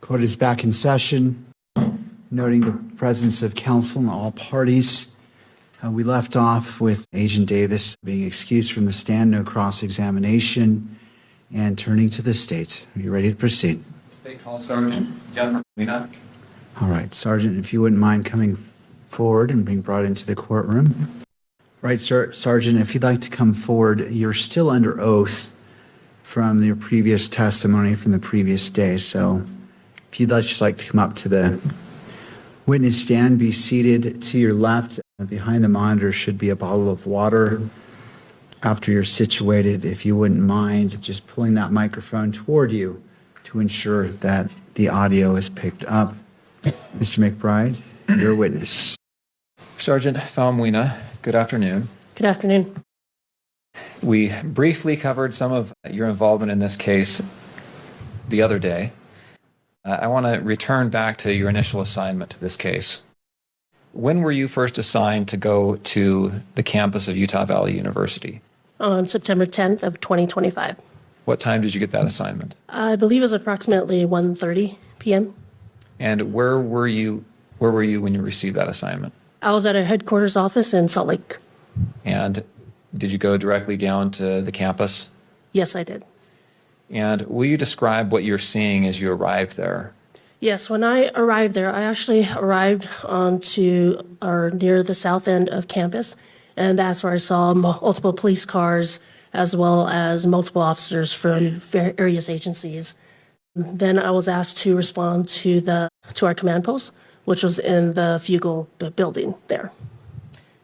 Court is back in session, noting the presence of counsel in all parties. We left off with Agent Davis being excused from the stand, no cross-examination, and turning to the state. Are you ready to proceed? State Call Sergeant Jennifer Faumuina. All right, Sergeant, if you wouldn't mind coming forward and being brought into the courtroom. Right, sir. Sergeant, if you'd like to come forward, you're still under oath from your previous testimony from the previous day. So if you'd just like to come up to the witness stand, be seated to your left. Behind the monitor should be a bottle of water. After you're situated, if you wouldn't mind just pulling that microphone toward you to ensure that the audio is picked up. Mr. McBride, your witness. Sergeant Faumuina, good afternoon. Good afternoon. We briefly covered some of your involvement in this case the other day. I want to return back to your initial assignment to this case. When were you first assigned to go to the campus of Utah Valley University? On September 10th of 2025. What time did you get that assignment? I believe it was approximately 1:30 p.m. And where were you when you received that assignment? I was at our headquarters office in Salt Lake. And did you go directly down to the campus? Yes, I did. And will you describe what you're seeing as you arrived there? Yes, when I arrived there, I actually arrived near the south end of campus, and that's where I saw multiple police cars as well as multiple officers from various agencies. Then I was asked to respond to our command post, which was in the Fugal building there.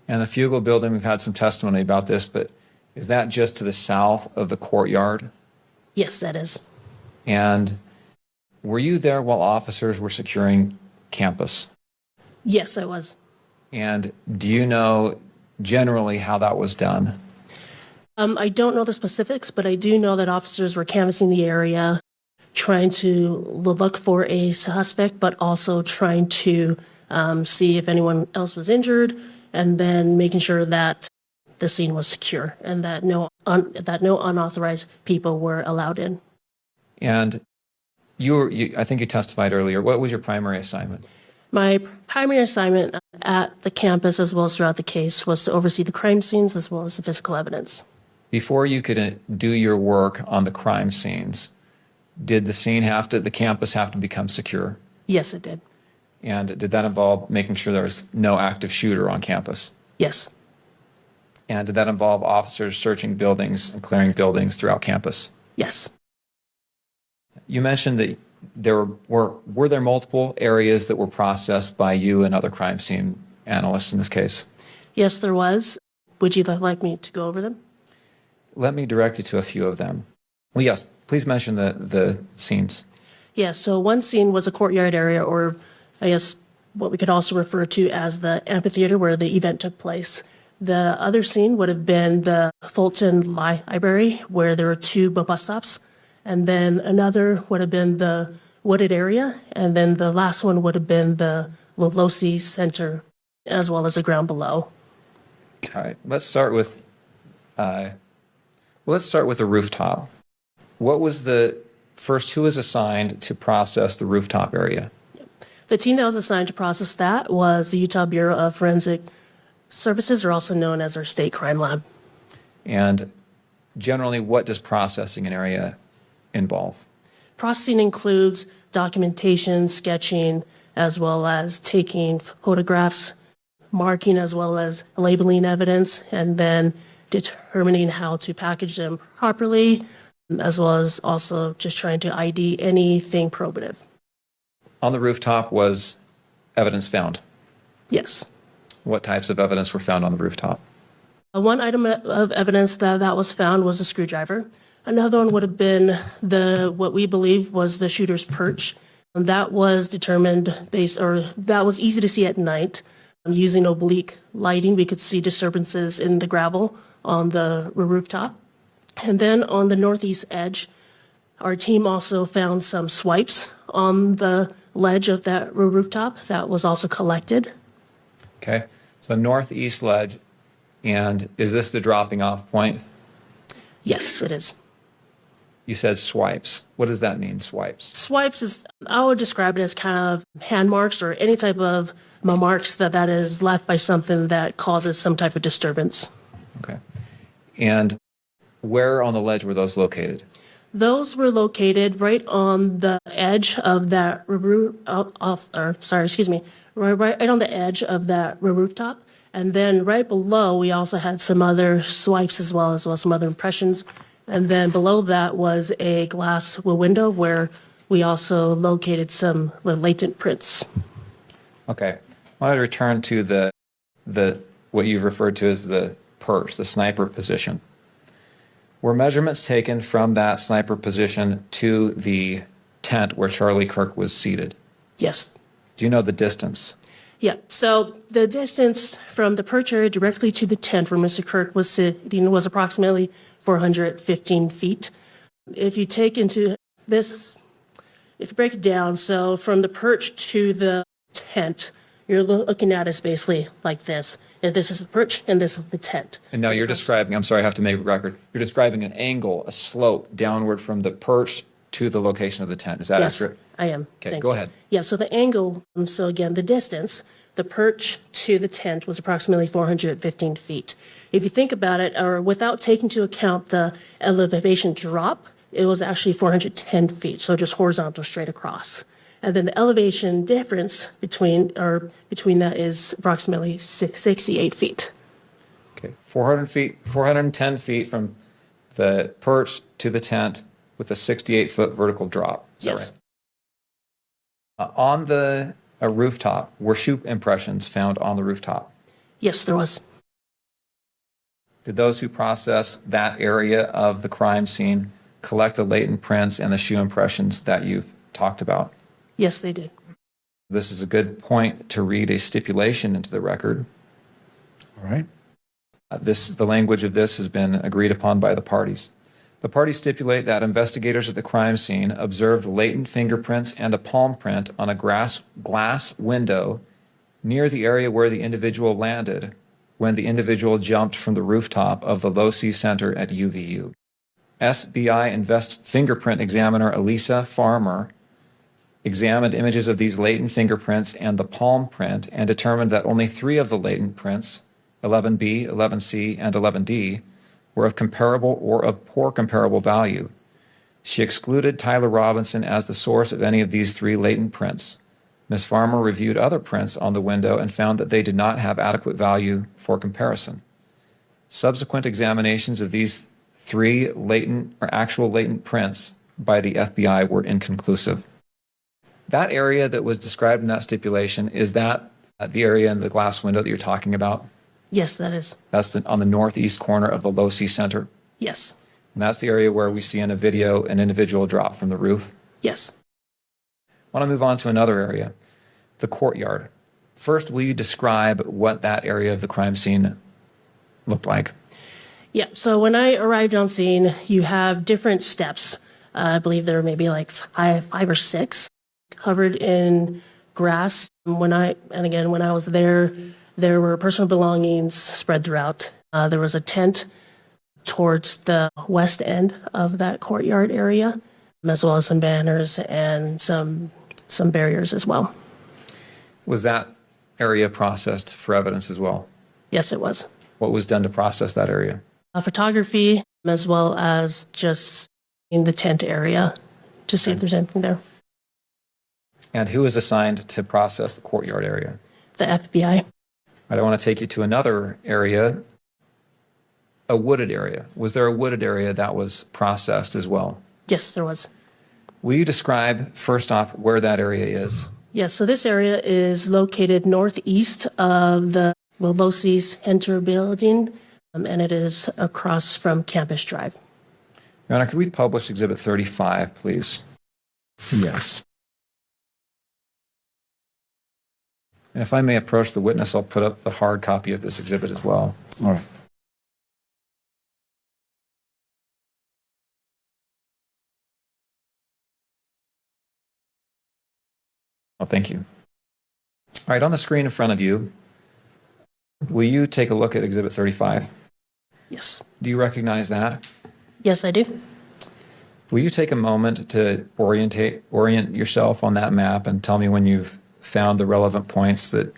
And the Fugal building, we've had some testimony about this, but is that just to the south of the courtyard? Yes, that is. And were you there while officers were securing campus? Yes, I was. And do you know generally how that was done? I don't know the specifics, but I do know that officers were canvassing the area, trying to look for a suspect, but also trying to see if anyone else was injured, and then making sure that the scene was secure and that no unauthorized people were allowed in. And I think you testified earlier. What was your primary assignment? My primary assignment at the campus, as well as throughout the case, was to oversee the crime scenes as well as the physical evidence. Before you could do your work on the crime scenes, did the campus have to become secure? Yes, it did. And did that involve making sure there was no active shooter on campus? Yes. And did that involve officers searching buildings and clearing buildings throughout campus? Yes. You mentioned that were there multiple areas that were processed by you and other crime scene analysts in this case? Yes, there was. Would you like me to go over them? Let me direct you to a few of them. Well, yes, please mention the scenes. Yes, so one scene was a courtyard area, or I guess what we could also refer to as the amphitheater where the event took place. The other scene would have been the Fulton Library, where there were two bus stops. And then another would have been the wooded area. And then the last one would have been the Losee Center, as well as the ground below. All right, let's start with the rooftop. What was who was assigned to process the rooftop area? The team that was assigned to process that was the Utah Bureau of Forensic Services, or also known as our state crime lab. And generally, what does processing an area involve? Processing includes documentation, sketching, as well as taking photographs, marking, as well as labeling evidence, and then determining how to package them properly, as well as also just trying to ID anything probative. On the rooftop was evidence found? Yes. What types of evidence were found on the rooftop? One item of evidence that was found was a screwdriver. Another one would have been what we believe was the shooter's perch. That was determined that was easy to see at night. Using oblique lighting, we could see disturbances in the gravel on the rooftop. And then on the northeast edge, our team also found some swipes on the ledge of that rooftop that was also collected. Okay, so northeast ledge, and is this the dropping off point? Yes, it is. You said swipes. What does that mean, swipes? Swipes is, I would describe it as kind of hand marks or any type of marks that is left by something that causes some type of disturbance. Okay. And where on the ledge were those located? Those were located right on the edge of that right on the edge of that rooftop. And then right below, we also had some other swipes as well some other impressions. And then below that was a glass window where we also located some latent prints. Okay. I want to return to the what you've referred to as the perch, the sniper position. Were measurements taken from that sniper position to the tent where Charlie Kirk was seated? Yes. Do you know the distance? Yeah. So the distance from the perch area directly to the tent where Mr. Kirk was sitting was approximately 415 feet. If you take into this, if you break it down, so from the perch to the tent, you're looking at it basically like this. And this is the perch and this is the tent. And now you're describing, I'm sorry, I have to make a record. You're describing an angle, a slope downward from the perch to the location of the tent. Is that Yes, accurate? I am. Okay, Thank go you. ahead. Yeah, so the angle, so again, the distance, the perch to the tent was approximately 415 feet. If you think about it, or without taking into account the elevation drop, it was actually 410 feet, so just horizontal straight across. And then the elevation difference between that is approximately 68 feet. Okay, 400 feet, 410 feet from the perch to the tent with a 68-foot vertical drop. Is Yes. that right? On the rooftop, were shoe impressions found on the rooftop? Yes, there was. Did those who processed that area of the crime scene collect the latent prints and the shoe impressions that you've talked about? Yes, they did. This is a good point to read a stipulation into the record. All right. The language of this has been agreed upon by the parties. The parties stipulate that investigators at the crime scene observed latent fingerprints and a palm print on a glass window near the area where the individual landed when the individual jumped from the rooftop of the Losee Center at UVU. SBI fingerprint examiner Elisa Farmer examined images of these latent fingerprints and the palm print and determined that only 3 of the latent prints, 11B, 11C, and 11D, were of comparable or of poor comparable value. She excluded Tyler Robinson as the source of any of these 3 latent prints. Ms. Farmer reviewed other prints on the window and found that they did not have adequate value for comparison. Subsequent examinations of these 3 latent or actual latent prints by the FBI were inconclusive. That area that was described in that stipulation, is that the area in the glass window that you're talking about? Yes, that is. That's on the northeast corner of the Losee Center. Yes. And that's the area where we see in a video an individual drop from the roof. Yes. I want to move on to another area, the courtyard. First, will you describe what that area of the crime scene looked like? Yeah, so when I arrived on scene, you have different steps. I believe there were maybe like five or six covered in grass. When I was there, there were personal belongings spread throughout. There was a tent towards the west end of that courtyard area, as well as some banners and some barriers as well. Was that area processed for evidence as well? Yes, it was. What was done to process that area? Photography, as well as just in the tent area to see if there's anything there. And who was assigned to process the courtyard area? The FBI. I want to take you to another area, a wooded area. Was there a wooded area that was processed as well? Yes, there was. Will you describe, first off, where that area is? Yes, so this area is located northeast of the Losee Center building, and it is across from Campus Drive. Your Honor, could we publish Exhibit 35, please? Yes. And if I may approach the witness, I'll put up the hard copy of this exhibit as well. All right. Oh, thank you. All right, on the screen in front of you, will you take a look at Exhibit 35? Yes. Do you recognize that? Yes, I do. Will you take a moment to orient yourself on that map and tell me when you've found the relevant points that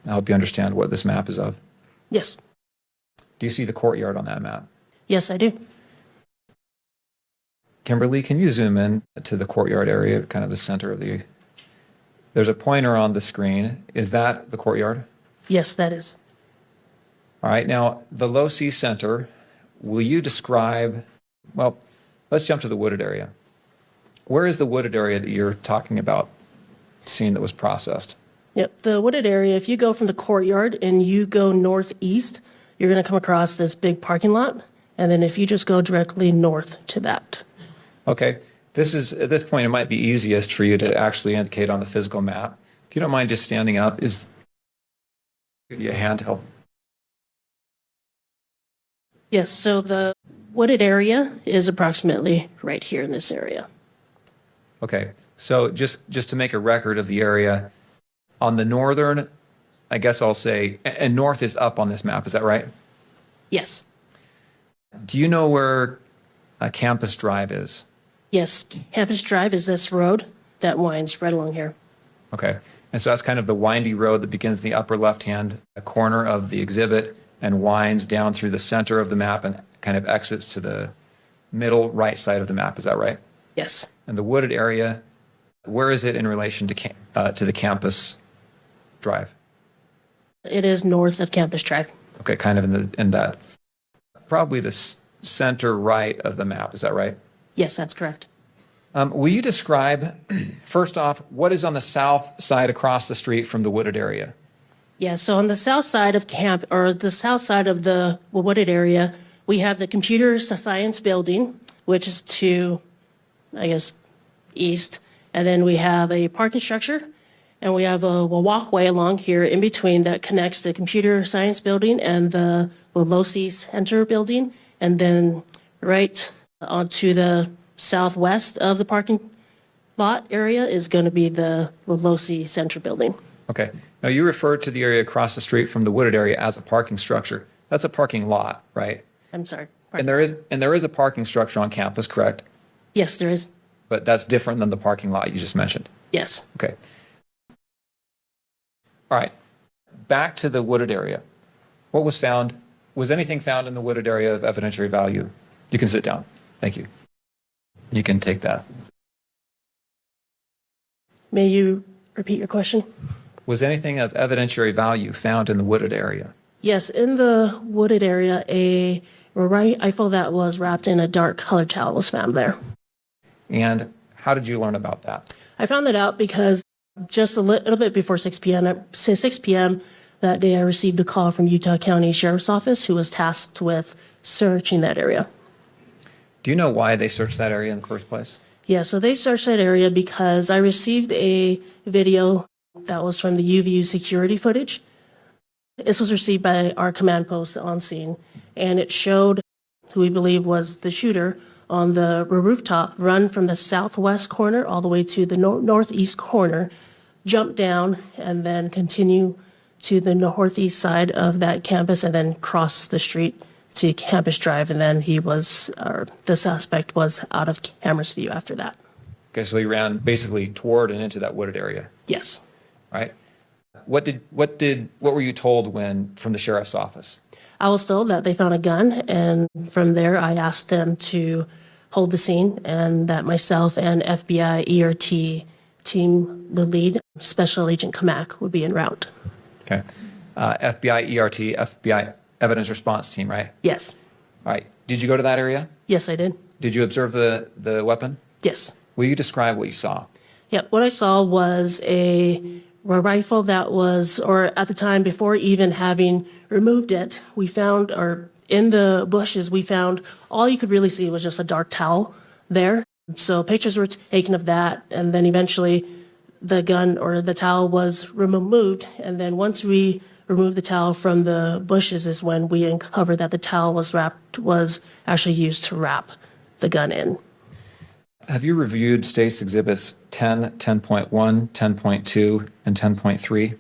help you understand what this map is of? Yes. Do you see the courtyard on that map? Yes, I do. Kimberly, can you zoom in to the courtyard area, kind of the center of the... There's a pointer on the screen. Is that the courtyard? Yes, that is. All right. Now, the Losee Center, will you describe... Well, let's jump to the wooded area. Where is the wooded area that you're talking about, seeing that was processed? Yep, the wooded area, if you go from the courtyard and you go northeast, you're going to come across this big parking lot. And then if you just go directly north to that. Okay. This is, at this point, it might be easiest for you to actually indicate on the physical map. If you don't mind just standing up, give you a hand to help. Yes, so the wooded area is approximately right here in this area. Okay. So just to make a record of the area, on the northern, I guess I'll say, and north is up on this map, is that right? Yes. Do you know where Campus Drive is? Yes, Campus Drive is this road that winds right along here. Okay. And so that's kind of the windy road that begins in the upper left-hand corner of the exhibit and winds down through the center of the map and kind of exits to the middle right side of the map. Is that right? Yes. And the wooded area, where is it in relation to the Campus Drive? It is north of Campus Drive. Okay, kind of in that, probably the center right of the map. Is that right? Yes, that's correct. Will you describe, first off, what is on the south side across the street from the wooded area? Yeah, so on the south side of the south side of the wooded area, we have the computer science building, which is to, I guess, east. And then we have a parking structure, and we have a walkway along here in between that connects the computer science building and the Losee Center building. And then right onto the southwest of the parking lot area is going to be the Losee Center building. Okay. Now, you referred to the area across the street from the wooded area as a parking structure. That's a parking lot, right? I'm sorry. And there is a parking structure on campus, correct? Yes, there is. But that's different than the parking lot you just mentioned. Yes. Okay. All right. Back to the wooded area. What was found? Was anything found in the wooded area of evidentiary value? You can sit down. Thank you. You can take that. May you repeat your question? Was anything of evidentiary value found in the wooded area? Yes, in the wooded area, a rifle that was wrapped in a dark colored towel was found there. And how did you learn about that? I found that out because just a little bit before 6 p.m. that day, I received a call from Utah County Sheriff's Office, who was tasked with searching that area. Do you know why they searched that area in the first place? Yeah, so they searched that area because I received a video that was from the UVU security footage. This was received by our command post on scene, and it showed who we believe was the shooter on the rooftop run from the southwest corner all the way to the northeast corner, jump down, and then continue to the northeast side of that campus and then cross the street to Campus Drive. And then the suspect was out of camera's view after that. Okay, so he ran basically toward and into that wooded area. Yes. Right. What were you told from the sheriff's office? I was told that they found a gun, and from there I asked them to hold the scene, and that myself and FBI ERT team, the lead, Special Agent Kamak, would be en route. Okay. FBI ERT, FBI Evidence Response Team, right? Yes. All right. Did you go to that area? Yes, I did. Did you observe the weapon? Yes. Will you describe what you saw? Yeah, what I saw was a rifle that was, or at the time before even having removed it, we found, or in the bushes, we found all you could really see was just a dark towel there. So pictures were taken of that, and then eventually the gun or the towel was removed. And then once we removed the towel from the bushes is when we uncovered that the towel was actually used to wrap the gun in. Have you reviewed State's Exhibits 10, 10.1, 10.2, and 10.3? Do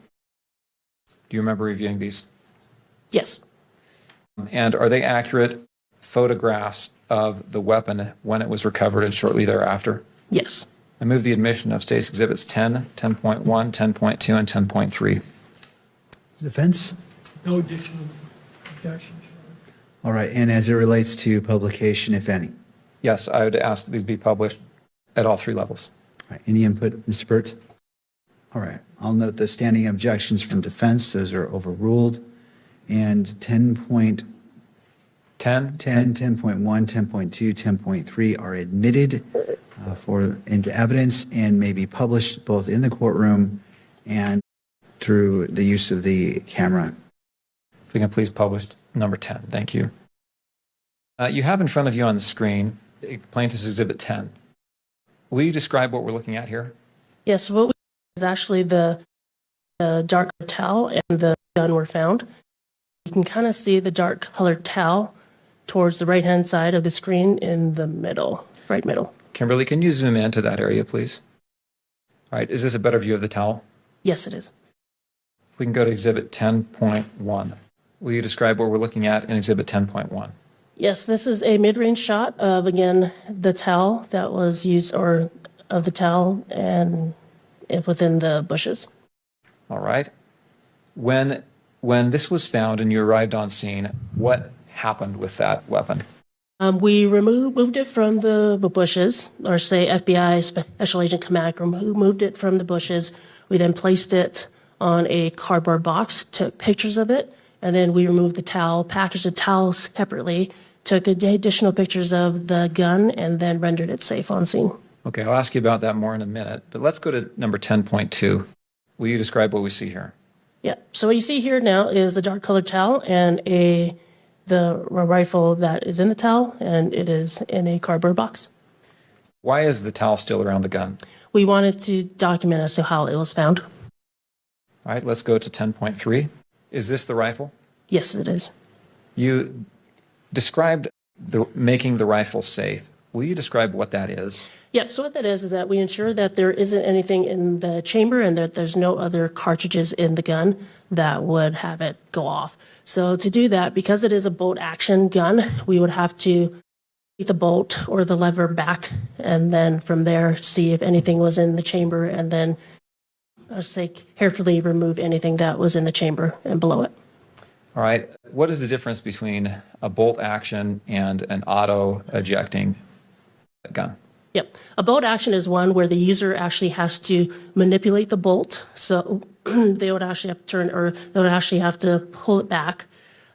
you remember reviewing these? Yes. And are they accurate photographs of the weapon when it was recovered and shortly thereafter? Yes. I move the admission of State's Exhibits 10, 10.1, 10.2, and 10.3. Defense? No additional objections. All right, and as it relates to publication, if any? Yes, I would ask that these be published at all three levels. All right, any input, Mr. Burt? All right, I'll note the standing objections from defense. Those are overruled. And 10.10, 10, 10.1, 10.2, 10.3 are admitted into evidence and may be published both in the courtroom and through the use of the camera. If we can please publish number 10. Thank you. You have in front of you on the screen Plaintiff's Exhibit 10. Will you describe what we're looking at here? Yes, what we is actually the dark towel and the gun were found. You can kind of see the dark colored towel towards the right-hand side of the screen in the middle, right middle. Kimberly, can you zoom into that area, please? All right, is this a better view of the towel? Yes, it is. If we can go to Exhibit 10.1. Will you describe what we're looking at in Exhibit 10.1? Yes, this is a mid-range shot of, again, the towel that was used, or of the towel and within the bushes. All right. When this was found and you arrived on scene, what happened with that weapon? We moved it from the bushes, or say FBI Special Agent Kamak moved it from the bushes. We then placed it on a cardboard box, took pictures of it, and then we removed the towel, packaged the towel separately, took additional pictures of the gun, and then rendered it safe on scene. Okay, I'll ask you about that more in a minute, but let's go to number 10.2. Will you describe what we see here? Yeah, so what you see here now is the dark colored towel and the rifle that is in the towel, and it is in a cardboard box. Why is the towel still around the gun? We wanted to document as to how it was found. All right, let's go to 10.3. Is this the rifle? Yes, it is. You described making the rifle safe. Will you describe what that is? Yeah, so what that is that we ensure that there isn't anything in the chamber and that there's no other cartridges in the gun that would have it go off. So to do that, because it is a bolt action gun, we would have to take the bolt or the lever back and then from there see if anything was in the chamber and then, I'll say, carefully remove anything that was in the chamber and below it. All right, what is the difference between a bolt action and an auto ejecting gun? Yep. A bolt action is one where the user actually has to manipulate the bolt. So they would actually have to turn, or they would actually have to pull it back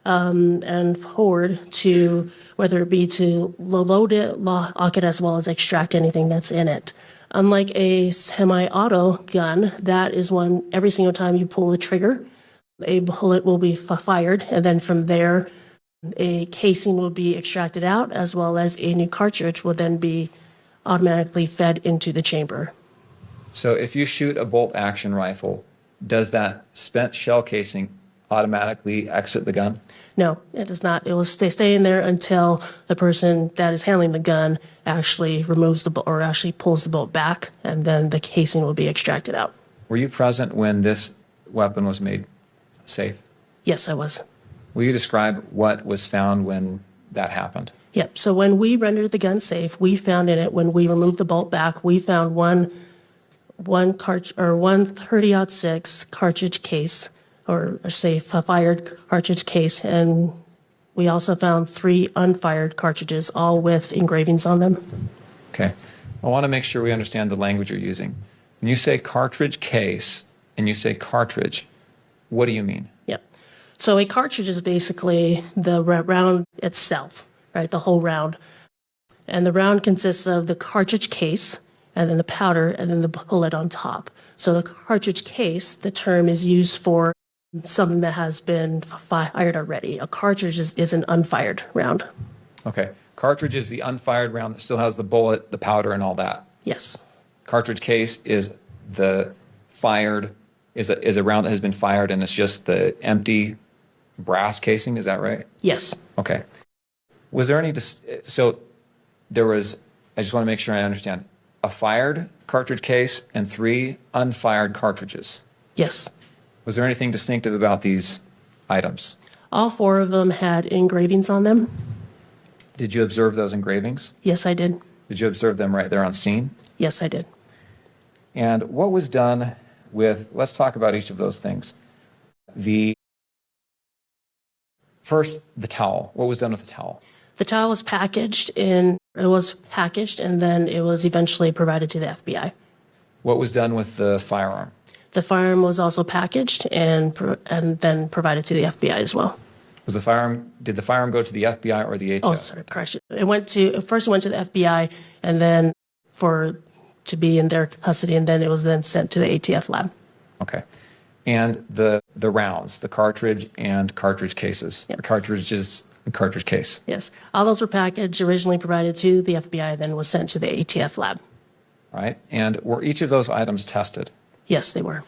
and forward to, whether it be to load it, lock it, as well as extract anything that's in it. Unlike a semi-auto gun, that is one, every single time you pull the trigger, a bullet will be fired, and then from there, a casing will be extracted out, as well as a new cartridge will then be automatically fed into the chamber. So if you shoot a bolt action rifle, does that spent shell casing automatically exit the gun? No, it does not. It will stay in there until the person that is handling the gun actually removes the bolt or actually pulls the bolt back, and then the casing will be extracted out. Were you present when this weapon was made safe? Yes, I was. Will you describe what was found when that happened? Yep. So when we rendered the gun safe, we found in it, when we removed the bolt back, we found one 30-06 cartridge case, or say fired cartridge case, and we also found 3 unfired cartridges, all with engravings on them. Okay. I want to make sure we understand the language you're using. When you say cartridge case and you say cartridge, what do you mean? Yep. So a cartridge is basically the round itself, right? The whole round. And the round consists of the cartridge case and then the powder and then the bullet on top. So the cartridge case, the term is used for something that has been fired already. A cartridge is an unfired round. Okay. Cartridge is the unfired round that still has the bullet, the powder, and all that. Yes. Cartridge case is the fired, is a round that has been fired and it's just the empty brass casing. Is that right? Yes. Okay. Was there any, so there was, I just want to make sure I understand, a fired cartridge case and 3 unfired cartridges. Yes. Was there anything distinctive about these items? All 4 of them had engravings on them. Did you observe those engravings? Yes, I did. Did you observe them right there on scene? Yes, I did. And what was done with, let's talk about each of those things. First, the towel. What was done with the towel? The towel was packaged and then it was eventually provided to the FBI. What was done with the firearm? The firearm was also packaged and then provided to the FBI as well. Did the firearm go to the FBI or the ATF? Oh, sorry, correction. First it went to the FBI and then to be in their custody, and then it was then sent to the ATF lab. Okay. And the rounds, the cartridge and cartridge cases, Yep. the cartridges and cartridge case. Yes, all those were packaged, originally provided to the FBI, then was sent to the ATF lab. Right? And were each of those items tested? Yes, they were.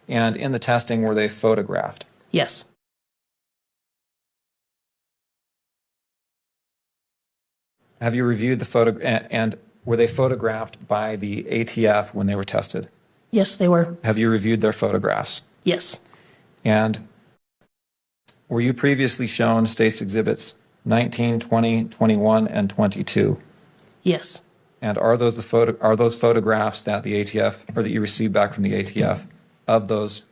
And in the testing, were they photographed? Yes. Have you reviewed the photo, and were they photographed by the ATF when they were tested? Yes, they were. Have you reviewed their photographs? Yes. And were you previously shown States Exhibits 19, 20, 21, and 22? Yes. And are those photographs that the ATF, or that you received back from the ATF, of those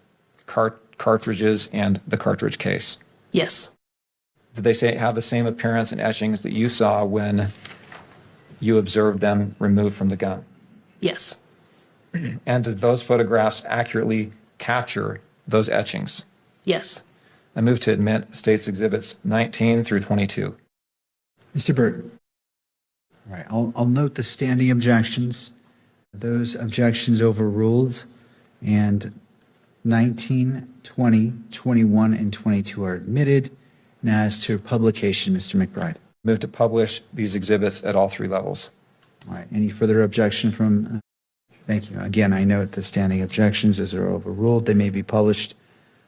cartridges and the cartridge case? Yes. Did they have the same appearance and etchings that you saw when you observed them removed from the gun? Yes. And did those photographs accurately capture those etchings? Yes. I move to admit States Exhibits 19 through 22. Mr. Burt. All right, I'll note the standing objections. Those objections overruled, and 19, 20, 21, and 22 are admitted. And as to publication, Mr. McBride. Move to publish these exhibits at all three levels. All right, any further objection from, thank you. Again, I note the standing objections as are overruled. They may be published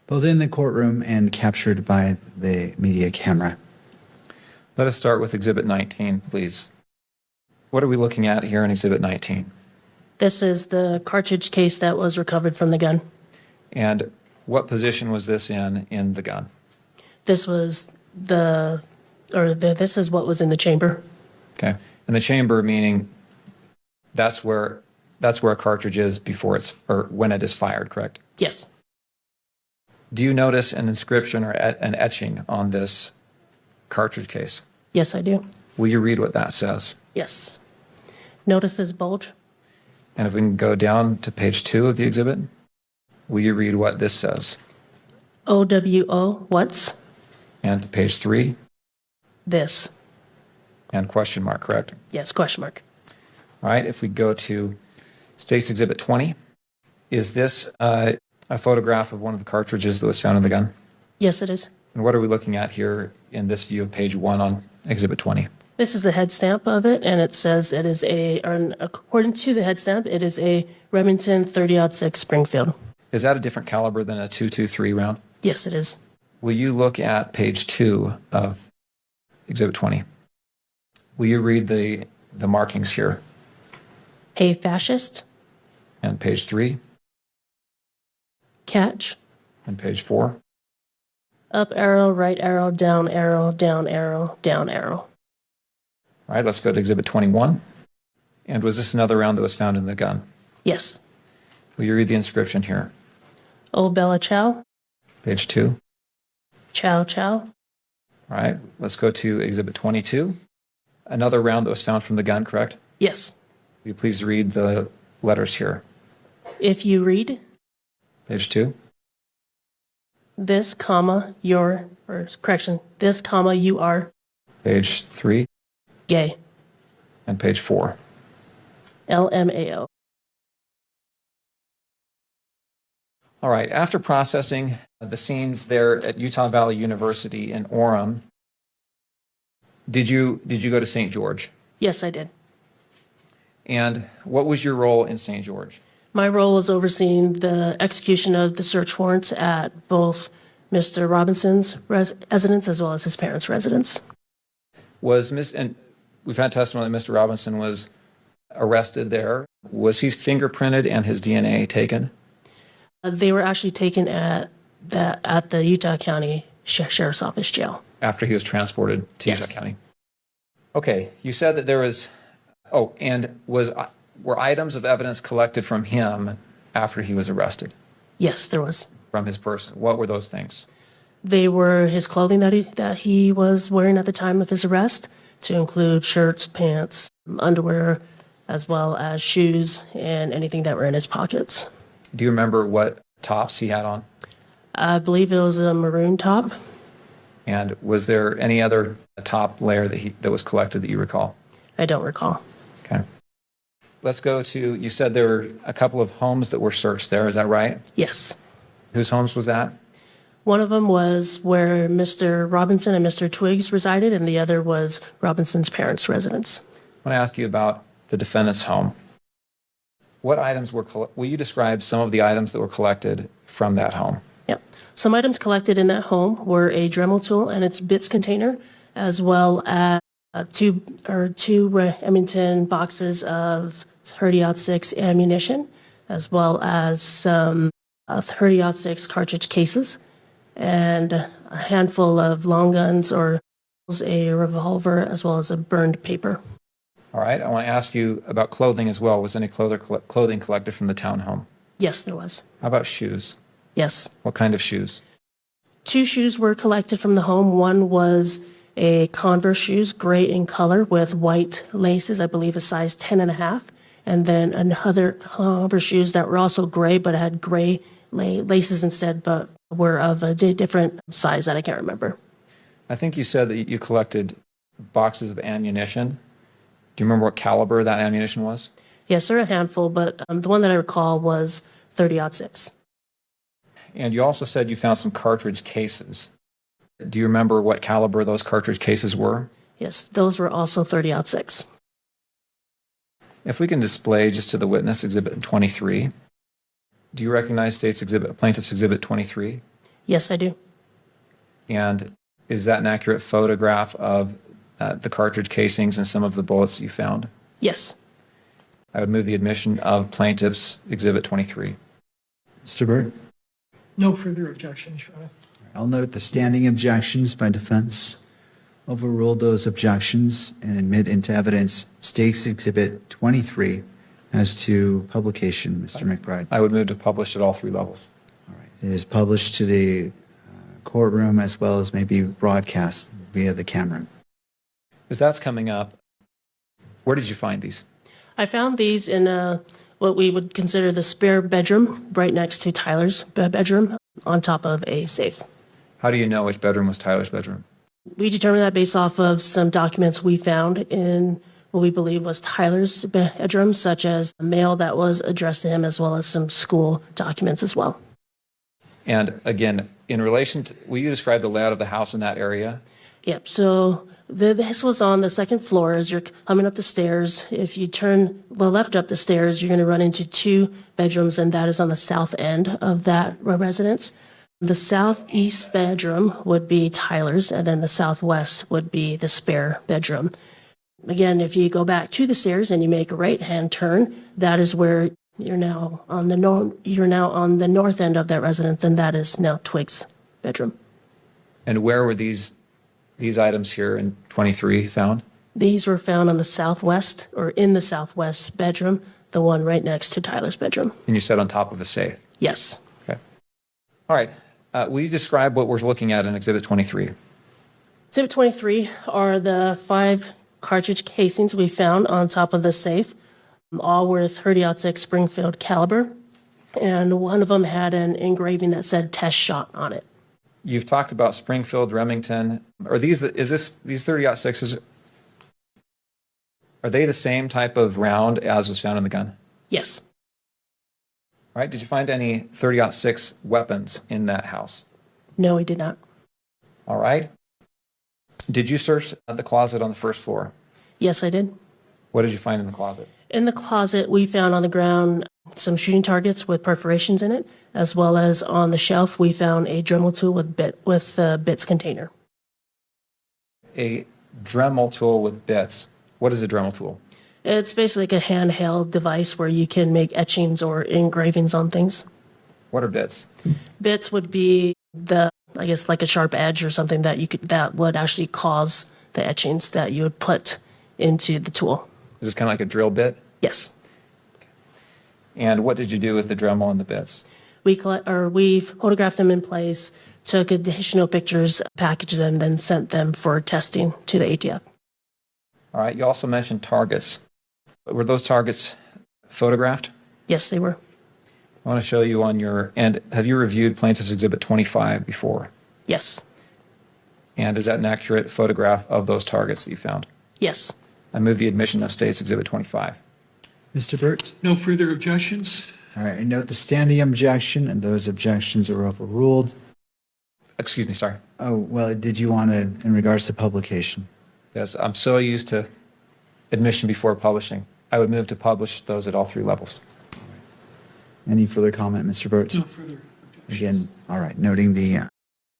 both in the courtroom and captured by the media camera. Let us start with Exhibit 19, please. What are we looking at here in Exhibit 19? This is the cartridge case that was recovered from the gun. And what position was this in the gun? This was this is what was in the chamber. Okay. And the chamber, meaning that's where a cartridge is or when it is fired, correct? Yes. Do you notice an inscription or an etching on this cartridge case? Yes, I do. Will you read what that says? Yes. Notices bulge. And if we can go down to page 2 of the exhibit, will you read what this says? OWO, what's And to page 3 this? and question mark, correct? Yes, question mark. All right. If we go to States Exhibit 20, is this a photograph of one of the cartridges that was found in the gun? Yes, it is. And what are we looking at here in this view of page 1 on Exhibit 20? This is the head stamp of it, and it says it is according to the head stamp, it is a Remington 30-06 Springfield. Is that a different caliber than a .223 round? Yes, it is. Will you look at page 2 of Exhibit 20? Will you read the markings here? A fascist, And page 3 catch, and page 4? up arrow, right arrow, down arrow, down arrow, down arrow. All right, let's go to Exhibit 21. And was this another round that was found in the gun? Yes. Will you read the inscription here? Oh, Bella Chow, Page 2. Chow Chow. All right, let's go to Exhibit 22. Another round that was found from the gun, correct? Yes. Will you please read the letters here? If you read Page 2. this, comma, your, or correction, this, comma, you are Page 3 gay. and page 4. LMAO. All right, after processing the scenes there at Utah Valley University in Orem, did you go to St. George? Yes, I did. And what was your role in St. George? My role was overseeing the execution of the search warrants at both Mr. Robinson's residence as well as his parents' residence. And we've had testimony that Mr. Robinson was arrested there. Was he fingerprinted and his DNA taken? They were actually taken at the Utah County Sheriff's Office jail. After he was transported to Yes. Utah County? Okay, you said that there was, oh, and were items of evidence collected from him after he was arrested, Yes, there was. from his person? What were those things? They were his clothing that he was wearing at the time of his arrest, to include shirts, pants, underwear, as well as shoes and anything that were in his pockets. Do you remember what tops he had on? I believe it was a maroon top. And was there any other top layer that was collected that you recall? I don't recall. Okay. Let's go to, you said there were a couple of homes that were searched there, is that right? Yes. Whose homes was that? One of them was where Mr. Robinson and Mr. Twiggs resided, and the other was Robinson's parents' residence. I want to ask you about the defendant's home. What items will you describe some of the items that were collected from that home? Yep. Some items collected in that home were a Dremel tool and its bits container, as well as two Remington boxes of 30-06 ammunition, as well as some 30-06 cartridge cases, and a handful of long guns, or a revolver, as well as a burned paper. All right, I want to ask you about clothing as well. Was any clothing collected from the townhome? Yes, there was. How about shoes? Yes. What kind of shoes? 2 shoes were collected from the home. One was a Converse shoes, gray in color with white laces, I believe a size 10.5. And then another Converse shoes that were also gray, but had gray laces instead, but were of a different size that I can't remember. I think you said that you collected boxes of ammunition. Do you remember what caliber that ammunition was? Yes, there are a handful, but the one that I recall was 30-06. And you also said you found some cartridge cases. Do you remember what caliber those cartridge cases were? Yes, those were also 30-06. If we can display just to the witness Exhibit 23. Do you recognize Plaintiff's Exhibit 23? Yes, I do. And is that an accurate photograph of the cartridge casings and some of the bullets you found? Yes. I would move the admission of Plaintiff's Exhibit 23. Mr. Burt? No further objections, Your Honor. I'll note the standing objections by defense. Overrule those objections and admit into evidence State's Exhibit 23 as to publication, Mr. McBride. I would move to publish at all 3 levels. All right. It is published to the courtroom as well as maybe broadcast via the camera. As that's coming up, where did you find these? I found these in what we would consider the spare bedroom, right next to Tyler's bedroom, on top of a safe. How do you know which bedroom was Tyler's bedroom? We determined that based off of some documents we found in what we believe was Tyler's bedroom, such as a mail that was addressed to him, as well as some school documents as well. And again, in relation to, will you describe the layout of the house in that area? Yep, so this was on the 2nd floor. As you're coming up the stairs, if you turn the left up the stairs, you're going to run into 2 bedrooms, and that is on the south end of that residence. The southeast bedroom would be Tyler's, and then the southwest would be the spare bedroom. Again, if you go back to the stairs and you make a right-hand turn, that is where you're now on the north end of that residence, and that is now Twig's bedroom. And where were these items here in 23 found? These were found on the southwest, or in the southwest bedroom, the one right next to Tyler's bedroom. And you said on top of a safe? Yes. Okay. All right. Will you describe what we're looking at in Exhibit 23? Exhibit 23 are the 5 cartridge casings we found on top of the safe. All were 30-06 Springfield caliber, and one of them had an engraving that said "test shot" on it. You've talked about Springfield, Remington. Are these 30-06s? Are they the same type of round as was found in the gun? Yes. All right. Did you find any 30-06 weapons in that house? No, we did not. All right. Did you search the closet on the 1st floor? Yes, I did. What did you find in the closet? In the closet, we found on the ground some shooting targets with perforations in it, as well as on the shelf, we found a Dremel tool with bits container. A Dremel tool with bits. What is a Dremel tool? It's basically like a handheld device where you can make etchings or engravings on things. What are bits? Bits would be like a sharp edge or something that would actually cause the etchings that you would put into the tool. Is this kind of like a drill bit? Yes. And what did you do with the Dremel and the bits? We photographed them in place, took additional pictures, packaged them, then sent them for testing to the ATF. All right. You also mentioned targets. Were those targets photographed? Yes, they were. I want to show you on your end. Have you reviewed Plaintiff's Exhibit 25 before? Yes. And is that an accurate photograph of those targets that you found? Yes. I move the admission of State's Exhibit 25. Mr. Burt? No further objections? All right, I note the standing objection, and those objections are overruled. Excuse me, sorry. Oh, well, did you want to, in regards to publication? Yes, I'm so used to admission before publishing. I would move to publish those at all three levels. Any further comment, Mr. Burt? No further objections. Again, all right, noting the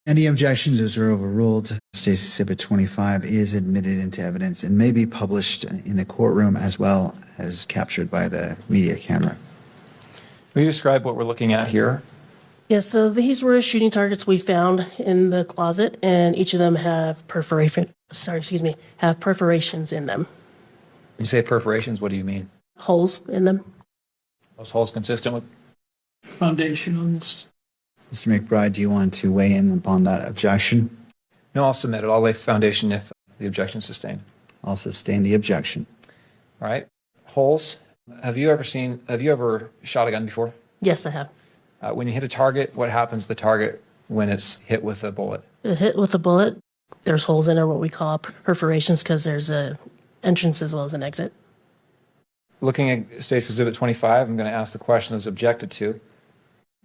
any objections, those are overruled. State's Exhibit 25 is admitted into evidence and may be published in the courtroom as well as captured by the media camera. Will you describe what we're looking at here? Yes, so these were shooting targets we found in the closet, and each of them have have perforations in them. When you say perforations, what do you mean? Holes in them. Those holes consistent with? Foundation on this? Mr. McBride, do you want to weigh in upon that objection? No, I'll submit it. I'll lay foundation if the objection is sustained. I'll sustain the objection. All right. Holes. Have you ever shot a gun before? Yes, I have. When you hit a target, what happens to the target when it's hit with a bullet? A hit with a bullet, there's holes in there, what we call perforations, because there's a entrance as well as an exit. Looking at State's Exhibit 25, I'm going to ask the question that was objected to.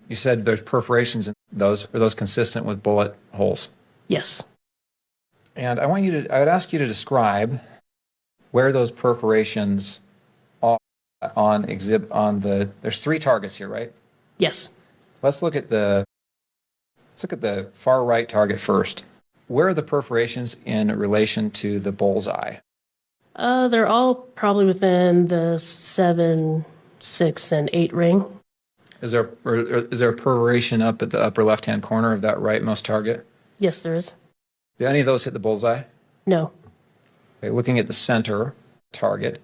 You said there's perforations in those. Are those consistent with bullet holes? Yes. And I would ask you to describe where those perforations are there's three targets here, right? Yes. Let's look at the far right target first. Where are the perforations in relation to the bullseye? They're all probably within the 7, 6, and 8 ring. Is there a perforation up at the upper left-hand corner of that rightmost target? Yes, there is. Do any of those hit the bullseye? No. Okay, looking at the center target,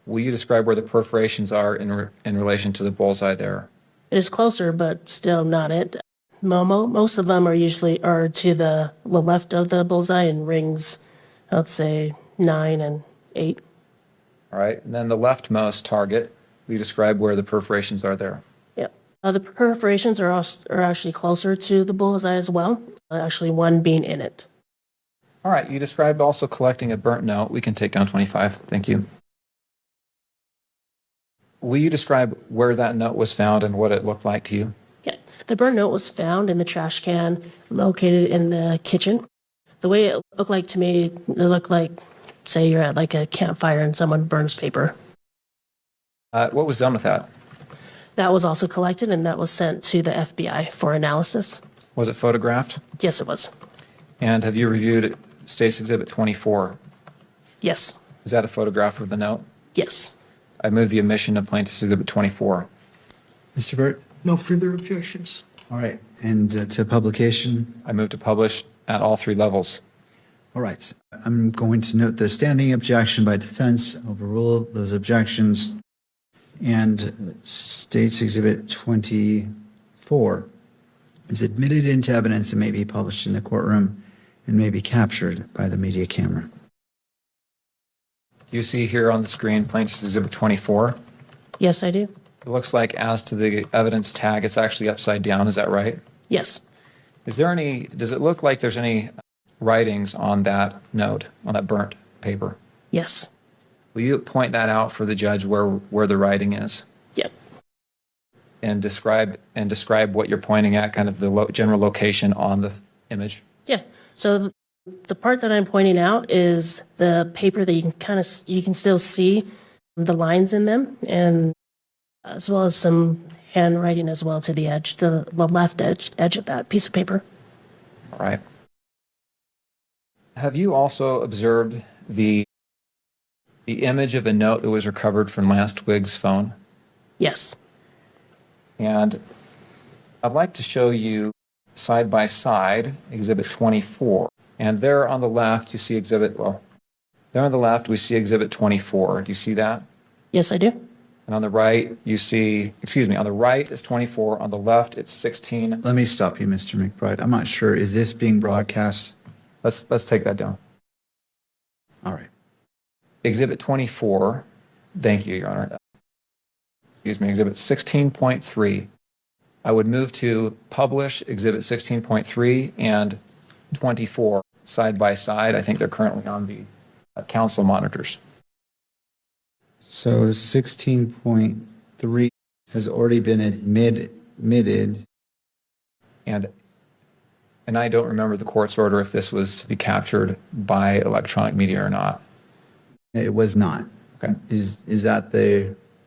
will you describe where the perforations are in relation to the bullseye there? It is closer, but still not it. Most of them are to the left of the bullseye in rings, let's say 9 and 8. All right, and then the leftmost target, will you describe where the perforations are there? Yep. The perforations are actually closer to the bullseye as well, actually one being in it. All right, you described also collecting a burnt note. We can take down 25. Thank you. Will you describe where that note was found and what it looked like to you? Yeah. The burnt note was found in the trash can located in the kitchen. The way it looked like to me, it looked like, say you're at like a campfire and someone burns paper. What was done with that? That was also collected and that was sent to the FBI for analysis. Was it photographed? Yes, it was. And have you reviewed State's Exhibit 24? Yes. Is that a photograph of the note? Yes. I move the admission of Plaintiff's Exhibit 24. Mr. Burt? No further objections? All right, and to publication? I move to publish at all three levels. All right, I'm going to note the standing objection by defense, overrule those objections, and State's Exhibit 24 is admitted into evidence and may be published in the courtroom and may be captured by the media camera. You see here on the screen Plaintiff's Exhibit 24. Yes, I do. It looks like as to the evidence tag, it's actually upside down. Is that right? Yes. Does it look like there's any writings on that note, on that burnt paper? Yes. Will you point that out for the judge where the writing is? Yep. And describe what you're pointing at, kind of the general location on the image? Yeah. So the part that I'm pointing out is the paper that you can still see the lines in them, and as well as some handwriting as well to the edge, the left edge of that piece of paper. All right. Have you also observed the image of a note that was recovered from Lance Twiggs' phone? Yes. And I'd like to show you side by side Exhibit 24. And there on the left, you see Then on the left, we see Exhibit 24. Do you see that? Yes, I do. And on the right, you see, on the right is 24. On the left, it's 16. Let me stop you, Mr. McBride. I'm not sure. Is this being broadcast? Let's take that down. All right. Exhibit 24. Thank you, Your Honor. Exhibit 16.3. I would move to publish Exhibit 16.3 and 24 side by side. I think they're currently on the council monitors. So 16.3 has already been admitted. And I don't remember the court's order if this was to be captured by electronic media or not. It was not. Okay. Is that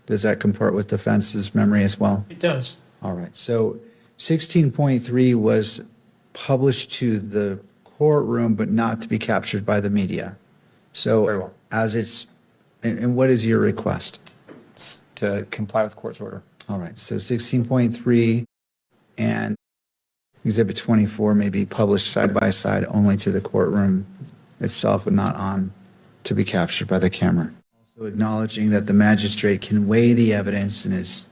does that comport with defense's memory as well? It does. All right. So 16.3 was published to the courtroom, but not to be captured by the media. So Very well. as it's, and what is your request? To comply with the court's order. All right. So 16.3 and Exhibit 24 may be published side by side only to the courtroom itself, but not on to be captured by the camera. Also acknowledging that the magistrate can weigh the evidence and is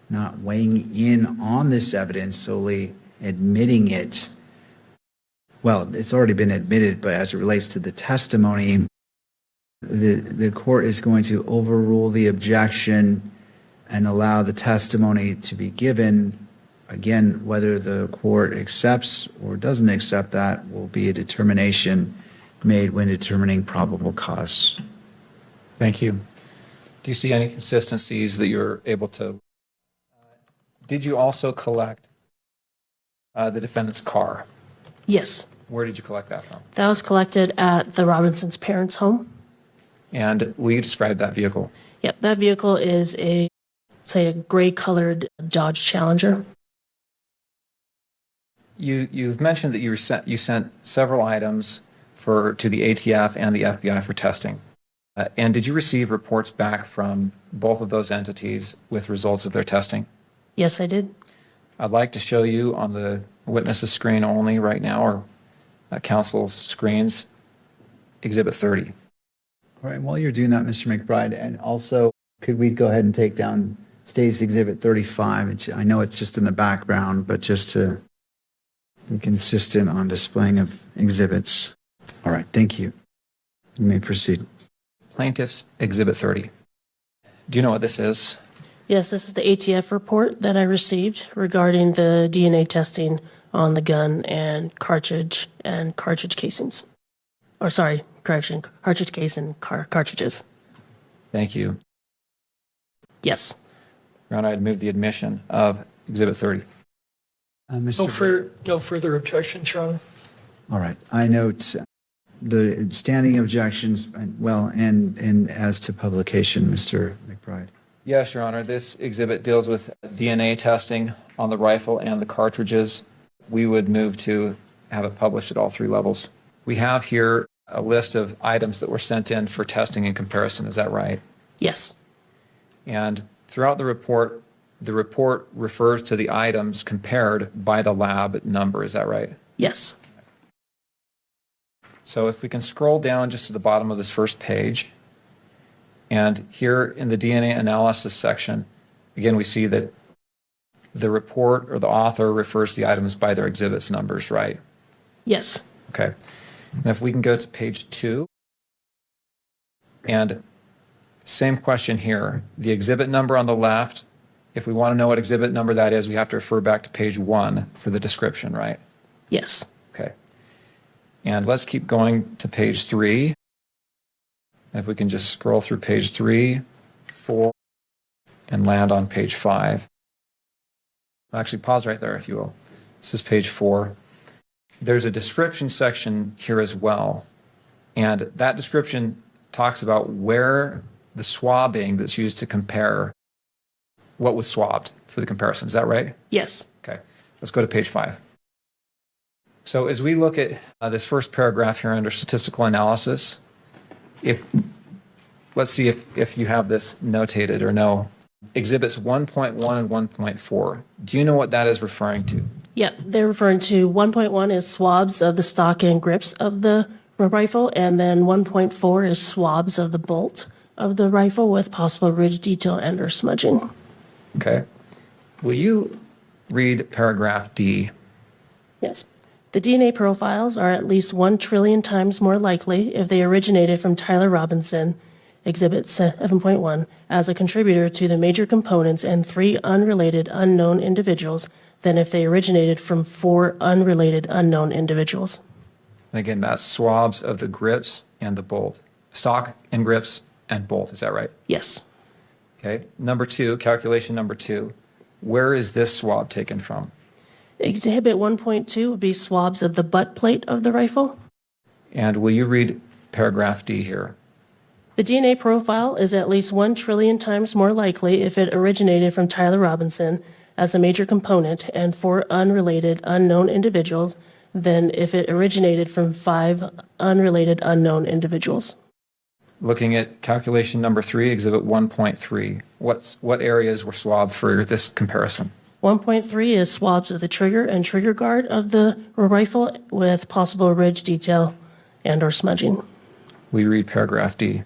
not weighing in on this evidence, solely admitting it. Well, it's already been admitted, but as it relates to the testimony, the court is going to overrule the objection and allow the testimony to be given. Again, whether the court accepts or doesn't accept that will be a determination made when determining probable cause. Thank you. Do you see any consistencies that you're able to? Did you also collect the defendant's car? Yes. Where did you collect that from? That was collected at the Robinsons' parents' home. And will you describe that vehicle? Yep, that vehicle is a gray-colored Dodge Challenger. You've mentioned that you sent several items to the ATF and the FBI for testing. And did you receive reports back from both of those entities with results of their testing? Yes, I did. I'd like to show you on the witness's screen only right now, or counsel's screens, Exhibit 30. All right, while you're doing that, Mr. McBride, and also, could we go ahead and take down State's Exhibit 35? I know it's just in the background, but just to be consistent on displaying of exhibits. All right, thank you. You may proceed. Plaintiff's Exhibit 30. Do you know what this is? Yes, this is the ATF report that I received regarding the DNA testing on the gun and cartridge casings. Or sorry, correction, cartridge case and cartridges. Thank you. Yes. Your Honor, I'd move the admission of Exhibit 30. No further objection, Charlie. All right, I note the standing objections, and as to publication, Mr. McBride. Yes, Your Honor. This exhibit deals with DNA testing on the rifle and the cartridges. We would move to have it published at all three levels. We have here a list of items that were sent in for testing and comparison. Is that right? Yes. And throughout the report refers to the items compared by the lab number. Is that right? Yes. So if we can scroll down just to the bottom of this first page, and here in the DNA analysis section, again, we see that the report or the author refers to the items by their exhibits numbers, right? Yes. Okay. And if we can go to page 2, and same question here. The exhibit number on the left, if we want to know what exhibit number that is, we have to refer back to page 1 for the description, right? Yes. Okay. And let's keep going to page 3. If we can just scroll through page 3, 4, and land on page 5. Actually, pause right there, if you will. This is page 4. There's a description section here as well. And that description talks about where the swabbing that's used to compare what was swabbed for the comparison. Is that right? Yes. Okay. Let's go to page 5. So as we look at this first paragraph here under statistical analysis, let's see if you have this notated or no. Exhibits 1.1 and 1.4. Do you know what that is referring to? Yep. They're referring to 1.1 is swabs of the stock and grips of the rifle, and then 1.4 is swabs of the bolt of the rifle with possible ridge detail and or smudging. Okay. Will you read paragraph D? Yes. The DNA profiles are at least 1 trillion times more likely if they originated from Tyler Robinson, Exhibit 7.1, as a contributor to the major components and 3 unrelated unknown individuals than if they originated from 4 unrelated unknown individuals. And again, that's swabs of the grips and the bolt. Stock and grips and bolt, is that right? Yes. Okay. Number 2, calculation number 2. Where is this swab taken from? Exhibit 1.2 would be swabs of the butt plate of the rifle. And will you read paragraph D here? The DNA profile is at least 1 trillion times more likely if it originated from Tyler Robinson as a major component and 4 unrelated unknown individuals than if it originated from 5 unrelated unknown individuals. Looking at calculation number 3, exhibit 1.3, what areas were swabbed for this comparison? 1.3 is swabs of the trigger and trigger guard of the rifle with possible ridge detail and or smudging. Will you read paragraph D?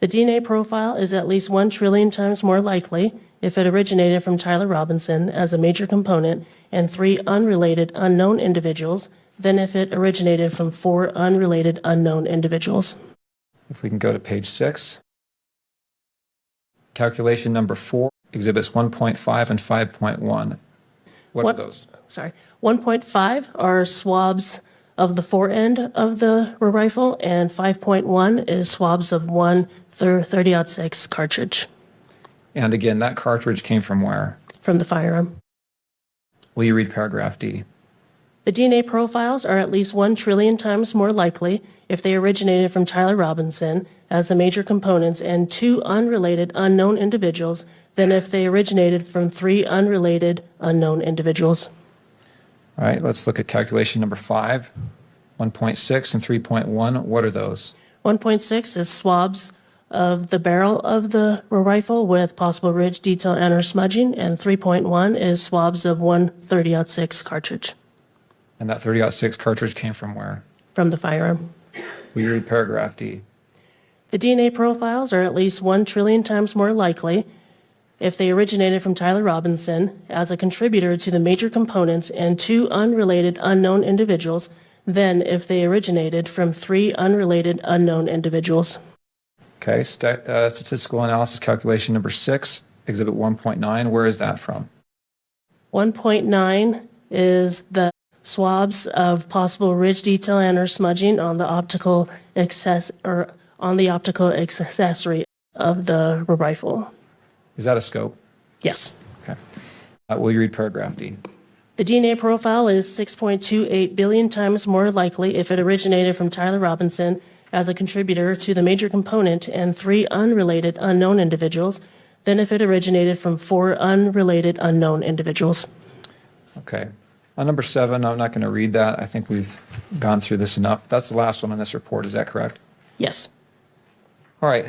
The DNA profile is at least 1 trillion times more likely if it originated from Tyler Robinson as a major component and 3 unrelated unknown individuals than if it originated from 4 unrelated unknown individuals. If we can go to page 6. Calculation number 4, exhibits 1.5 and 5.1. What are those? 1.5 are swabs of the forend of the rifle, and 5.1 is swabs of one 30-06 cartridge And again, that cartridge came from where? from the firearm. Will you read paragraph D? The DNA profiles are at least 1 trillion times more likely if they originated from Tyler Robinson as the major components and 2 unrelated unknown individuals than if they originated from 3 unrelated unknown individuals. All right, let's look at calculation number 5, 1.6 and 3.1. What are those? 1.6 is swabs of the barrel of the rifle with possible ridge detail and or smudging, and 3.1 is swabs of one 30-06 cartridge And that 30-06 cartridge came from where? from the firearm. Will you read paragraph D? The DNA profiles are at least 1 trillion times more likely if they originated from Tyler Robinson as a contributor to the major components and 2 unrelated unknown individuals than if they originated from 3 unrelated unknown individuals. Okay, statistical analysis calculation number 6, exhibit 1.9. Where is that from? 1.9 is the swabs of possible ridge detail and or smudging on the optical accessory of the rifle. Is that a scope? Yes. Okay. Will you read paragraph D? The DNA profile is 6.28 billion times more likely if it originated from Tyler Robinson as a contributor to the major component and 3 unrelated unknown individuals than if it originated from 4 unrelated unknown individuals. Okay. On number 7, I'm not going to read that. I think we've gone through this enough. That's the last one in this report. Is that correct? Yes. All right.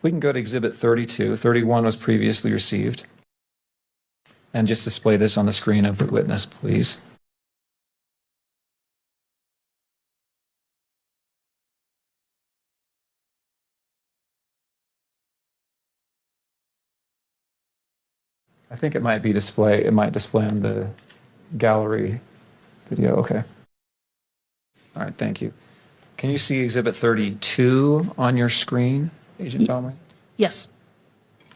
We can go to exhibit 32. 31 was previously received. And just display this on the screen of the witness, please. I think it might display on the gallery video. Okay. All right, thank you. Can you see exhibit 32 on your screen, Agent Faumuina? Yes.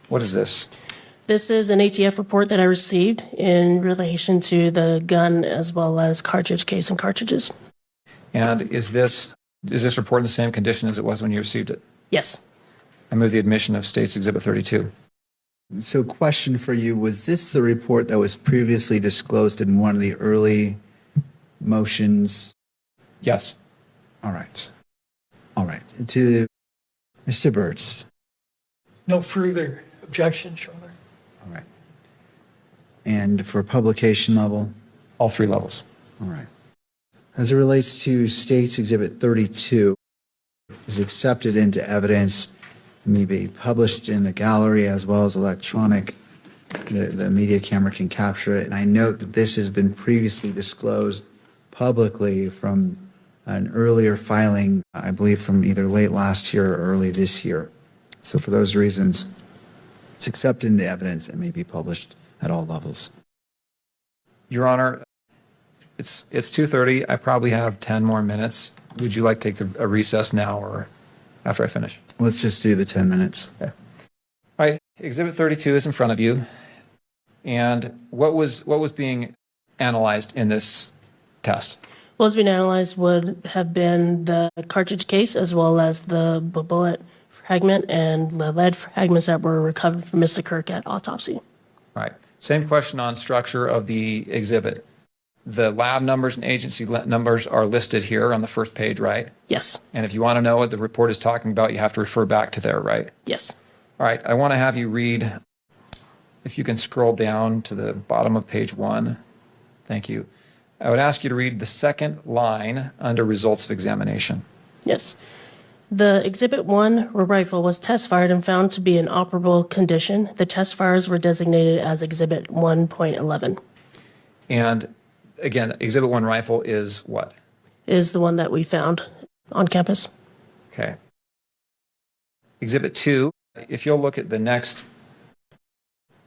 What is this? This is an ATF report that I received in relation to the gun as well as cartridge case and cartridges. And is this report in the same condition as it was when you received it? Yes. I move the admission of State's Exhibit 32. So question for you, was this the report that was previously disclosed in one of the early motions? Yes. All right. All right. To Mr. Burtz. No further objections, Your Honor. All right. And for publication level? All 3 levels. All right. As it relates to State's Exhibit 32, is accepted into evidence, may be published in the gallery as well as electronic. The media camera can capture it. And I note that this has been previously disclosed publicly from an earlier filing, I believe from either late last year or early this year. So for those reasons, it's accepted into evidence and may be published at all levels. Your Honor, it's 2:30. I probably have 10 more minutes. Would you like to take a recess now or after I finish? Let's just do the 10 minutes. Okay. All right. Exhibit 32 is in front of you. And what was being analyzed in this test? What was being analyzed would have been the cartridge case as well as the bullet fragment and the lead fragments that were recovered from Mr. Kirk at autopsy. All right. Same question on structure of the exhibit. The lab numbers and agency numbers are listed here on the first page, right? Yes. And if you want to know what the report is talking about, you have to refer back to there, right? Yes. All right. I want to have you read, if you can scroll down to the bottom of page 1. Thank you. I would ask you to read the second line under results of examination. Yes. The Exhibit 1 rifle was test fired and found to be in operable condition. The test fires were designated as Exhibit 1.11. And again, Exhibit 1 rifle is what? Is the one that we found on campus. Okay. Exhibit 2, if you'll look at the next,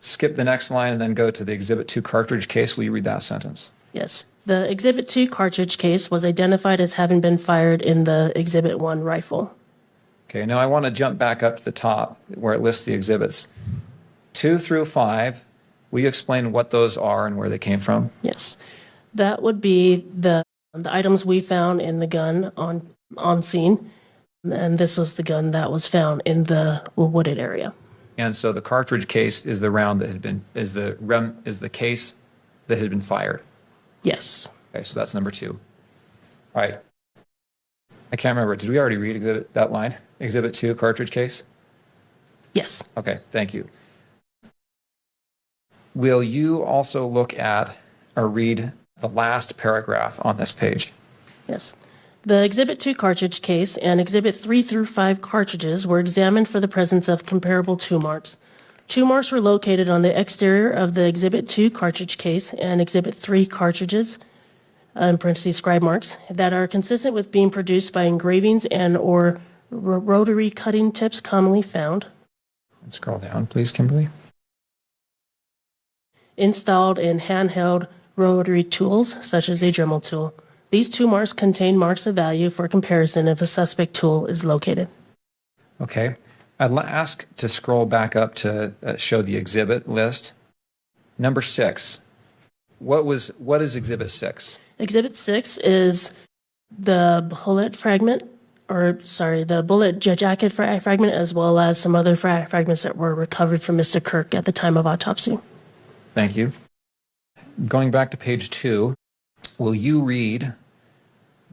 skip the next line and then go to the Exhibit 2 cartridge case, will you read that sentence? Yes. The Exhibit 2 cartridge case was identified as having been fired in the Exhibit 1 rifle. Okay, now I want to jump back up to the top where it lists the exhibits. 2 through 5, will you explain what those are and where they came from? Yes. That would be the items we found in the gun on scene. And this was the gun that was found in the wooded area. And so the cartridge case is the round that had been, is the case that had been fired. Yes. Okay, so that's number 2. All right. I can't remember. Did we already read that line? Exhibit 2, cartridge case? Yes. Okay, thank you. Will you also look at or read the last paragraph on this page? Yes. The Exhibit 2 cartridge case and Exhibit 3 through 5 cartridges were examined for the presence of comparable tool marks. Tool marks were located on the exterior of the Exhibit 2 cartridge case and Exhibit 3 cartridges, in parentheses scribe marks, that are consistent with being produced by engravings and or rotary cutting tips commonly found. Scroll down, please, Kimberly. Installed in handheld rotary tools, such as a Dremel tool. These tool marks contain marks of value for comparison if a suspect tool is located. Okay. I'd ask to scroll back up to show the exhibit list. Number 6. What is Exhibit 6? Exhibit 6 is the bullet fragment, the bullet jacket fragment, as well as some other fragments that were recovered from Mr. Kirk at the time of autopsy. Thank you. Going back to page 2, will you read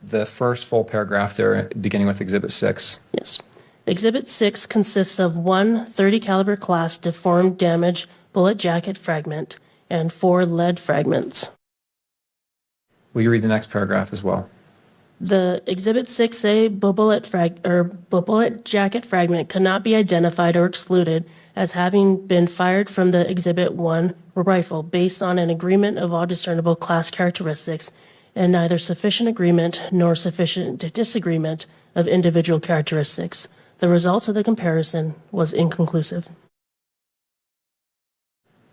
the first full paragraph there, beginning with Exhibit 6? Yes. Exhibit 6 consists of one .30 caliber class deformed damaged bullet jacket fragment and 4 lead fragments. Will you read the next paragraph as well? The Exhibit 6A bullet jacket fragment cannot be identified or excluded as having been fired from the Exhibit 1 rifle based on an agreement of all discernible class characteristics and neither sufficient agreement nor sufficient disagreement of individual characteristics. The results of the comparison was inconclusive.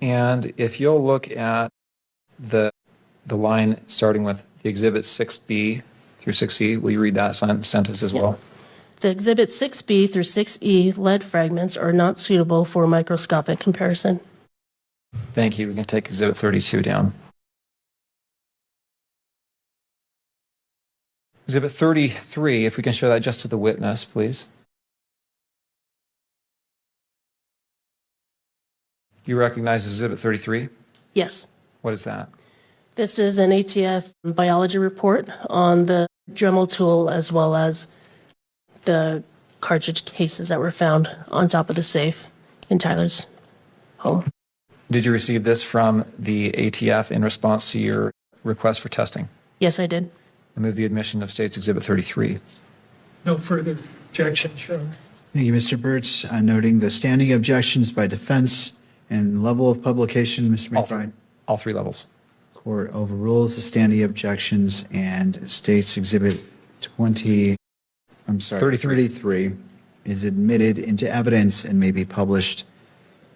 And if you'll look at the line starting with the Exhibit 6B through 6E, will you read that sentence as well? The Exhibit 6B through 6E lead fragments are not suitable for microscopic comparison. Thank you. We can take Exhibit 32 down. Exhibit 33, if we can show that just to the witness, please. You recognize Exhibit 33? Yes. What is that? This is an ATF biology report on the Dremel tool as well as the cartridge cases that were found on top of the safe in Tyler's home. Did you receive this from the ATF in response to your request for testing? Yes, I did. I move the admission of State's Exhibit 33. No further objections, Your Honor. Thank you, Mr. Burtz. Noting the standing objections by defense and level of publication, Mr. McBride. All three levels. Court overrules the standing objections and State's Exhibit 33 is admitted into evidence and may be published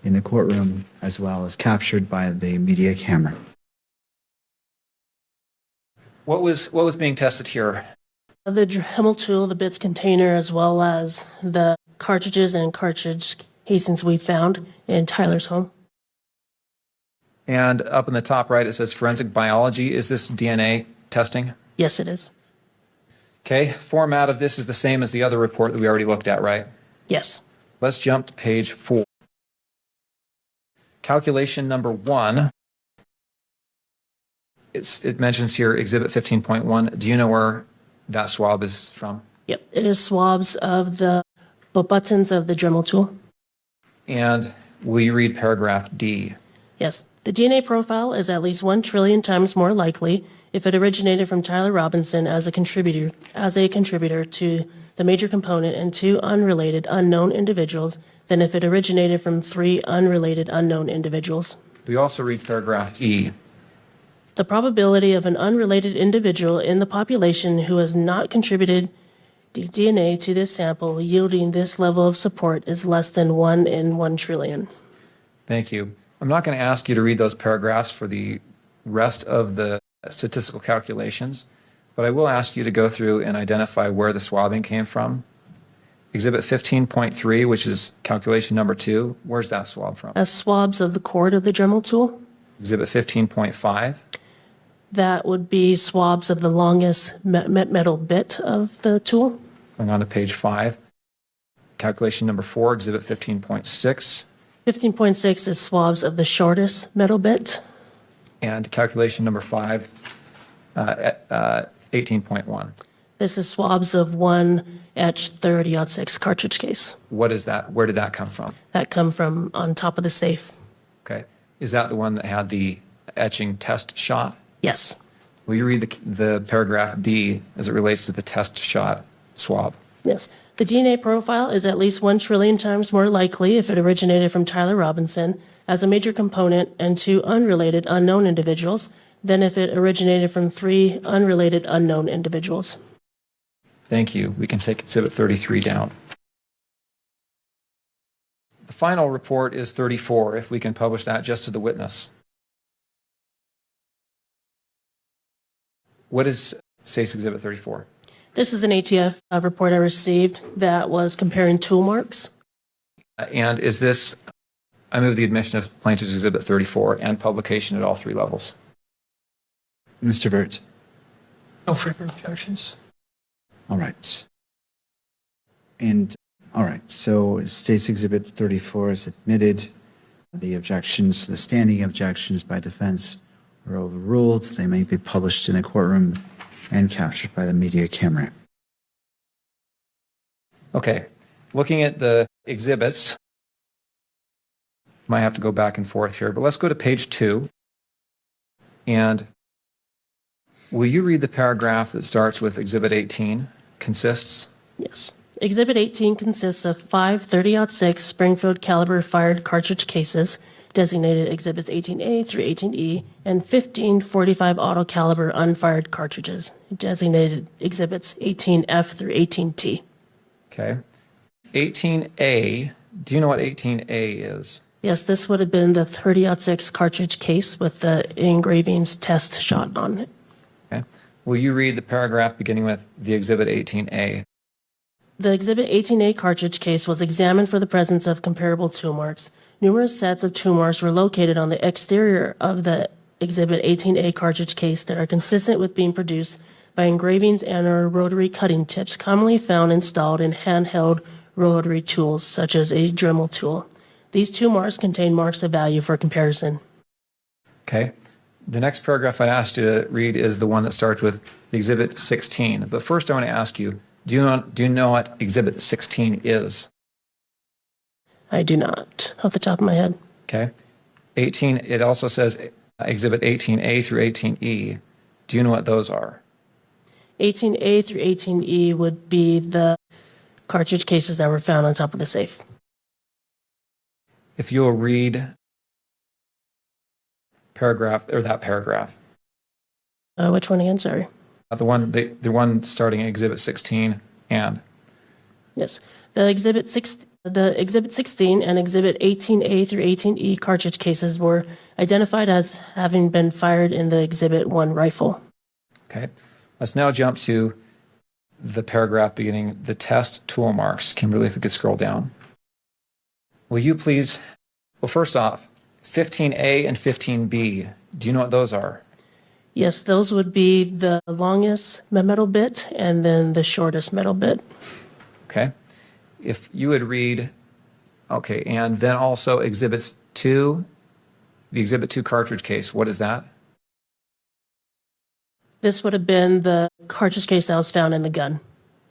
in the courtroom as well as captured by the media camera. What was being tested here? The Dremel tool, the bits container, as well as the cartridges and cartridge casings we found in Tyler's home. And up in the top right, it says forensic biology. Is this DNA testing? Yes, it is. Okay, format of this is the same as the other report that we already looked at, right? Yes. Let's jump to page 4. Calculation number 1. It mentions here Exhibit 15.1. Do you know where that swab is from? Yep. It is swabs of the buttons of the Dremel tool. And will you read paragraph D? Yes. The DNA profile is at least 1 trillion times more likely if it originated from Tyler Robinson as a contributor to the major component and 2 unrelated unknown individuals than if it originated from 3 unrelated unknown individuals. We also read paragraph E. The probability of an unrelated individual in the population who has not contributed DNA to this sample yielding this level of support is less than 1 in 1 trillion. Thank you. I'm not going to ask you to read those paragraphs for the rest of the statistical calculations, but I will ask you to go through and identify where the swabbing came from. Exhibit 15.3, which is calculation number 2, where's that swab from? As swabs of the cord of the Dremel tool, Exhibit 15.5, that would be swabs of the longest metal bit of the tool. going on to page 5. Calculation number 4, exhibit 15.6, 15.6 is swabs of the shortest metal bit. and calculation number 5, 18.1. This is swabs of 1 etched 30-06 cartridge case What is that? Where did that come from? that come from on top of the safe. Okay. Is that the one that had the etching test shot? Yes. Will you read the paragraph D as it relates to the test shot swab? Yes. The DNA profile is at least 1 trillion times more likely if it originated from Tyler Robinson as a major component and 2 unrelated unknown individuals than if it originated from 3 unrelated unknown individuals. Thank you. We can take exhibit 33 down. The final report is 34, if we can publish that just to the witness. What is SACE exhibit 34? This is an ATF report I received that was comparing tool marks. And is this, I move the admission of plaintiff's exhibit 34 and publication at all 3 levels. Mr. Burt. No further objections. All right. And, all right, so State's Exhibit 34 is admitted. The objections, the standing objections by defense are overruled. They may be published in the courtroom and captured by the media camera. Okay, looking at the exhibits, might have to go back and forth here, but let's go to page 2. And will you read the paragraph that starts with exhibit 18? Consists? Yes. Exhibit 18 consists of 5 30-06 Springfield caliber fired cartridge cases, designated exhibits 18A through 18E, and 15 45 auto caliber unfired cartridges, designated exhibits 18F through 18T. Okay. 18A, do you know what 18A is? Yes, this would have been the 30-06 cartridge case with the engravings test shot on it. Okay. Will you read the paragraph beginning with the exhibit 18A? The exhibit 18A cartridge case was examined for the presence of comparable tool marks. Numerous sets of tool marks were located on the exterior of the exhibit 18A cartridge case that are consistent with being produced by engravings and or rotary cutting tips commonly found installed in handheld rotary tools such as a Dremel tool. These tool marks contain marks of value for comparison. Okay. The next paragraph I'd asked you to read is the one that starts with the exhibit 16. But first I want to ask you, do you know what exhibit 16 is? I do not, off the top of my head. Okay. 18, it also says exhibit 18A through 18E. Do you know what those are? 18A through 18E would be the cartridge cases that were found on top of the safe. If you'll read paragraph, or that paragraph. Which one again? Sorry. The one starting at Exhibit 16 and. Yes. The Exhibit 16 and Exhibit 18A through 18E cartridge cases were identified as having been fired in the Exhibit 1 rifle. Okay. Let's now jump to the paragraph beginning, the test tool marks. Kimberly, if we could scroll down. Will you please, well, first off, 15A and 15B, do you know what those are? Yes, those would be the longest metal bit and then the shortest metal bit. Okay. If you would read, okay, and then also Exhibits 2, the Exhibit 2 cartridge case, what is that? This would have been the cartridge case that was found in the gun.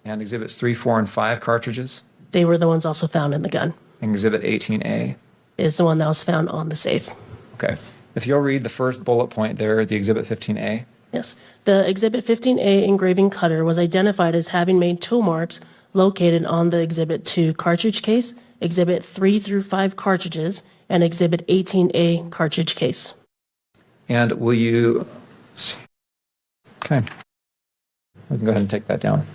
And Exhibits 3, 4, and 5 cartridges? They were the ones also found in the gun. And Exhibit 18A? Is the one that was found on the safe. Okay. If you'll read the first bullet point there, the Exhibit 15A. Yes. The Exhibit 15A engraving cutter was identified as having made tool marks located on the Exhibit 2 cartridge case, Exhibit 3 through 5 cartridges, and Exhibit 18A cartridge case. And will you, okay, we can go ahead and take that down.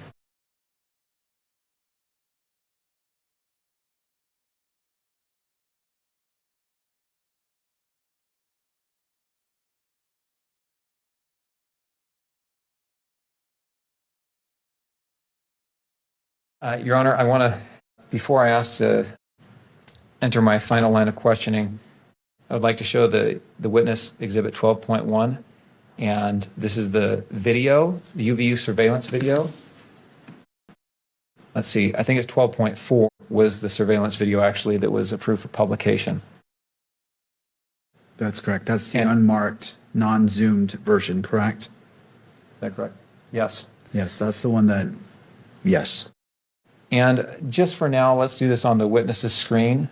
Your Honor, I want to, before I ask to enter my final line of questioning, I would like to show the witness Exhibit 12.1, and this is the video, the UVU surveillance video. Let's see, I think it's 12.4 was the surveillance video actually that was approved for publication. That's correct. That's the unmarked, non-zoomed version, correct? Is that correct? Yes. Yes, that's the one that, yes. And just for now, let's do this on the witness's screen.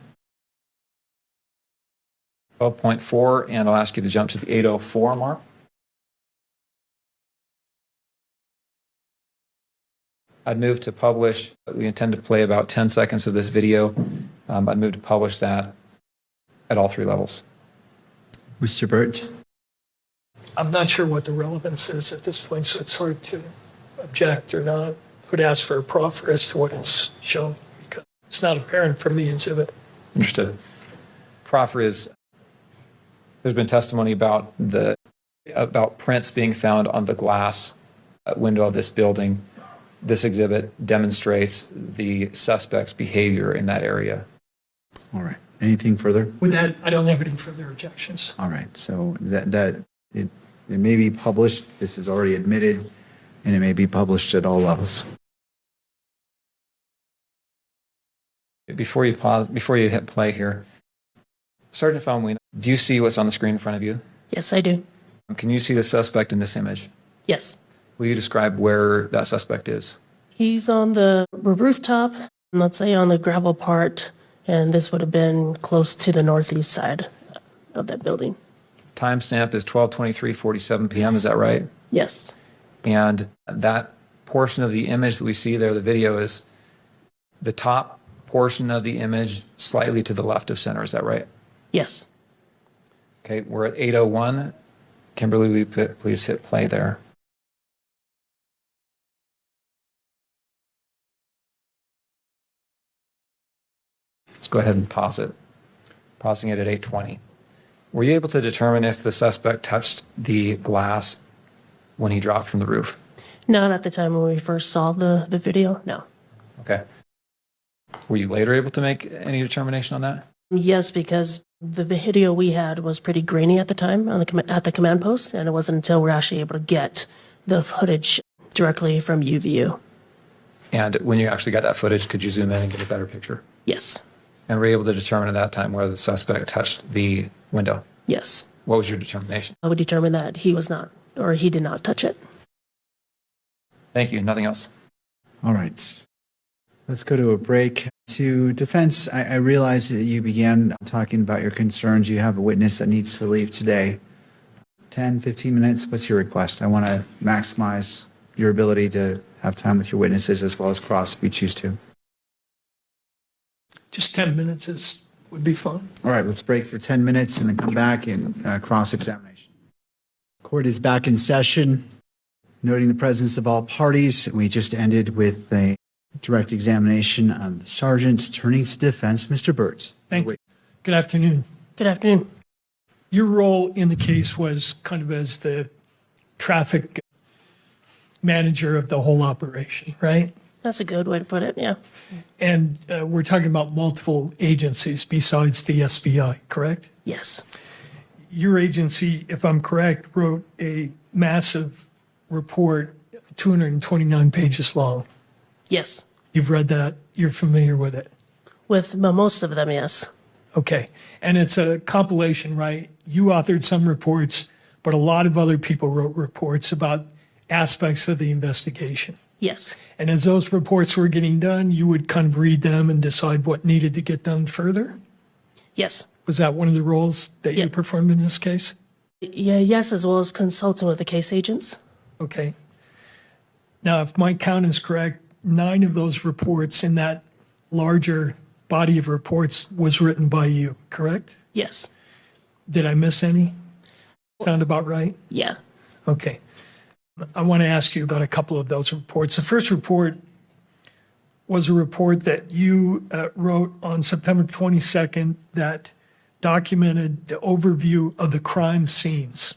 12.4, and I'll ask you to jump to the 804 mark. I'd move to publish. We intend to play about 10 seconds of this video. I'd move to publish that at all 3 levels. Mr. Burt? I'm not sure what the relevance is at this point, so it's hard to object or not. I would ask for a proffer as to what it's showing, because it's not apparent from the exhibit. Understood. Proffer is, there's been testimony about prints being found on the glass window of this building. This exhibit demonstrates the suspect's behavior in that area. All right. Anything further? With that, I don't have any further objections. All right. So it may be published. This is already admitted, and it may be published at all levels. Before you pause, before you hit play here, Sergeant Faumuina, do you see what's on the screen in front of you? Yes, I do. Can you see the suspect in this image? Yes. Will you describe where that suspect is? He's on the rooftop, let's say on the gravel part, and this would have been close to the northeast side of that building. Timestamp is 12:23:47 p.m. Is that right? Yes. And that portion of the image that we see there, the video, is the top portion of the image slightly to the left of center. Is that right? Yes. Okay, we're at 8:01. Kimberly, will you please hit play there? Let's go ahead and pause it. Pausing it at 8:20. Were you able to determine if the suspect touched the glass when he dropped from the roof? Not at the time when we first saw the video, no. Okay. Were you later able to make any determination on that? Yes, because the video we had was pretty grainy at the time at the command post, and it wasn't until we're actually able to get the footage directly from UVU. And when you actually got that footage, could you zoom in and get a better picture? Yes. And were you able to determine at that time whether the suspect touched the window? Yes. What was your determination? I would determine that he was not, or he did not touch it. Thank you. Nothing else. All right. Let's go to a break. To defense, I realize that you began talking about your concerns. You have a witness that needs to leave today. 10, 15 minutes, what's your request? I want to maximize your ability to have time with your witnesses as well as cross if you choose to. Just 10 minutes would be fine. All right, let's break for 10 minutes and then come back and cross-examination. Court is back in session. Noting the presence of all parties, we just ended with a direct examination of the sergeant. Turning to defense, Mr. Burt. Thank you. Good afternoon. Good afternoon. Your role in the case was kind of as the traffic manager of the whole operation, right? That's a good way to put it, yeah. And we're talking about multiple agencies besides the SBI, correct? Yes. Your agency, if I'm correct, wrote a massive report, 229 pages long. Yes. You've read that. You're familiar with it. With most of them, yes. Okay. And it's a compilation, right? You authored some reports, but a lot of other people wrote reports about aspects of the investigation. Yes. And as those reports were getting done, you would kind of read them and decide what needed to get done further? Yes. Was that one of the roles that you performed in this case? Yeah, yes, as well as consulting with the case agents. Okay. Now, if my count is correct, 9 of those reports in that larger body of reports was written by you, correct? Yes. Did I miss any? Sound about right? Yeah. Okay. I want to ask you about a couple of those reports. The first report was a report that you wrote on September 22nd that documented the overview of the crime scenes,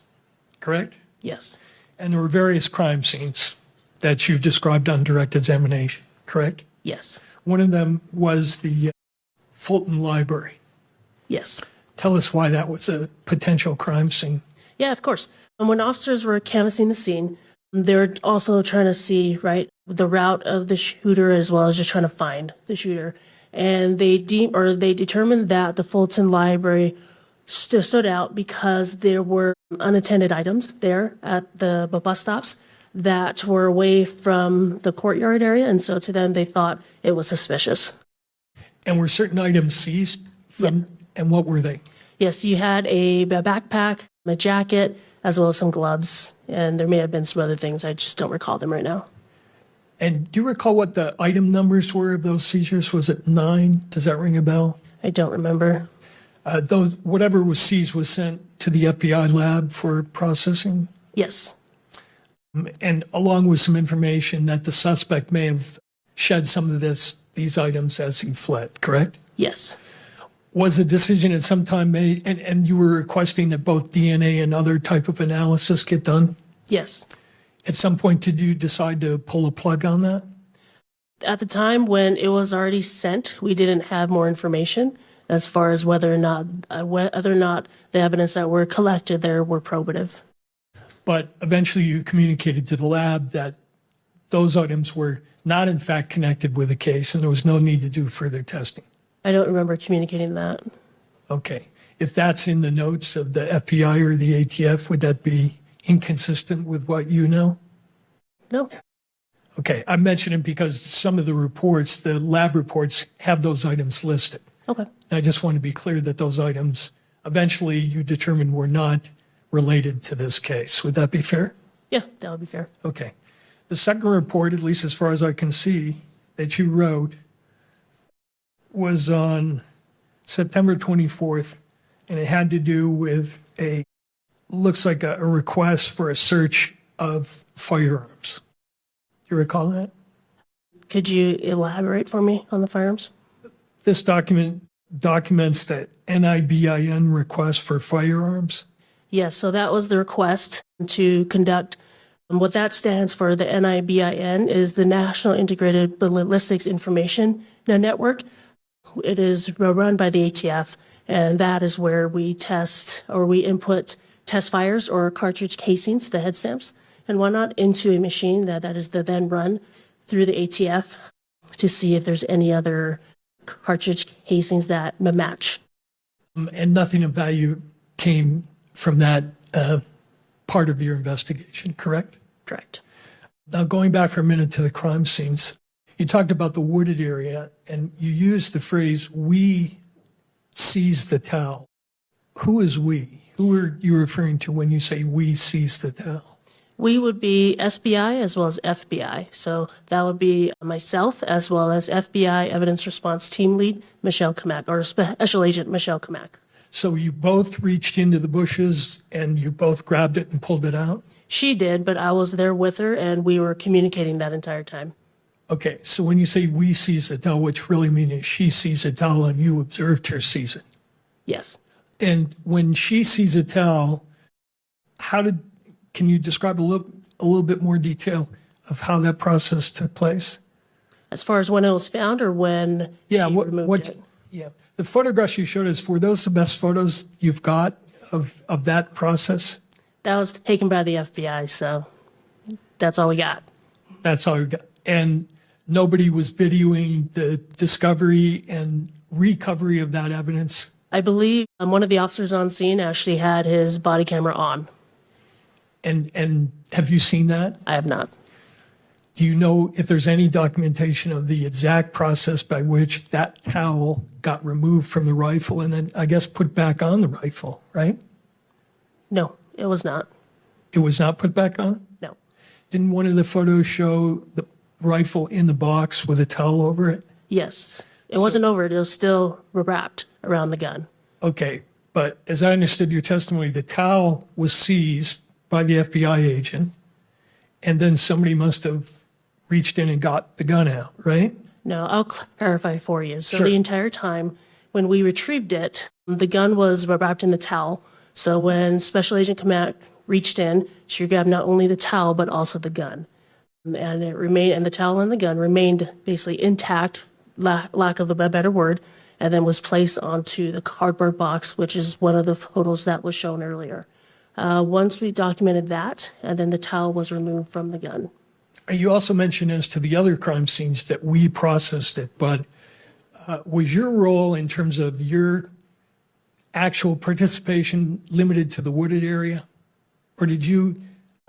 correct? Yes. And there were various crime scenes that you described on direct examination, correct? Yes. One of them was the Fulton Library. Yes. Tell us why that was a potential crime scene. Yeah, of course. And when officers were canvassing the scene, they were also trying to see, right, the route of the shooter as well as just trying to find the shooter. And they determined that the Fulton Library stood out because there were unattended items there at the bus stops that were away from the courtyard area. And so to them, they thought it was suspicious. And were certain items seized from, and what were they? Yes, you had a backpack, a jacket, as well as some gloves. And there may have been some other things. I just don't recall them right now. And do you recall what the item numbers were of those seizures? Was it 9? Does that ring a bell? I don't remember. Whatever was seized was sent to the FBI lab for processing, Yes. and along with some information that the suspect may have shed some of these items as he fled, correct? Yes. Was a decision at some time made, and you were requesting that both DNA and other type of analysis get done? Yes. At some point, did you decide to pull a plug on that? At the time when it was already sent, we didn't have more information as far as whether or not the evidence that were collected there were probative. But eventually you communicated to the lab that those items were not in fact connected with the case and there was no need to do further testing. I don't remember communicating that. Okay. If that's in the notes of the FBI or the ATF, would that be inconsistent with what you know? No. Okay. I mention it because some of the reports, the lab reports, have those items listed. Okay. I just want to be clear that those items eventually you determined were not related to this case. Would that be fair? Yeah, that would be fair. Okay. The second report, at least as far as I can see, that you wrote was on September 24th, and it had to do with looks like a request for a search of firearms. Do you recall that? Could you elaborate for me on the firearms? This document documents the NIBIN request for firearms. Yes, so that was the request to conduct. What that stands for, the NIBIN, is the National Integrated Ballistics Information Network. It is run by the ATF, and that is where we test or we input test fires or cartridge casings, the head stamps and whatnot, into a machine that is then run through the ATF to see if there's any other cartridge casings that match. And nothing of value came from that part of your investigation, correct? Correct. Now, going back for a minute to the crime scenes, you talked about the wooded area and you used the phrase, "we seized the towel." Who is we? Who are you referring to when you say we seized the towel? We would be SBI as well as FBI. So that would be myself as well as FBI Evidence Response Team Lead Michelle Kamak, or Special Agent Michelle Kamak. So you both reached into the bushes and you both grabbed it and pulled it out? She did, but I was there with her and we were communicating that entire time. Okay, so when you say we seized the towel, what you really mean is she seized the towel and you observed her seize it. Yes. And when she seized the towel, can you describe a little bit more detail of how that process took place? As far as when it was found or when she removed it? Yeah, the photographs you showed us, were those the best photos you've got of that process? That was taken by the FBI, so that's all we got. That's all you got. And nobody was videoing the discovery and recovery of that evidence? I believe one of the officers on scene actually had his body camera on. And have you seen that? I have not. Do you know if there's any documentation of the exact process by which that towel got removed from the rifle and then, I guess, put back on the rifle, right? No, it was not. It was not put back on? No. Didn't one of the photos show the rifle in the box with a towel over it? Yes. It wasn't over it. It was still wrapped around the gun. Okay, but as I understood your testimony, the towel was seized by the FBI agent, and then somebody must have reached in and got the gun out, right? No, I'll clarify for you. So Sure. the entire time when we retrieved it, the gun was wrapped in the towel. So when Special Agent Kamak reached in, she grabbed not only the towel, but also the gun. And it remained, and the towel and the gun remained basically intact, lack of a better word, and then was placed onto the cardboard box, which is one of the photos that was shown earlier. Once we documented that, and then the towel was removed from the gun. You also mentioned as to the other crime scenes that we processed it, but was your role in terms of your actual participation limited to the wooded area? Or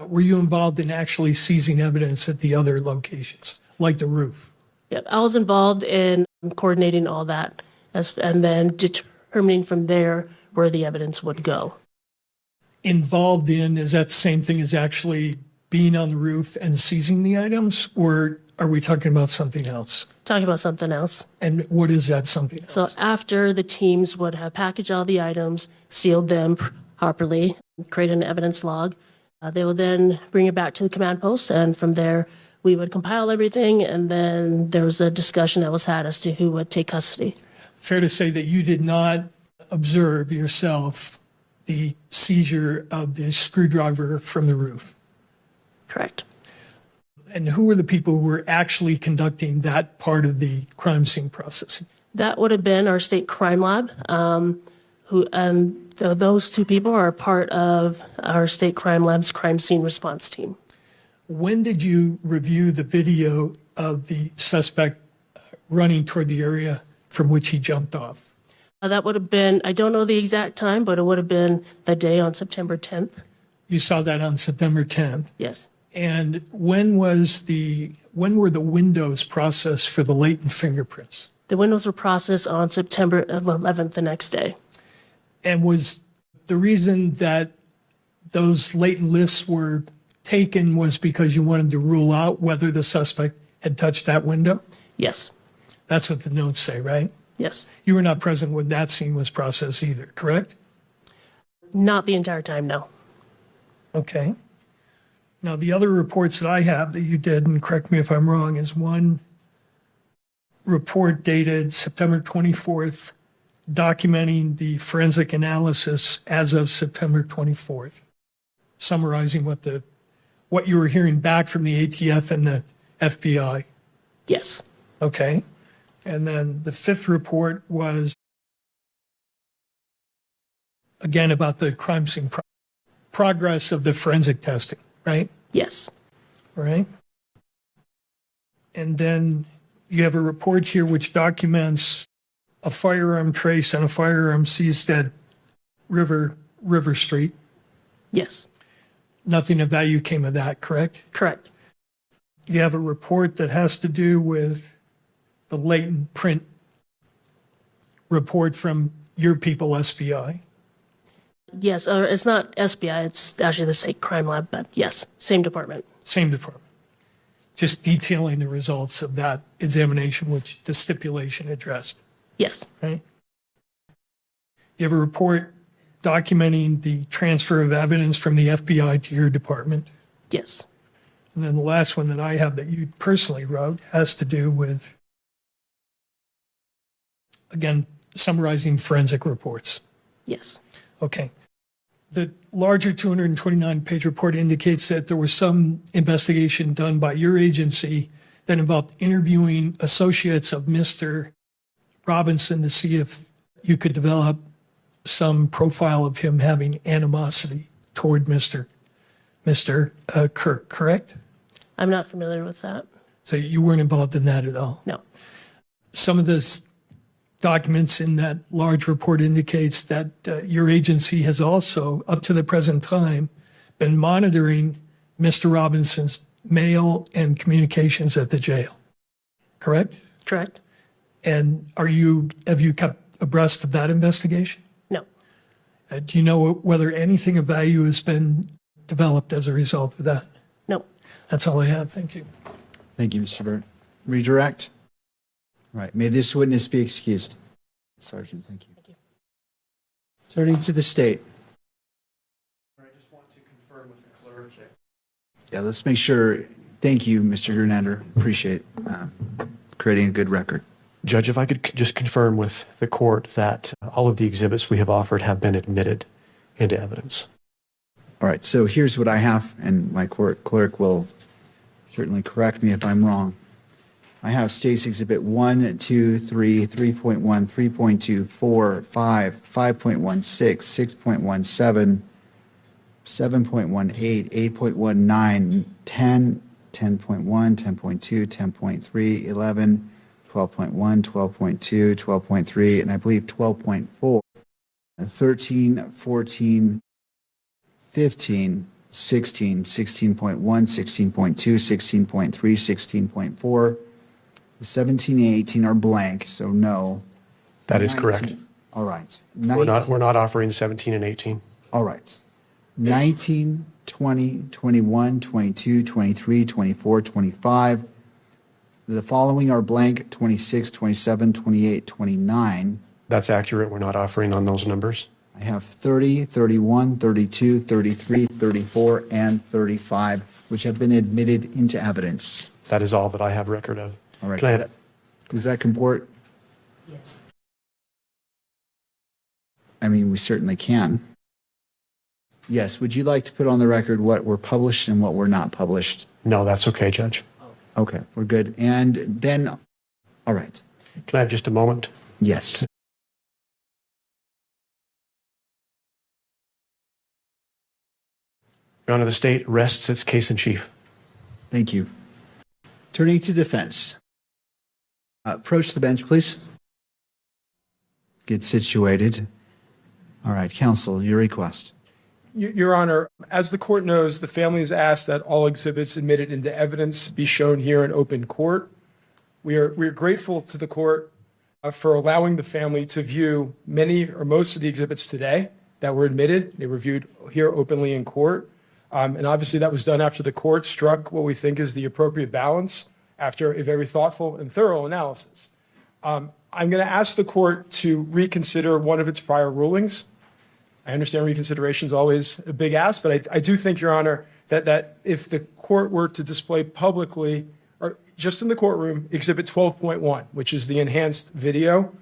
were you involved in actually seizing evidence at the other locations, like the roof? Yep, I was involved in coordinating all that and then determining from there where the evidence would go. Involved in, is that the same thing as actually being on the roof and seizing the items? Or are we talking about something else? Talking about something else. And what is that something else? So after the teams would have packaged all the items, sealed them properly, create an evidence log, they would then bring it back to the command post, and from there we would compile everything, and then there was a discussion that was had as to who would take custody. Fair to say that you did not observe yourself the seizure of the screwdriver from the roof? Correct. And who were the people who were actually conducting that part of the crime scene process? That would have been our state crime lab, those two people are part of our state crime lab's crime scene response team. When did you review the video of the suspect running toward the area from which he jumped off? That would have been, I don't know the exact time, but it would have been the day on September 10th. You saw that on September 10th. Yes. And when were the windows processed for the latent fingerprints? The windows were processed on September 11th, the next day. And was the reason that those latent lifts were taken was because you wanted to rule out whether the suspect had touched that window? Yes. That's what the notes say, right? Yes. You were not present when that scene was processed either, correct? Not the entire time, no. Okay. Now, the other reports that I have that you did, and correct me if I'm wrong, is one report dated September 24th, documenting the forensic analysis as of September 24th, summarizing what you were hearing back from the ATF and the FBI. Yes. Okay. And then the fifth report was, again, about the crime scene progress of the forensic testing, right? Yes. Right. And then you have a report here which documents a firearm trace and a firearm seized at River Street. Yes. Nothing of value came of that, correct? Correct. You have a report that has to do with the latent print report from your people, SBI. Yes, it's not SBI, it's actually the state crime lab, but yes, same department. Same department. Just detailing the results of that examination, which the stipulation addressed, Yes. right? You have a report documenting the transfer of evidence from the FBI to your department. Yes. And then the last one that I have that you personally wrote has to do with, again, summarizing forensic reports. Yes. Okay. The larger 229-page report indicates that there was some investigation done by your agency that involved interviewing associates of Mr. Robinson to see if you could develop some profile of him having animosity toward Mr. Kirk, correct? I'm not familiar with that. So you weren't involved in that at all? No. Some of the documents in that large report indicates that your agency has also, up to the present time, been monitoring Mr. Robinson's mail and communications at the jail, correct? Correct? And have you kept abreast of that investigation? No. Do you know whether anything of value has been developed as a result of that? No. That's all I have. Thank you. Thank you, Mr. Burt. Redirect. All right. May this witness be excused. Sergeant, thank you. Thank you. Turning to the state. I just want to confirm with the clerk. Yeah, let's make sure. Thank you, Mr. Gernander. Appreciate creating a good record. Judge, if I could just confirm with the court that all of the exhibits we have offered have been admitted into evidence. All right, so here's what I have, and my court clerk will certainly correct me if I'm wrong. I have State's Exhibit 1, 2, 3, 3.1, 3.2, 4, 5, 5.16, 6.17, 7.18, 8.19, 10, 10.1, 10.2, 10.3, 11, 12.1, 12.2, 12.3, and I believe 12.4, 13, 14, 15, 16, 16.1, 16.2, 16.3, 16.4. The 17 and 18 are blank, so no. That is 19 correct. All right. We're not offering 17 and 18. All right. 19, 20, 21, 22, 23, 24, 25. The following are blank: 26, 27, 28, 29. That's accurate. We're not offering on those numbers. I have 30, 31, 32, 33, 34, and 35, which have been admitted into evidence. That is all that I have record of. All right. Can I- Does that comport? Yes. I mean, we certainly can. Yes. Would you like to put on the record what were published and what were not published? No, that's okay, Judge. Okay, we're good. And then, all right. Can I have just a moment? Yes. Your Honor, the state rests its case in chief. Thank you. Turning to defense. Approach the bench, please. Get situated. All right, counsel, your request. Your Honor, as the court knows, the family has asked that all exhibits admitted into evidence be shown here in open court. We are grateful to the court for allowing the family to view many or most of the exhibits today that were admitted. They were viewed here openly in court. And obviously that was done after the court struck what we think is the appropriate balance after a very thoughtful and thorough analysis. I'm going to ask the court to reconsider one of its prior rulings. I understand reconsideration is always a big ask, but I do think, Your Honor, that if the court were to display publicly, or just in the courtroom, Exhibit 12.1, which is the enhanced video,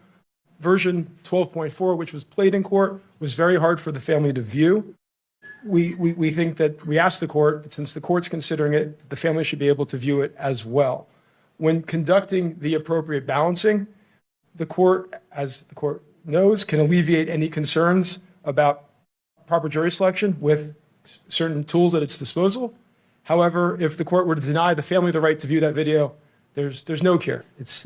version 12.4, which was played in court, was very hard for the family to view. We think that we asked the court that since the court's considering it, the family should be able to view it as well. When conducting the appropriate balancing, the court, as the court knows, can alleviate any concerns about proper jury selection with certain tools at its disposal. However, if the court were to deny the family the right to view that video, there's no cure. It's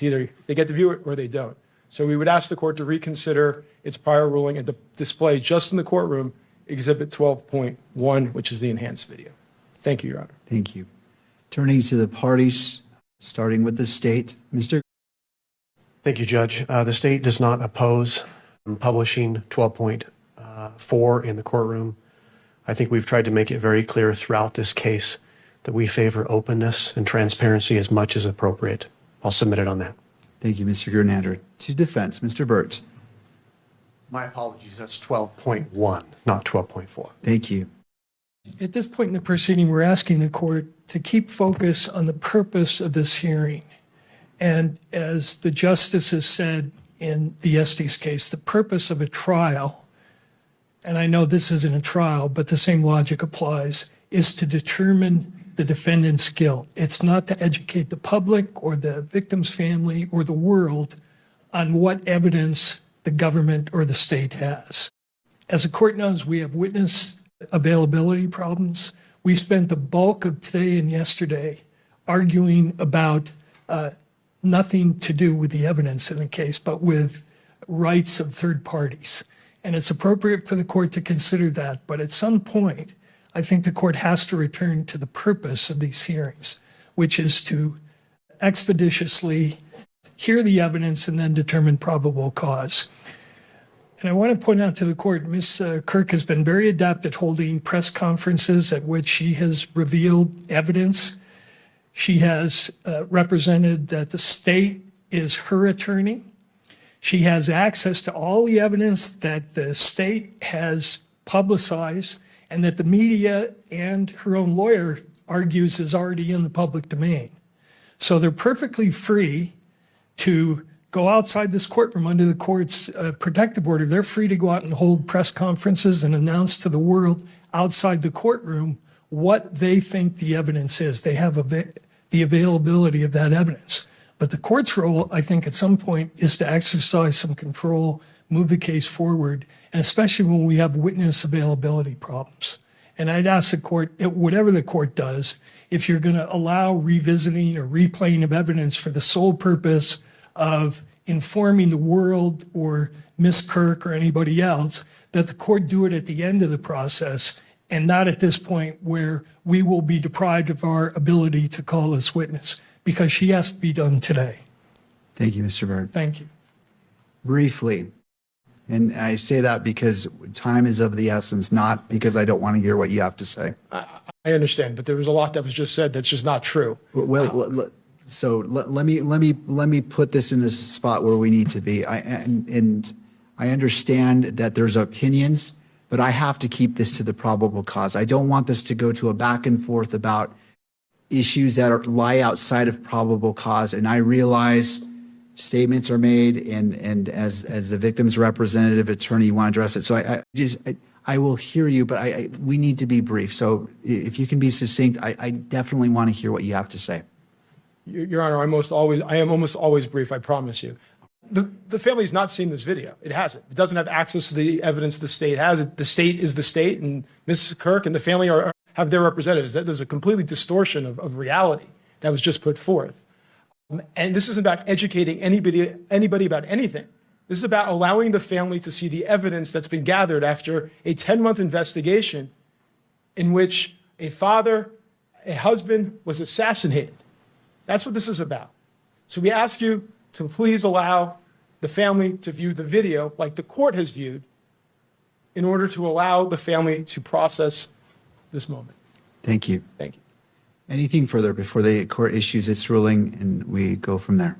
either they get to view it or they don't. So we would ask the court to reconsider its prior ruling and to display just in the courtroom Exhibit 12.1, which is the enhanced video. Thank you, Your Honor. Thank you. Turning to the parties, starting with the state. Mr. Thank you, Judge. The state does not oppose publishing 12.4 in the courtroom. I think we've tried to make it very clear throughout this case that we favor openness and transparency as much as appropriate. I'll submit it on that. Thank you, Mr. Gernander. To defense, Mr. Burt. My apologies, that's 12.1, not 12.4. Thank you. At this point in the proceeding, we're asking the court to keep focus on the purpose of this hearing. And as the justices said in the Estes case, the purpose of a trial, and I know this isn't a trial, but the same logic applies, is to determine the defendant's guilt. It's not to educate the public or the victim's family or the world on what evidence the government or the state has. As the court knows, we have witness availability problems. We spent the bulk of today and yesterday arguing about nothing to do with the evidence in the case, but with rights of third parties. And it's appropriate for the court to consider that. But at some point, I think the court has to return to the purpose of these hearings, which is to expeditiously hear the evidence and then determine probable cause. And I want to point out to the court, Ms. Kirk has been very adept at holding press conferences at which she has revealed evidence. She has represented that the state is her attorney. She has access to all the evidence that the state has publicized and that the media and her own lawyer argues is already in the public domain. So they're perfectly free to go outside this courtroom under the court's protective order. They're free to go out and hold press conferences and announce to the world outside the courtroom what they think the evidence is. They have the availability of that evidence. But the court's role, I think, at some point is to exercise some control, move the case forward, and especially when we have witness availability problems. And I'd ask the court, whatever the court does, if you're going to allow revisiting or replaying of evidence for the sole purpose of informing the world or Ms. Kirk or anybody else, that the court do it at the end of the process and not at this point where we will be deprived of our ability to call this witness, because she has to be done today. Thank you, Mr. Byrd. Thank you. Briefly, and I say that because time is of the essence, not because I don't want to hear what you have to say. I understand, but there was a lot that was just said that's just not true. Well, so let me put this in a spot where we need to be. And I understand that there's opinions, but I have to keep this to the probable cause. I don't want this to go to a back and forth about issues that lie outside of probable cause. And I realize statements are made, and as the victim's representative attorney, you want to address it. So I will hear you, but we need to be brief. So if you can be succinct, I definitely want to hear what you have to say. Your Honor, I am almost always brief, I promise you. The family's not seen this video. It hasn't. It doesn't have access to the evidence the state has. The state is the state, and Mrs. Kirk and the family have their representatives. There's a completely distortion of reality that was just put forth. And this isn't about educating anybody about anything. This is about allowing the family to see the evidence that's been gathered after a 10-month investigation in which a father, a husband was assassinated. That's what this is about. So we ask you to please allow the family to view the video like the court has viewed in order to allow the family to process this moment. Thank you. Thank you. Anything further before the court issues its ruling and we go from there?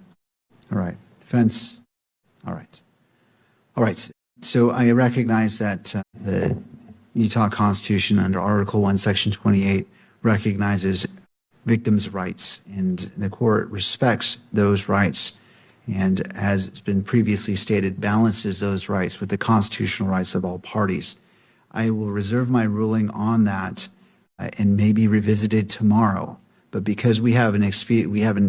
All right. Defense? All right. All right. So I recognize that the Utah Constitution under Article 1, Section 28 recognizes victims' rights, and the court respects those rights and, as has been previously stated, balances those rights with the constitutional rights of all parties. I will reserve my ruling on that and maybe revisited tomorrow. But because we have an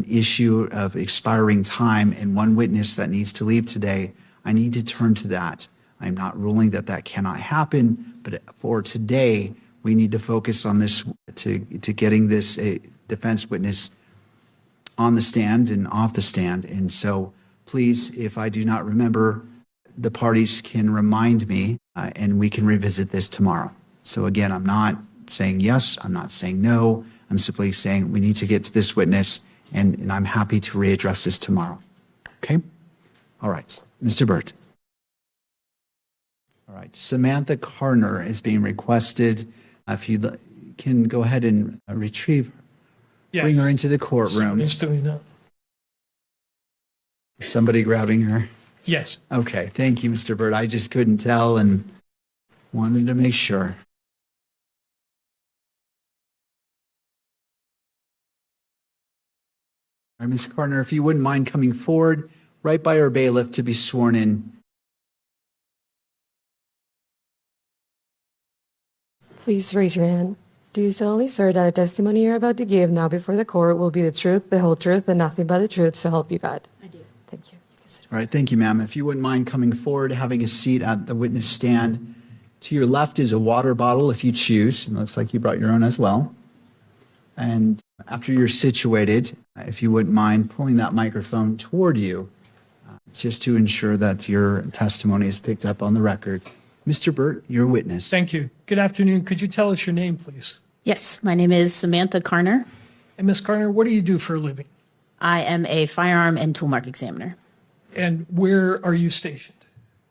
issue of expiring time and one witness that needs to leave today, I need to turn to that. I'm not ruling that cannot happen, but for today, we need to focus on this to getting this defense witness on the stand and off the stand. And so please, if I do not remember, the parties can remind me and we can revisit this tomorrow. So again, I'm not saying yes, I'm not saying no. I'm simply saying we need to get to this witness, and I'm happy to readdress this tomorrow. Okay? All right. Mr. Burt. All right. Samantha Carner is being requested. If you can go ahead and retrieve, bring her into the courtroom. Yes, doing that. Somebody grabbing her. Yes. Okay, thank you, Mr. Burt. I just couldn't tell and wanted to make sure. All right, Ms. Carner, if you wouldn't mind coming forward right by our bailiff to be sworn in. Please raise your hand. Do you solemnly swear that the testimony you're about to give now before the court will be the truth, the whole truth, and nothing but the truth, so help you God? I do. Thank you. You can sit. All right, thank you, ma'am. If you wouldn't mind coming forward, having a seat at the witness stand. To your left is a water bottle if you choose. It looks like you brought your own as well. And after you're situated, if you wouldn't mind pulling that microphone toward you, just to ensure that your testimony is picked up on the record. Mr. Burt, your witness. Thank you. Good afternoon. Could you tell us your name, please? Yes, my name is Samantha Carner. And Ms. Carner, what do you do for a living? I am a firearm and toolmark examiner. And where are you stationed?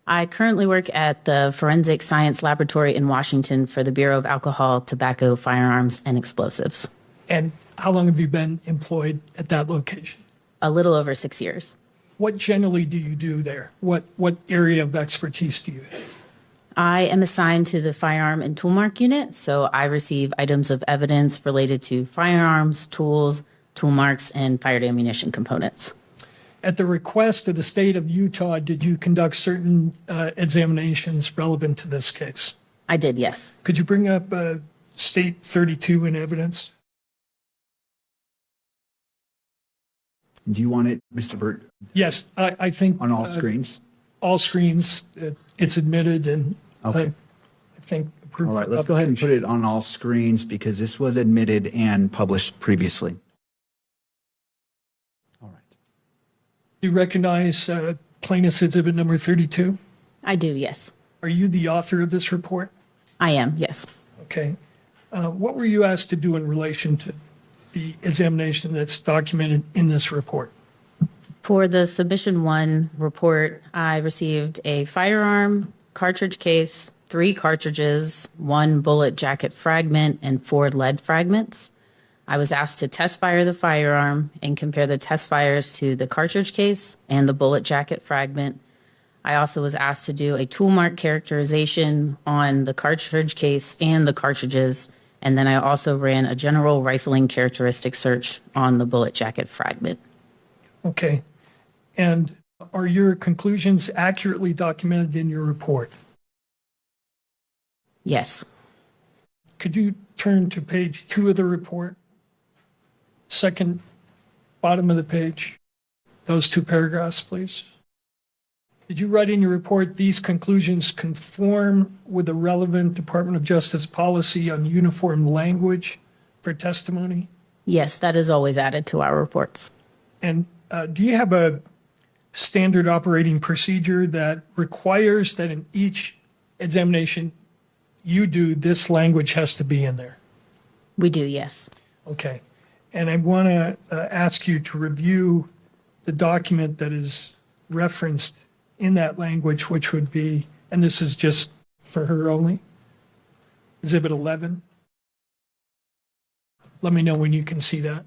I currently work at the Forensic Science Laboratory in Washington for the Bureau of Alcohol, Tobacco, Firearms, and Explosives. And how long have you been employed at that location? A little over 6 years. What generally do you do there? What area of expertise do you have? I am assigned to the firearm and toolmark unit, so I receive items of evidence related to firearms, tools, toolmarks, and fired ammunition components. At the request of the state of Utah, did you conduct certain examinations relevant to this case? I did, yes. Could you bring up State 32 in evidence? Do you want it, Mr. Burt, Yes, I think. on all screens? All screens, it's admitted and Okay. I think. approved All right, for let's go ahead and put publication. it on all screens because this was admitted and published previously. All right. Do you recognize plaintiff's exhibit number 32? I do, yes. Are you the author of this report? I am, yes. Okay. What were you asked to do in relation to the examination that's documented in this report? For the Submission 1 report, I received a firearm, cartridge case, 3 cartridges, 1 bullet jacket fragment, and 4 lead fragments. I was asked to test fire the firearm and compare the test fires to the cartridge case and the bullet jacket fragment. I also was asked to do a tool mark characterization on the cartridge case and the cartridges. And then I also ran a general rifling characteristic search on the bullet jacket fragment. Okay. And are your conclusions accurately documented in your report? Yes. Could you turn to page 2 of the report? Second, bottom of the page. Those 2 paragraphs, please. Did you write in your report, these conclusions conform with the relevant Department of Justice policy on uniform language for testimony? Yes, that is always added to our reports. And do you have a standard operating procedure that requires that in each examination you do, this language has to be in there? We do, yes. Okay. And I want to ask you to review the document that is referenced in that language, which would be, and this is just for her only, Exhibit 11. Let me know when you can see that.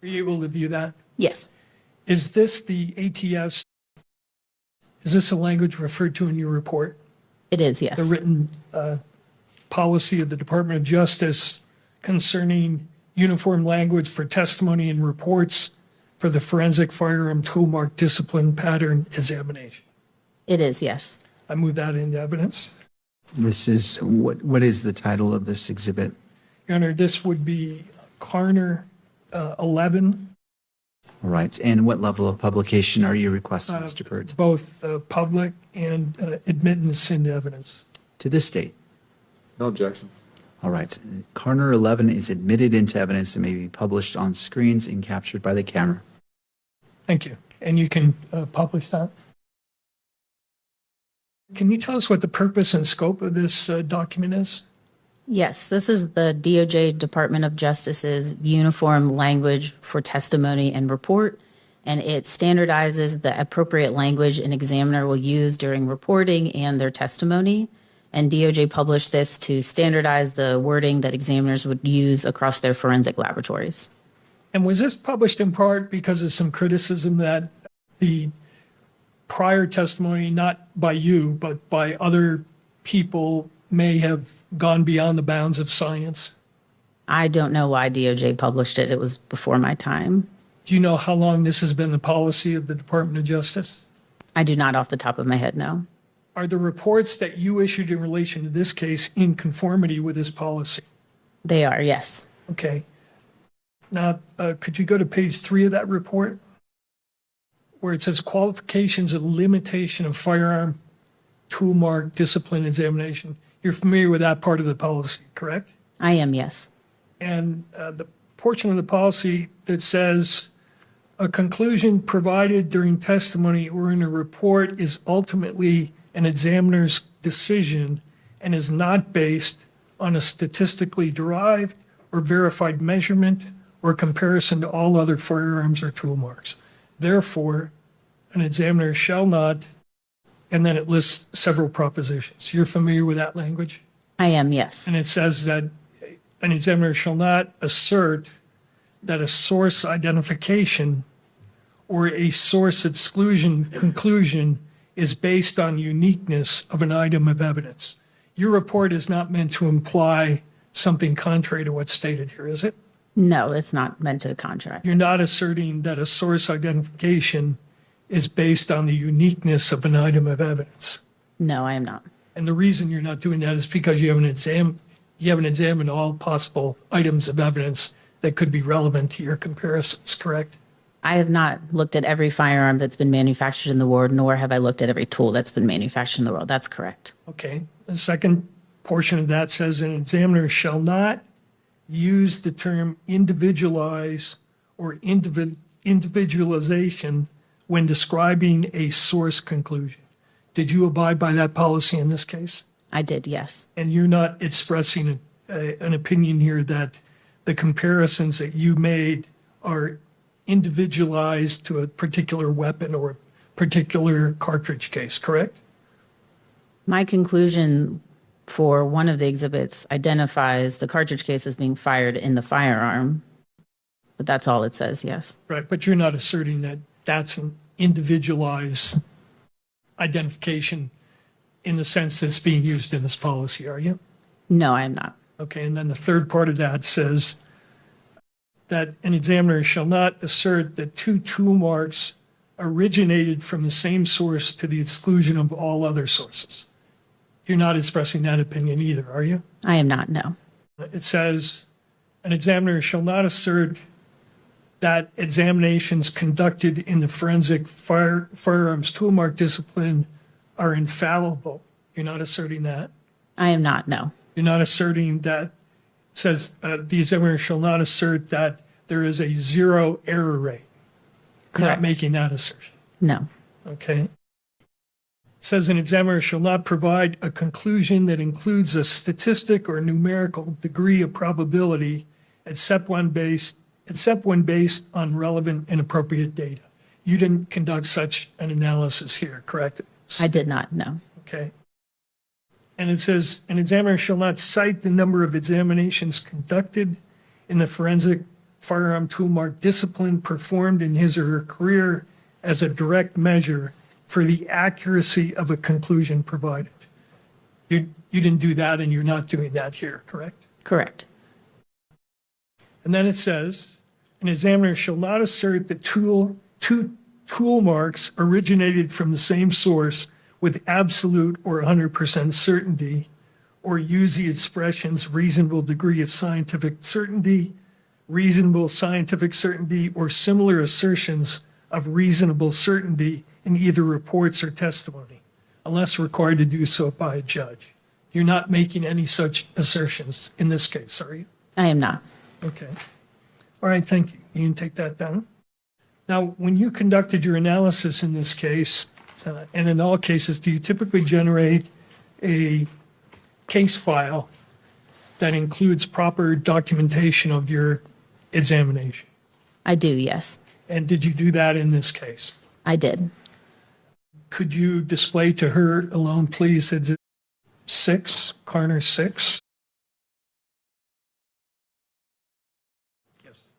Are you able to view that? Yes, Is this the ATS? Is this a language referred to in your report? it is, yes. The written policy of the Department of Justice concerning uniform language for testimony and reports for the forensic firearm toolmark discipline pattern examination. It is, yes. I move that into evidence. This is, what is the title of this exhibit? Your Honor, this would be Carner 11, All right, and what level of publication are you requesting, Mr. Burt? both public and admittance into evidence. To this date? No objection. All right, Carner 11 is admitted into evidence and may be published on screens and captured by the camera. Thank you. And you can publish that. Can you tell us what the purpose and scope of this document is? Yes, this is the DOJ Department of Justice's uniform language for testimony and report, and it standardizes the appropriate language an examiner will use during reporting and their testimony. And DOJ published this to standardize the wording that examiners would use across their forensic laboratories. And was this published in part because of some criticism that the prior testimony, not by you, but by other people, may have gone beyond the bounds of science? I don't know why DOJ published it. It was before my time. Do you know how long this has been the policy of the Department of Justice? I do not off the top of my head, no. Are the reports that you issued in relation to this case in conformity with this policy? They are, yes. Okay. Now, could you go to page 3 of that report, where it says qualifications and limitation of firearm toolmark discipline examination? You're familiar with that part of the policy, correct? I am, yes. And the portion of the policy that says a conclusion provided during testimony or in a report is ultimately an examiner's decision and is not based on a statistically derived or verified measurement or comparison to all other firearms or tool marks. Therefore, an examiner shall not, and then it lists several propositions. You're familiar with that language? I am, yes. And it says that an examiner shall not assert that a source identification or a source exclusion conclusion is based on uniqueness of an item of evidence. Your report is not meant to imply something contrary to what's stated here, is it? No, it's not meant to contract. You're not asserting that a source identification is based on the uniqueness of an item of evidence. No, I am not. And the reason you're not doing that is because you haven't examined all possible items of evidence that could be relevant to your comparisons, correct? I have not looked at every firearm that's been manufactured in the world, nor have I looked at every tool that's been manufactured in the world. That's correct. Okay. The second portion of that says an examiner shall not use the term individualize or individualization when describing a source conclusion. Did you abide by that policy in this case? I did, yes. And you're not expressing an opinion here that the comparisons that you made are individualized to a particular weapon or a particular cartridge case, correct? My conclusion for one of the exhibits identifies the cartridge case as being fired in the firearm, but that's all it says, yes. Right, but you're not asserting that that's an individualized identification in the sense that's being used in this policy, are you? No, I am not. Okay, and then the third part of that says that an examiner shall not assert that two tool marks originated from the same source to the exclusion of all other sources. You're not expressing that opinion either, are you? I am not, no. It says an examiner shall not assert that examinations conducted in the forensic firearms toolmark discipline are infallible. You're not asserting that. I am not, no. You're not asserting that. It says the examiner shall not assert that there is a zero error rate. You're not Correct. making that assertion. No. Okay. It says an examiner shall not provide a conclusion that includes a statistic or numerical degree of probability except when based on relevant and appropriate data. You didn't conduct such an analysis here, correct? I did not, no. Okay. And it says an examiner shall not cite the number of examinations conducted in the forensic firearm toolmark discipline performed in his or her career as a direct measure for the accuracy of a conclusion provided. You didn't do that and you're not doing that here, correct? Correct. And then it says an examiner shall not assert that two tool marks originated from the same source with absolute or 100% certainty, or use the expressions reasonable degree of scientific certainty, reasonable scientific certainty, or similar assertions of reasonable certainty in either reports or testimony, unless required to do so by a judge. You're not making any such assertions in this case, are you? I am not. Okay. All right, thank you. You can take that down. Now, when you conducted your analysis in this case, and in all cases, do you typically generate a case file that includes proper documentation of your examination? I do, yes. And did you do that in this case? I did. Could you display to her alone, please, Exhibit 6, Carner 6? Yes.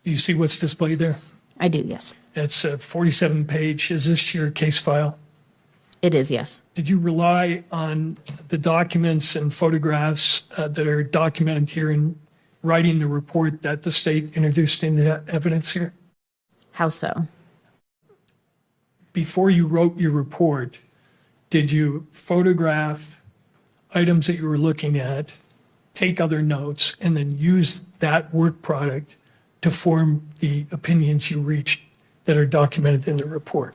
Do you see what's displayed there? I do, yes. It's a 47-page. Is this your case file? It is, yes. Did you rely on the documents and photographs that are documented here in writing the report that the state introduced into evidence here? How so? Before you wrote your report, did you photograph items that you were looking at, take other notes, and then use that work product to form the opinions you reached that are documented in the report?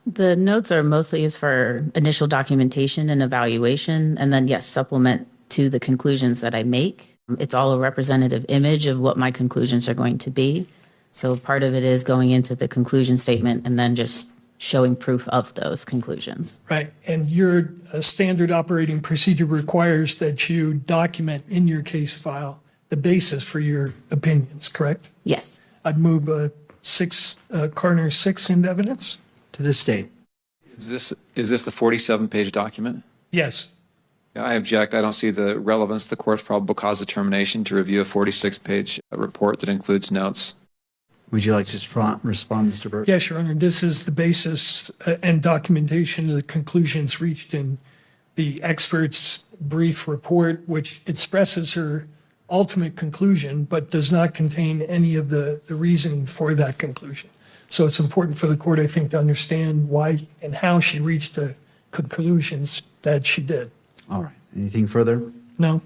The notes are mostly used for initial documentation and evaluation, and then, yes, supplement to the conclusions that I make. It's all a representative image of what my conclusions are going to be. So part of it is going into the conclusion statement and then just showing proof of those conclusions. Right. And your standard operating procedure requires that you document in your case file the basis for your opinions, correct? Yes. I'd move Carner 6 into evidence. To the state. Is this the 47-page document? Yes. Yeah, I object. I don't see the relevance to the court's probable cause determination to review a 46-page report that includes notes. Would you like to respond, Mr. Burke? Yes, Your Honor. This is the basis and documentation of the conclusions reached in the expert's brief report, which expresses her ultimate conclusion, but does not contain any of the reasoning for that conclusion. So it's important for the court, I think, to understand why and how she reached the conclusions that she did. All right. Anything further? No?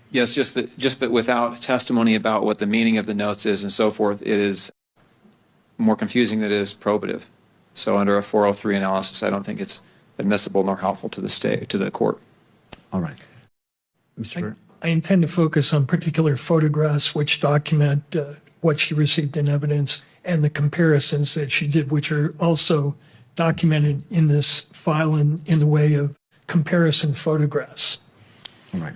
Yes, just that without testimony about what the meaning of the notes is and so forth, it is more confusing than it is probative. So under a 403 analysis, I don't think it's admissible nor helpful to the court. All right. Mr. Burke? I intend to focus on particular photographs which document what she received in evidence and the comparisons that she did, which are also documented in this file in the way of comparison photographs. All right.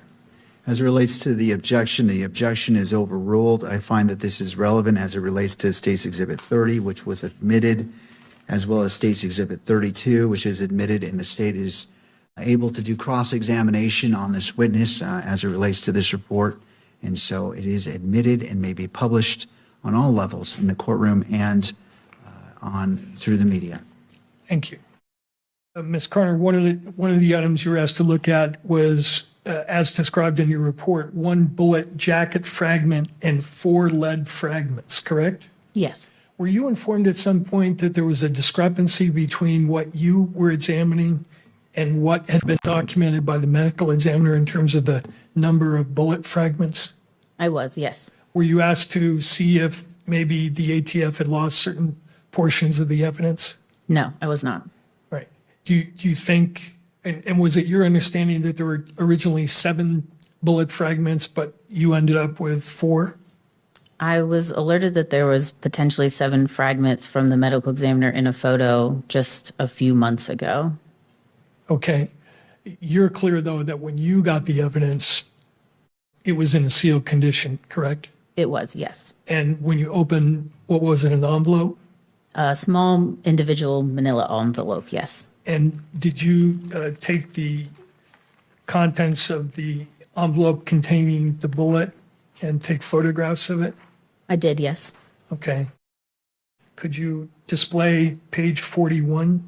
As it relates to the objection is overruled. I find that this is relevant as it relates to State's Exhibit 30, which was admitted, as well as State's Exhibit 32, which is admitted, and the state is able to do cross-examination on this witness as it relates to this report. And so it is admitted and may be published on all levels in the courtroom and through the media. Thank you. Ms. Carner, one of the items you were asked to look at was, as described in your report, 1 bullet jacket fragment and 4 lead fragments, correct? Yes. Were you informed at some point that there was a discrepancy between what you were examining and what had been documented by the medical examiner in terms of the number of bullet fragments? I was, yes. Were you asked to see if maybe the ATF had lost certain portions of the evidence? No, I was not. Right. Do you think, and was it your understanding that there were originally 7 bullet fragments, but you ended up with 4? I was alerted that there was potentially 7 fragments from the medical examiner in a photo just a few months ago. Okay. You're clear, though, that when you got the evidence, it was in a sealed condition, correct? It was, yes. And when you opened, what was it, an envelope? A small individual manila envelope, yes. And did you take the contents of the envelope containing the bullet and take photographs of it? I did, yes. Okay. Could you display page 41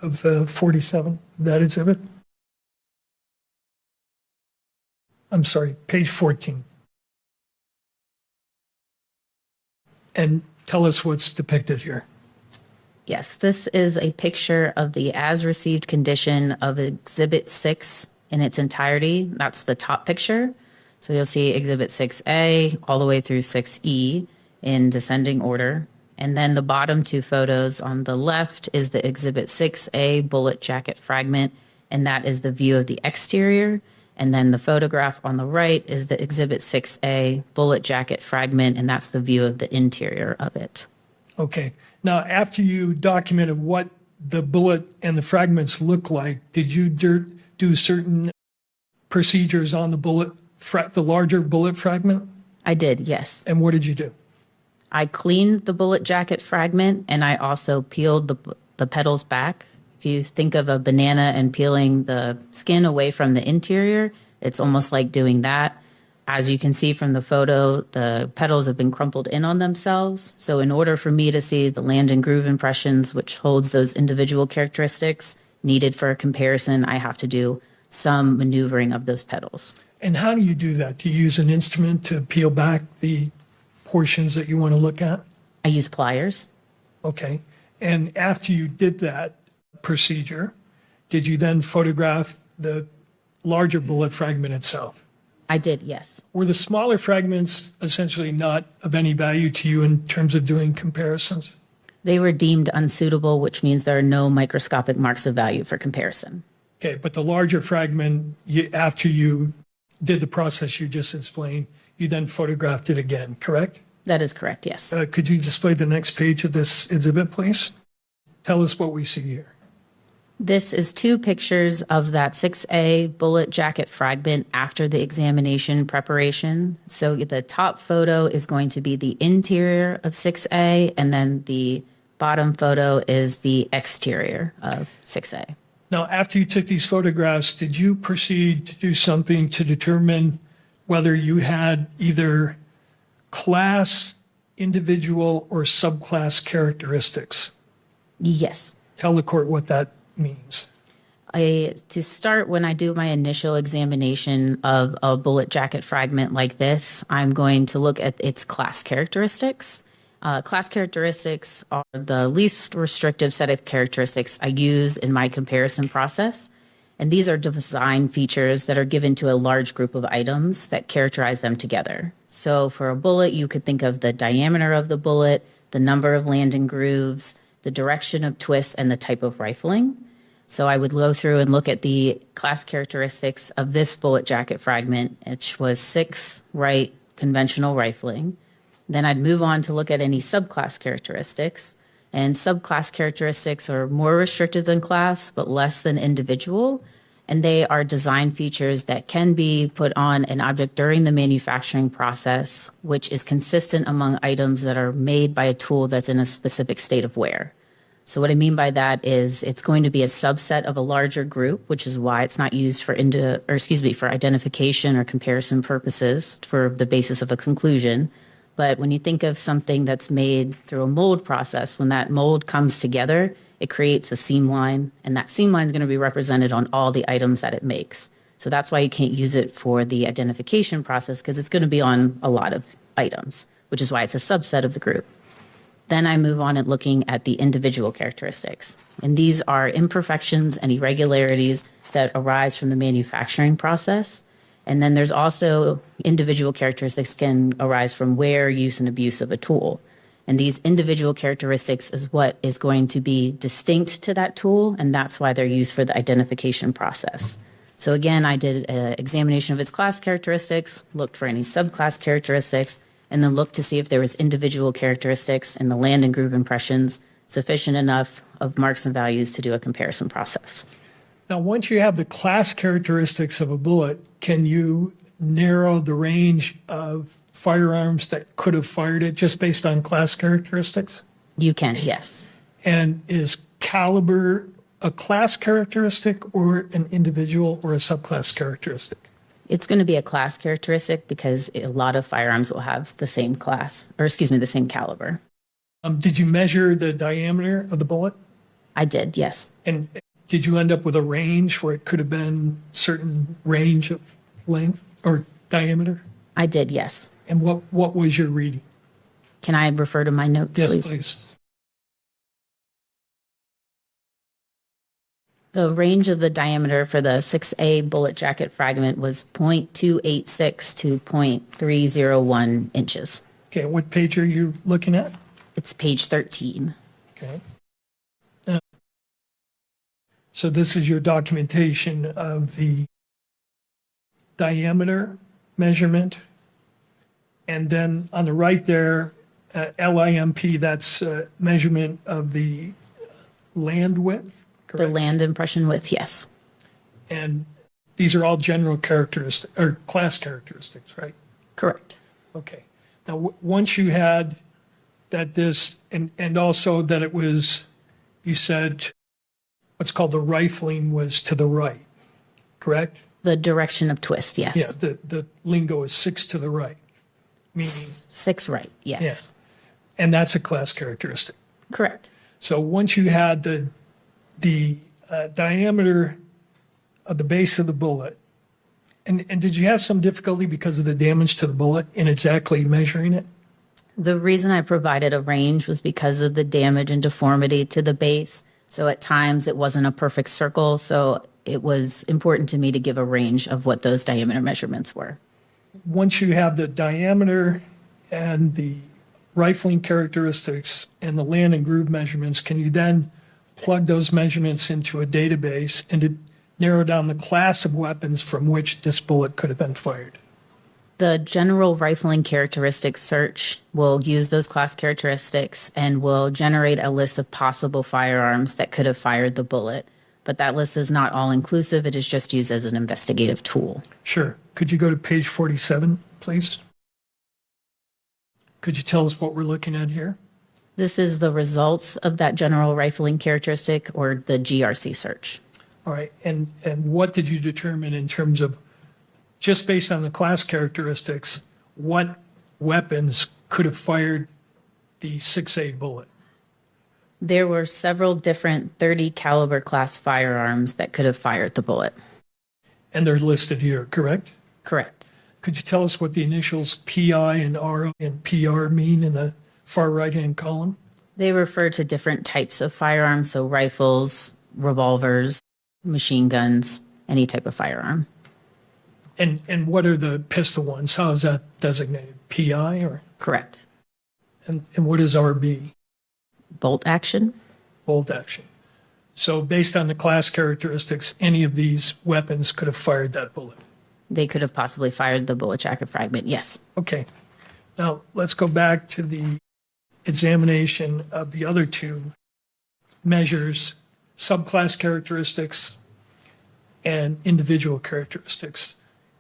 of 47, that exhibit? I'm sorry, page 14. And tell us what's depicted here. Yes, this is a picture of the as-received condition of Exhibit 6 in its entirety. That's the top picture. So you'll see Exhibit 6A all the way through 6E in descending order. And then the bottom 2 photos on the left is the Exhibit 6A bullet jacket fragment, and that is the view of the exterior. And then the photograph on the right is the Exhibit 6A bullet jacket fragment, and that's the view of the interior of it. Okay. Now, after you documented what the bullet and the fragments look like, did you do certain procedures on the bullet, the larger bullet fragment? I did, yes. And what did you do? I cleaned the bullet jacket fragment, and I also peeled the petals back. If you think of a banana and peeling the skin away from the interior, it's almost like doing that. As you can see from the photo, the petals have been crumpled in on themselves. So in order for me to see the land and groove impressions, which holds those individual characteristics needed for a comparison, I have to do some maneuvering of those petals. And how do you do that? Do you use an instrument to peel back the portions that you want to look at? I use pliers. Okay. And after you did that procedure, did you then photograph the larger bullet fragment itself? I did, yes. Were the smaller fragments essentially not of any value to you in terms of doing comparisons? They were deemed unsuitable, which means there are no microscopic marks of value for comparison. Okay, but the larger fragment, after you did the process you just explained, you then photographed it again, correct? That is correct, yes. Could you display the next page of this exhibit, please? Tell us what we see here. This is 2 pictures of that 6A bullet jacket fragment after the examination preparation. So the top photo is going to be the interior of 6A, and then the bottom photo is the exterior of 6A. Now, after you took these photographs, did you proceed to do something to determine whether you had either class, individual, or subclass characteristics? Yes. Tell the court what that means. To start, when I do my initial examination of a bullet jacket fragment like this, I'm going to look at its class characteristics. Class characteristics are the least restrictive set of characteristics I use in my comparison process. And these are design features that are given to a large group of items that characterize them together. So for a bullet, you could think of the diameter of the bullet, the number of landing grooves, the direction of twist, and the type of rifling. So I would go through and look at the class characteristics of this bullet jacket fragment, which was 6 right conventional rifling. Then I'd move on to look at any subclass characteristics. And subclass characteristics are more restricted than class, but less than individual. And they are design features that can be put on an object during the manufacturing process, which is consistent among items that are made by a tool that's in a specific state of wear. So what I mean by that is it's going to be a subset of a larger group, which is why it's not used for for identification or comparison purposes for the basis of a conclusion. But when you think of something that's made through a mold process, when that mold comes together, it creates a seam line, and that seam line is going to be represented on all the items that it makes. So that's why you can't use it for the identification process, because it's going to be on a lot of items, which is why it's a subset of the group. Then I move on and looking at the individual characteristics. And these are imperfections and irregularities that arise from the manufacturing process. And then there's also individual characteristics can arise from wear, use, and abuse of a tool. And these individual characteristics is what is going to be distinct to that tool, and that's why they're used for the identification process. So again, I did an examination of its class characteristics, looked for any subclass characteristics, and then looked to see if there was individual characteristics in the land and groove impressions sufficient enough of marks and values to do a comparison process. Now, once you have the class characteristics of a bullet, can you narrow the range of firearms that could have fired it just based on class characteristics? You can, yes. And is caliber a class characteristic or an individual or a subclass characteristic? It's going to be a class characteristic because a lot of firearms will have the same class, or the same caliber. Did you measure the diameter of the bullet? I did, yes. And did you end up with a range where it could have been certain range of length or diameter? I did, yes. And what was your reading? Can I refer to my notes, Yes, please? please. The range of the diameter for the 6A bullet jacket fragment was 0.286 to 0.301 inches. Okay, what page are you looking at? It's page 13. Okay. So this is your documentation of the diameter measurement. And then on the right there, LIMP, that's measurement of the land width. The Correct. land impression width, yes. And these are all general characteristics or class characteristics, right? Correct. Okay. Now, once you had that and also that it was, you said what's called the rifling was to the right. correct? The direction of twist, yes. Yeah, the lingo is 6 to the right, meaning, 6 right, yes. and that's a class characteristic. Correct. So once you had the diameter of the base of the bullet, and did you have some difficulty because of the damage to the bullet in exactly measuring it? The reason I provided a range was because of the damage and deformity to the base. So at times it wasn't a perfect circle, so it was important to me to give a range of what those diameter measurements were. Once you have the diameter and the rifling characteristics and the land and groove measurements, can you then plug those measurements into a database and to narrow down the class of weapons from which this bullet could have been fired? The general rifling characteristics search will use those class characteristics and will generate a list of possible firearms that could have fired the bullet. But that list is not all inclusive. It is just used as an investigative tool. Sure. Could you go to page 47, please? Could you tell us what we're looking at here? This is the results of that general rifling characteristic, or the GRC search. All right. And what did you determine in terms of, just based on the class characteristics, what weapons could have fired the 6A bullet? There were several different 30 caliber class firearms that could have fired the bullet. And they're listed here, correct? Correct. Could you tell us what the initials PI and R and PR mean in the far right-hand column? They refer to different types of firearms, so rifles, revolvers, machine guns, any type of firearm. And what are the pistol ones? How is that designated? PI or? Correct. And what is RB? Bolt action? Bolt action. So based on the class characteristics, any of these weapons could have fired that bullet. They could have possibly fired the bullet jacket fragment, yes. Okay. Now let's go back to the examination of the other two measures, subclass characteristics and individual characteristics.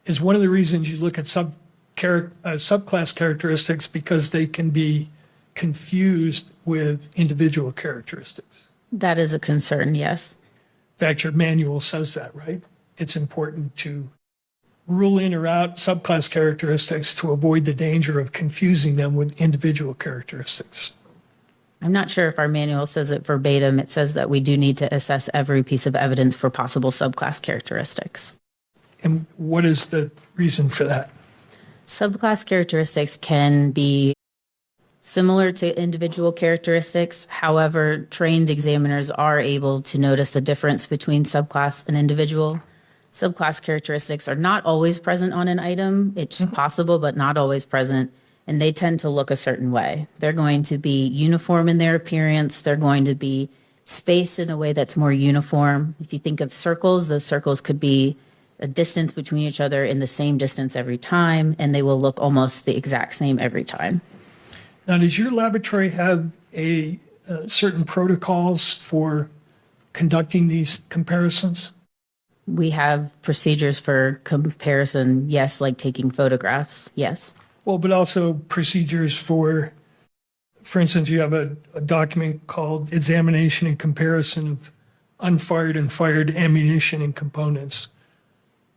Is one of the reasons you look at subclass characteristics because they can be confused with individual characteristics. That is a concern, yes. In fact, your manual says that, right? It's important to rule in or out subclass characteristics to avoid the danger of confusing them with individual characteristics. I'm not sure if our manual says it verbatim. It says that we do need to assess every piece of evidence for possible subclass characteristics. And what is the reason for that? Subclass characteristics can be similar to individual characteristics. However, trained examiners are able to notice the difference between subclass and individual. Subclass characteristics are not always present on an item. It's possible, but not always present. And they tend to look a certain way. They're going to be uniform in their appearance. They're going to be spaced in a way that's more uniform. If you think of circles, those circles could be a distance between each other in the same distance every time, and they will look almost the exact same every time. Now, does your laboratory have a certain protocols for conducting these comparisons? We have procedures for comparison, yes, like taking photographs, yes. Well, but also procedures for instance, you have a document called Examination and Comparison of Unfired and Fired Ammunition and Components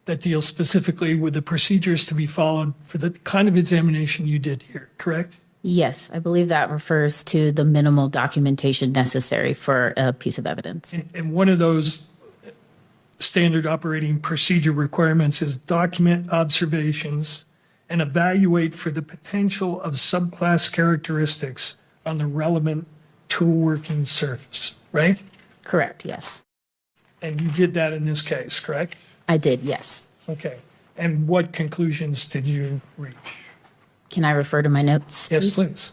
that deals specifically with the procedures to be followed for the kind of examination you did here, correct? Yes, I believe that refers to the minimal documentation necessary for a piece of evidence. And one of those standard operating procedure requirements is document observations and evaluate for the potential of subclass characteristics on the relevant tool working surface, right? Correct, yes. And you did that in this case, correct? I did, yes. Okay. And what conclusions did you reach? Can I refer to my notes? Yes, please.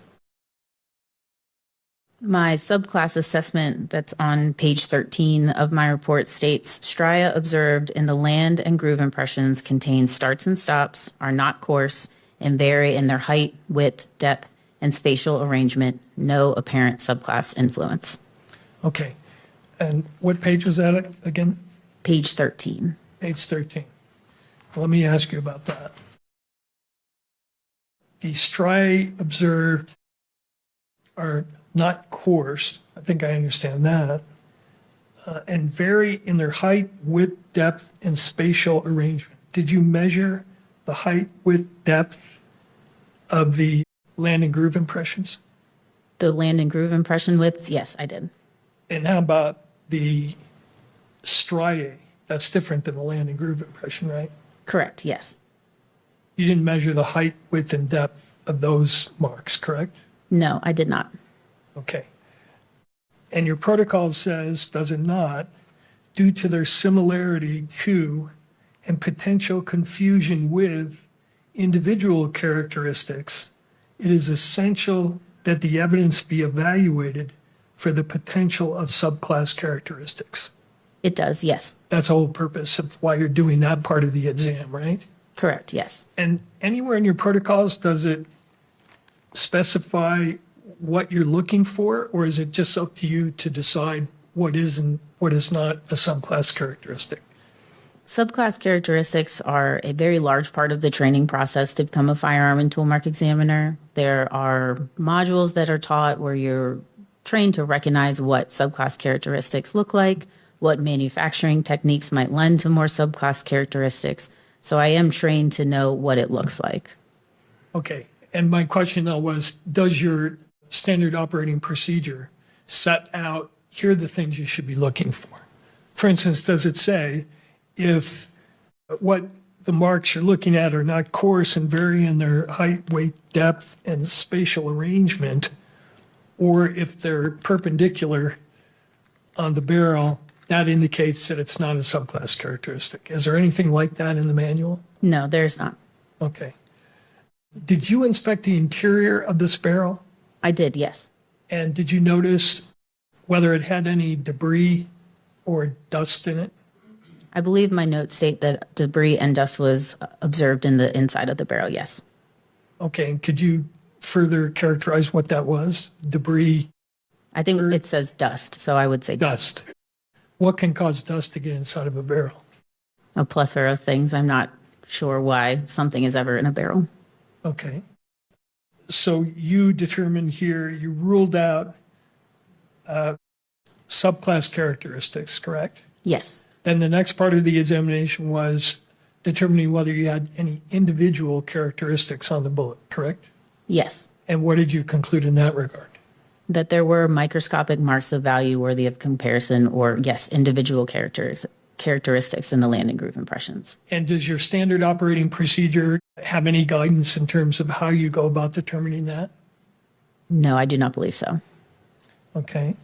My subclass assessment that's on page 13 of my report states, stria observed in the land and groove impressions contain starts and stops, are not coarse, and vary in their height, width, depth, and spatial arrangement. No apparent subclass influence. Okay. And what page was that again? Page 13. Page 13. Let me ask you about that. The striae observed are not coarse. I think I understand that. and vary in their height, width, depth, and spatial arrangement. Did you measure the height, width, depth of the land and groove impressions? The land and groove impression widths, yes, I did. And how about the striae? That's different than the land and groove impression, right? Correct, yes. You didn't measure the height, width, and depth of those marks, correct? No, I did not. Okay. And your protocol says, does it not, due to their similarity to and potential confusion with individual characteristics, it is essential that the evidence be evaluated for the potential of subclass characteristics. It does, yes. That's the whole purpose of why you're doing that part of the exam, right? Correct, yes. And anywhere in your protocols, does it specify what you're looking for, or is it just up to you to decide what is and what is not a subclass characteristic? Subclass characteristics are a very large part of the training process to become a firearm and toolmark examiner. There are modules that are taught where you're trained to recognize what subclass characteristics look like, what manufacturing techniques might lend to more subclass characteristics. So I am trained to know what it looks like. Okay, and my question though was, does your standard operating procedure set out, here are the things you should be looking for? For instance, does it say if what the marks you're looking at are not coarse and vary in their height, weight, depth, and spatial arrangement, or if they're perpendicular on the barrel, that indicates that it's not a subclass characteristic? Is there anything like that in the manual? No, there's not. Okay. Did you inspect the interior of this barrel? I did, yes. And did you notice whether it had any debris or dust in it? I believe my notes state that debris and dust was observed in the inside of the barrel, yes. Okay, and could you further characterize what that was? Debris, I think it says dust, so I would say dust. What can cause dust to get inside of a barrel? a plethora of things. I'm not sure why something is ever in a barrel. Okay. So you determined here, you ruled out subclass characteristics, correct? Yes, Then the next part of the examination was determining whether you had any individual characteristics on the bullet, correct? yes. And what did you conclude in that regard? That there were microscopic marks of value worthy of comparison or, yes, individual characteristics in the land and groove impressions. And does your standard operating procedure have any guidance in terms of how you go about determining that? No, I do not believe so. Okay.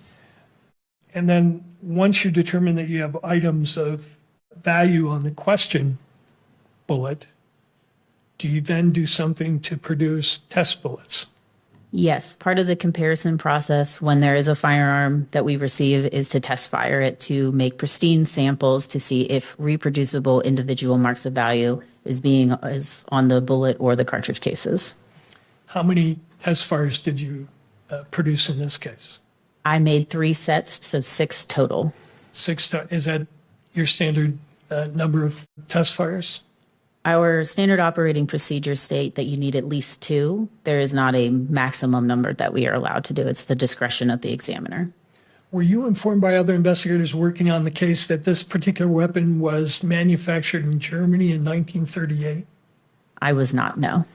And then once you determine that you have items of value on the question bullet, do you then do something to produce test bullets? Yes, part of the comparison process when there is a firearm that we receive is to test fire it to make pristine samples to see if reproducible individual marks of value is on the bullet or the cartridge cases. How many test fires did you produce in this case? I made 3 sets, so 6 total. Is that your standard number of test fires? Our standard operating procedures state that you need at least 2. There is not a maximum number that we are allowed to do. It's the discretion of the examiner. Were you informed by other investigators working on the case that this particular weapon was manufactured in Germany in 1938? I was not, no.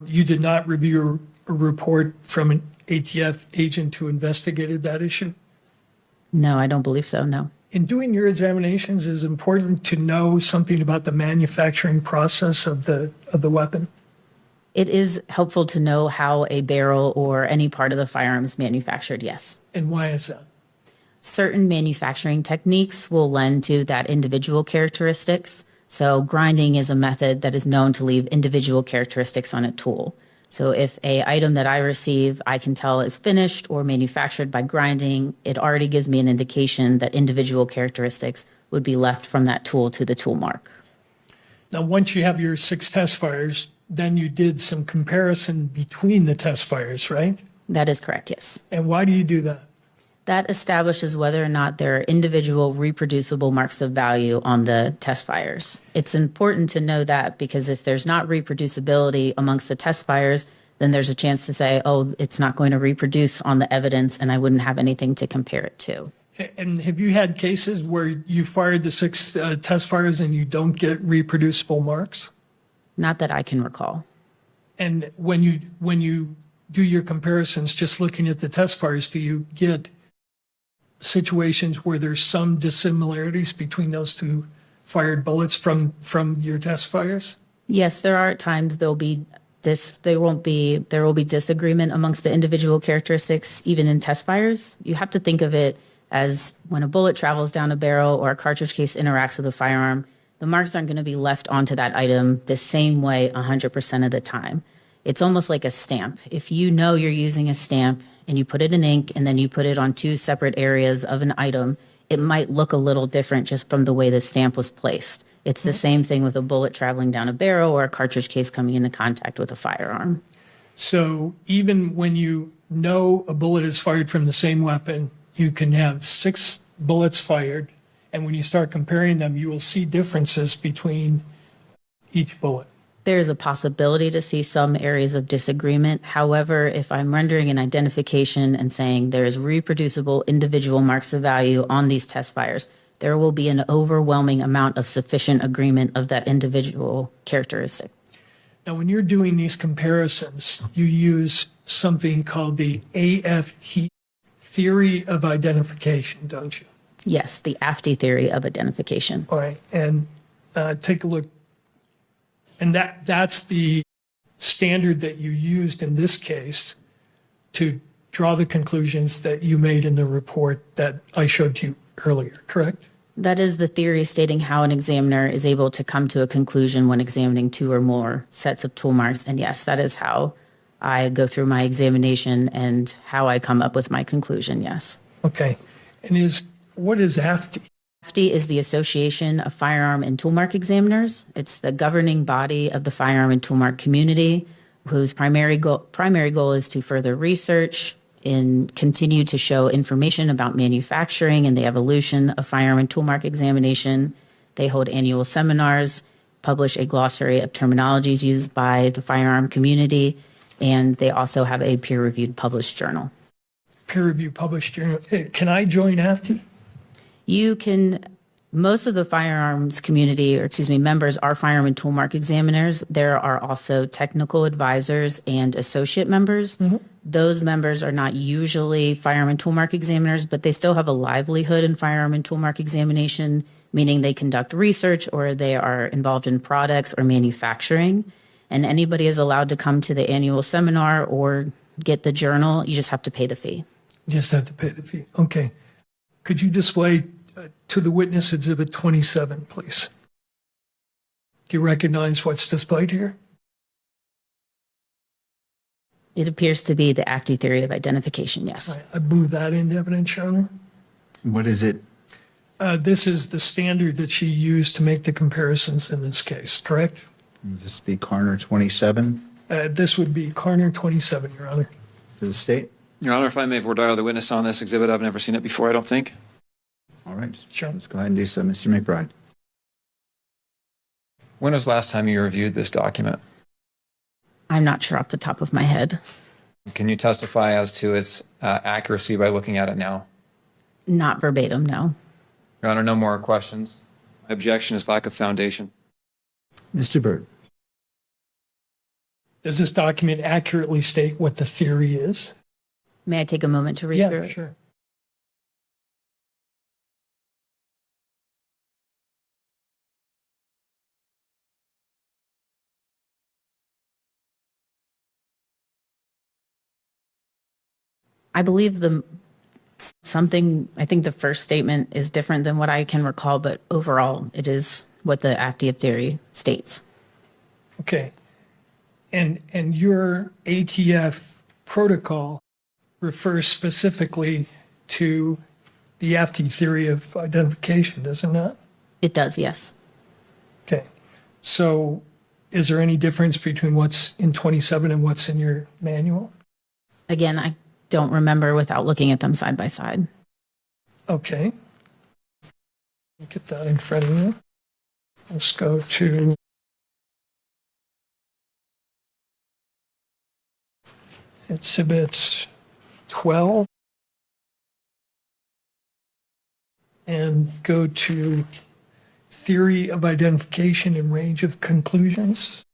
You did not review a report from an ATF agent who investigated that issue? No, I don't believe so, no. In doing your examinations, is it important to know something about the manufacturing process of the weapon? It is helpful to know how a barrel or any part of the firearm is manufactured, yes. And why is that? Certain manufacturing techniques will lend to that individual characteristics. So grinding is a method that is known to leave individual characteristics on a tool. So if a item that I receive, I can tell is finished or manufactured by grinding, it already gives me an indication that individual characteristics would be left from that tool to the tool mark. Now, once you have your 6 test fires, then you did some comparison between the test fires, right? That is correct, yes. And why do you do that? That establishes whether or not there are individual reproducible marks of value on the test fires. It's important to know that because if there's not reproducibility amongst the test fires, then there's a chance to say, oh, it's not going to reproduce on the evidence and I wouldn't have anything to compare it to. And have you had cases where you fired the 6 test fires and you don't get reproducible marks? Not that I can recall. And when you do your comparisons, just looking at the test fires, do you get situations where there's some dissimilarities between those two fired bullets from your test fires? Yes, there are times there will be disagreement amongst the individual characteristics, even in test fires. You have to think of it as when a bullet travels down a barrel or a cartridge case interacts with a firearm, the marks aren't going to be left onto that item the same way 100% of the time. It's almost like a stamp. If you know you're using a stamp and you put it in ink and then you put it on 2 separate areas of an item, it might look a little different just from the way the stamp was placed. It's the same thing with a bullet traveling down a barrel or a cartridge case coming into contact with a firearm. So even when you know a bullet is fired from the same weapon, you can have 6 bullets fired, and when you start comparing them, you will see differences between each bullet. There is a possibility to see some areas of disagreement. However, if I'm rendering an identification and saying there is reproducible individual marks of value on these test fires, there will be an overwhelming amount of sufficient agreement of that individual characteristic. Now, when you're doing these comparisons, you use something called the AFT theory of identification, don't you? Yes, the AFT theory of identification. All right, and take a look. And that's the standard that you used in this case to draw the conclusions that you made in the report that I showed you earlier, correct? That is the theory stating how an examiner is able to come to a conclusion when examining 2 or more sets of tool marks. And yes, that is how I go through my examination and how I come up with my conclusion, yes. Okay. And what is AFT? AFT is the Association of Firearm and Toolmark Examiners. It's the governing body of the firearm and toolmark community, whose primary goal is to further research and continue to show information about manufacturing and the evolution of firearm and toolmark examination. They hold annual seminars, publish a glossary of terminologies used by the firearm community, and they also have a peer-reviewed published journal. Peer-reviewed published journal. Can I join AFT? You can, most of the firearms community, members are firearm and toolmark examiners. There are also technical advisors and associate members. Those members are not usually firearm and toolmark examiners, but they still have a livelihood in firearm and toolmark examination, meaning they conduct research or they are involved in products or manufacturing. And anybody is allowed to come to the annual seminar or get the journal. You just have to pay the fee. You just have to pay the fee. Okay. Could you display to the witness Exhibit 27, please? Do you recognize what's displayed here? It appears to be the AFT theory of identification, yes. I move that into evidence, Your Honor. What is it? This is the standard that she used to make the comparisons in this case, correct? Would this be Carner 27 This would be Carner 27, Your Honor. to the state? Your Honor, if I may dial the witness on this exhibit, I've never seen it before, I don't think. All right. Sure. Let's go ahead and do so. Mr. McBride. When was the last time you reviewed this document? I'm not sure off the top of my head. Can you testify as to its accuracy by looking at it now? Not verbatim, no. Your Honor, no more questions. My objection is lack of foundation. Mr. Byrd. Does this document accurately state what the theory is? May I take a moment to read through Yeah, it? sure. I believe I think the first statement is different than what I can recall, but overall, it is what the AFT theory states. Okay. And your ATF protocol refers specifically to the AFT theory of identification, does it not? It does, yes. Okay. So is there any difference between what's in 27 and what's in your manual? Again, I don't remember without looking at them side by side. Okay. Get that in front of you. Let's go to Exhibit 12. and go to theory of identification and range of conclusions.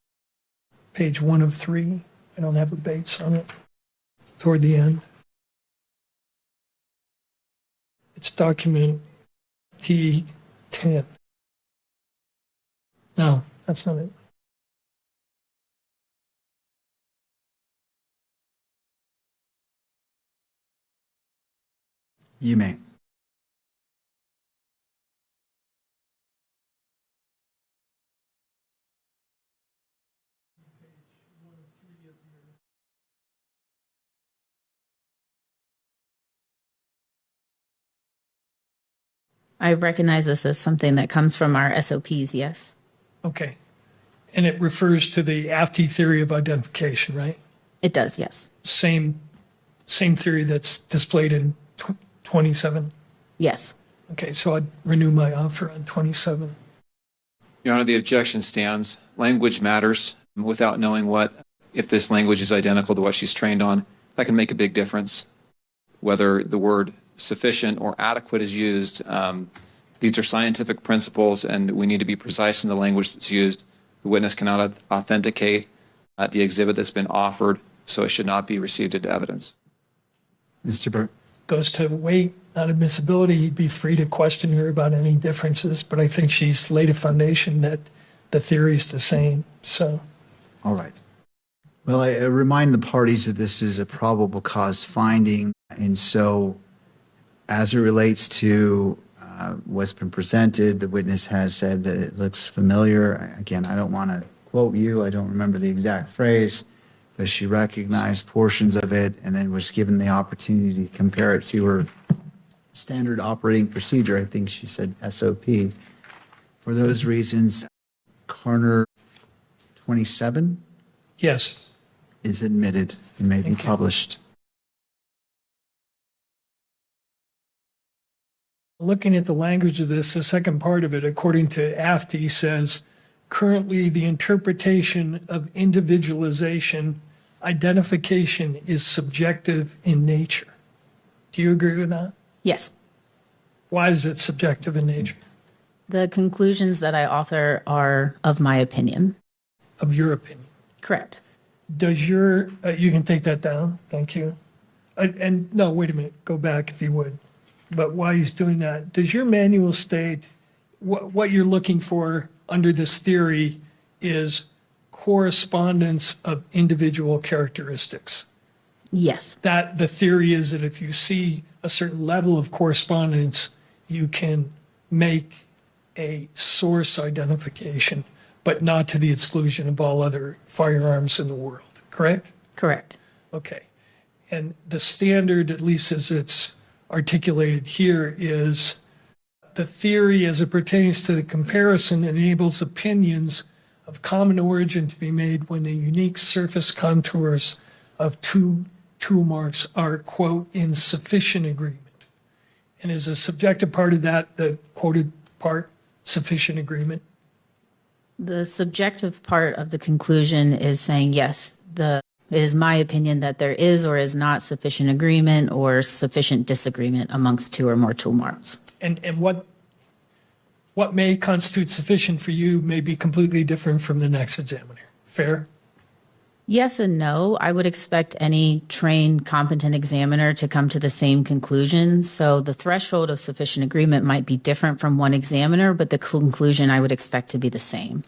Page 1 of 3. I don't have a Bates on it. Toward the end. It's document T10. No, that's not it. You may. I recognize this as something that comes from our SOPs, yes. Okay. And it refers to the AFT theory of identification, right? It does, yes. Same theory that's displayed in 27. Yes. Okay, so I'd renew my offer on 27. Your Honor, the objection stands. Language matters. Without knowing if this language is identical to what she's trained on, that can make a big difference. Whether the word sufficient or adequate is used, these are scientific principles, and we need to be precise in the language that's used. The witness cannot authenticate the exhibit that's been offered, so it should not be received into evidence. Mr. Burke? Goes to weight, not admissibility. He'd be free to question her about any differences, but I think she's laid a foundation that the theory is the same, so. All right. Well, I remind the parties that this is a probable cause finding, and so as it relates to what's been presented, the witness has said that it looks familiar. Again, I don't want to quote you. I don't remember the exact phrase, but she recognized portions of it and then was given the opportunity to compare it to her standard operating procedure. I think she said SOP. For those reasons, Carner 27 Yes. is admitted and may be Thank you. published. Looking at the language of this, the second part of it, according to AFT, says, currently the interpretation of individualization, identification is subjective in nature. Do you agree with that? Yes. Why is it subjective in nature? The conclusions that I author are of my opinion. Of your opinion? Correct. Does your, you can take that down, thank you. And no, wait a minute, go back if you would. But while he's doing that, does your manual state what you're looking for under this theory is correspondence of individual characteristics? Yes. That the theory is that if you see a certain level of correspondence, you can make a source identification, but not to the exclusion of all other firearms in the world, correct? Correct. Okay. And the standard, at least as it's articulated here, is the theory as it pertains to the comparison enables opinions of common origin to be made when the unique surface contours of two toolmarks are, quote, in sufficient agreement. And is the subjective part of that, the quoted part, sufficient agreement? The subjective part of the conclusion is saying, yes, it is my opinion that there is or is not sufficient agreement or sufficient disagreement amongst two or more tool marks. And what may constitute sufficient for you may be completely different from the next examiner. Fair? Yes and no. I would expect any trained, competent examiner to come to the same conclusion. So the threshold of sufficient agreement might be different from one examiner, but the conclusion I would expect to be the same.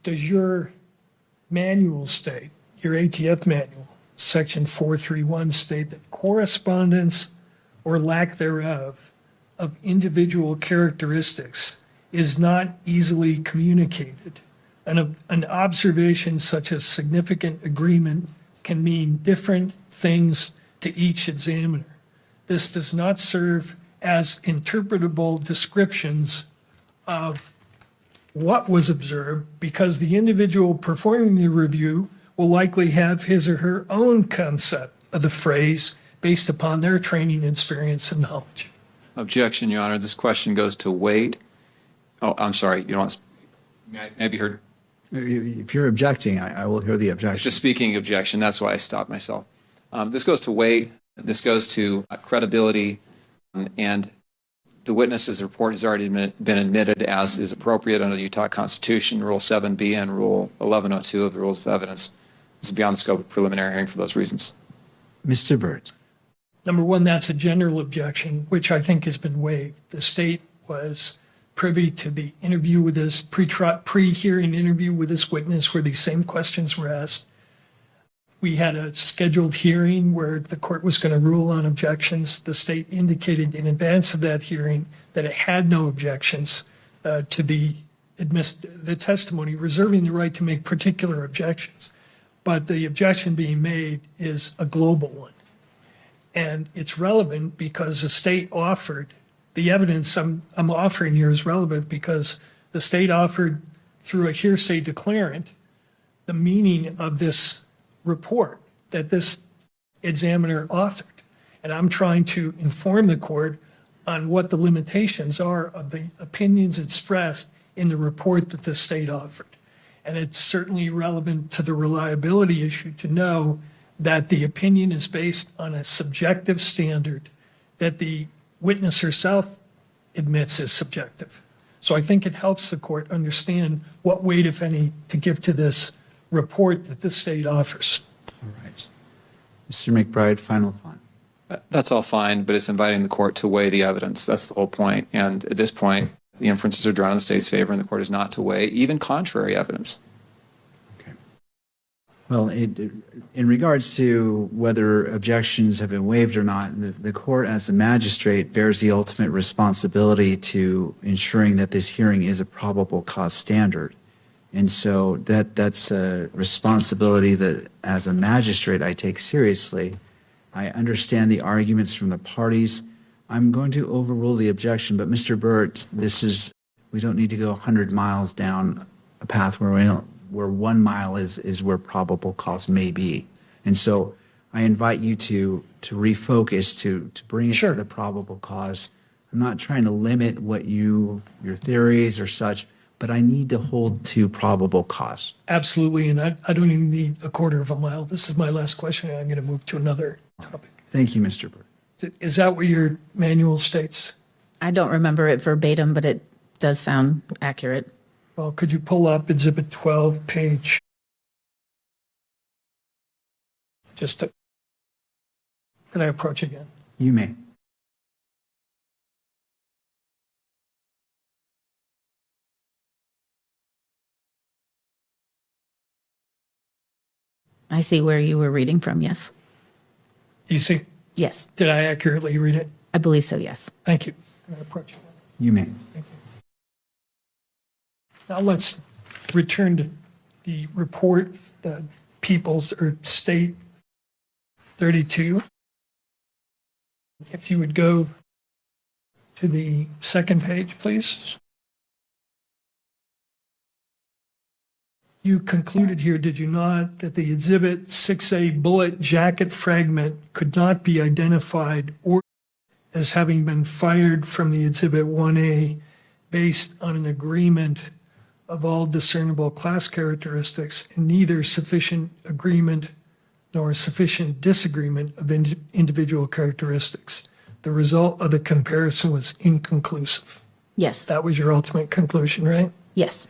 Does your manual state, your ATF manual, section 431, state that correspondence or lack thereof of individual characteristics is not easily communicated? An observation such as significant agreement can mean different things to each examiner. This does not serve as interpretable descriptions of what was observed because the individual performing the review will likely have his or her own concept of the phrase based upon their training, experience, and knowledge. Objection, Your Honor. This question goes to weight. Oh, I'm sorry. You don't. May I be heard? If you're objecting, I will hear the I was objection. just speaking objection. That's why I stopped myself. This goes to weight. This goes to credibility. And the witness's report has already been admitted as is appropriate under the Utah Constitution, Rule 7B and Rule 1102 of the Rules of Evidence. This is beyond the scope of preliminary hearing for those reasons. Mr. Burt. Number one, that's a general objection, which I think has been waived. The state was privy to the interview with this pre-hearing interview with this witness where these same questions were asked. We had a scheduled hearing where the court was going to rule on objections. The state indicated in advance of that hearing that it had no objections to the testimony, reserving the right to make particular objections. But the objection being made is a global one. And it's relevant because the state offered, the evidence I'm offering here is relevant because the state offered through a hearsay declarant the meaning of this report that this examiner authored. And I'm trying to inform the court on what the limitations are of the opinions expressed in the report that the state offered. And it's certainly relevant to the reliability issue to know that the opinion is based on a subjective standard that the witness herself admits is subjective. So I think it helps the court understand what weight, if any, to give to this report that the state offers. All right. Mr. McBride, final thought. That's all fine, but it's inviting the court to weigh the evidence. That's the whole point. And at this point, the inferences are drawn in the state's favor, and the court is not to weigh even contrary evidence. Okay. Well, in regards to whether objections have been waived or not, the court as the magistrate bears the ultimate responsibility to ensuring that this hearing is a probable cause standard. And so that's a responsibility that as a magistrate I take seriously. I understand the arguments from the parties. I'm going to overrule the objection, but Mr. Burt, we don't need to go 100 miles down a path where 1 mile is where probable cause may be. And so I invite you to refocus, to bring it to the probable cause. I'm not trying to limit what your theories or such, but I need to hold to probable cause. Absolutely, and I don't even need a quarter of a mile. This is my last question, and I'm going to move to another topic. Thank you, Mr. Burt. Is that what your manual states? I don't remember it verbatim, but it does sound accurate. Well, could you pull up Exhibit 12, page? Can I approach again? You may. I see where you were reading from, yes. You see, Yes, did I accurately read it? I believe so, yes. Thank you. Can I approach again? You may. Thank you. Now let's return to the report, the People's or State 32. If you would go to the second page, please. You concluded here, did you not, that the Exhibit 6A bullet jacket fragment could not be identified or as having been fired from the Exhibit 1A based on an agreement of all discernible class characteristics and neither sufficient agreement nor sufficient disagreement of individual characteristics. The result of the comparison was inconclusive. Yes, That was your ultimate conclusion, right? yes.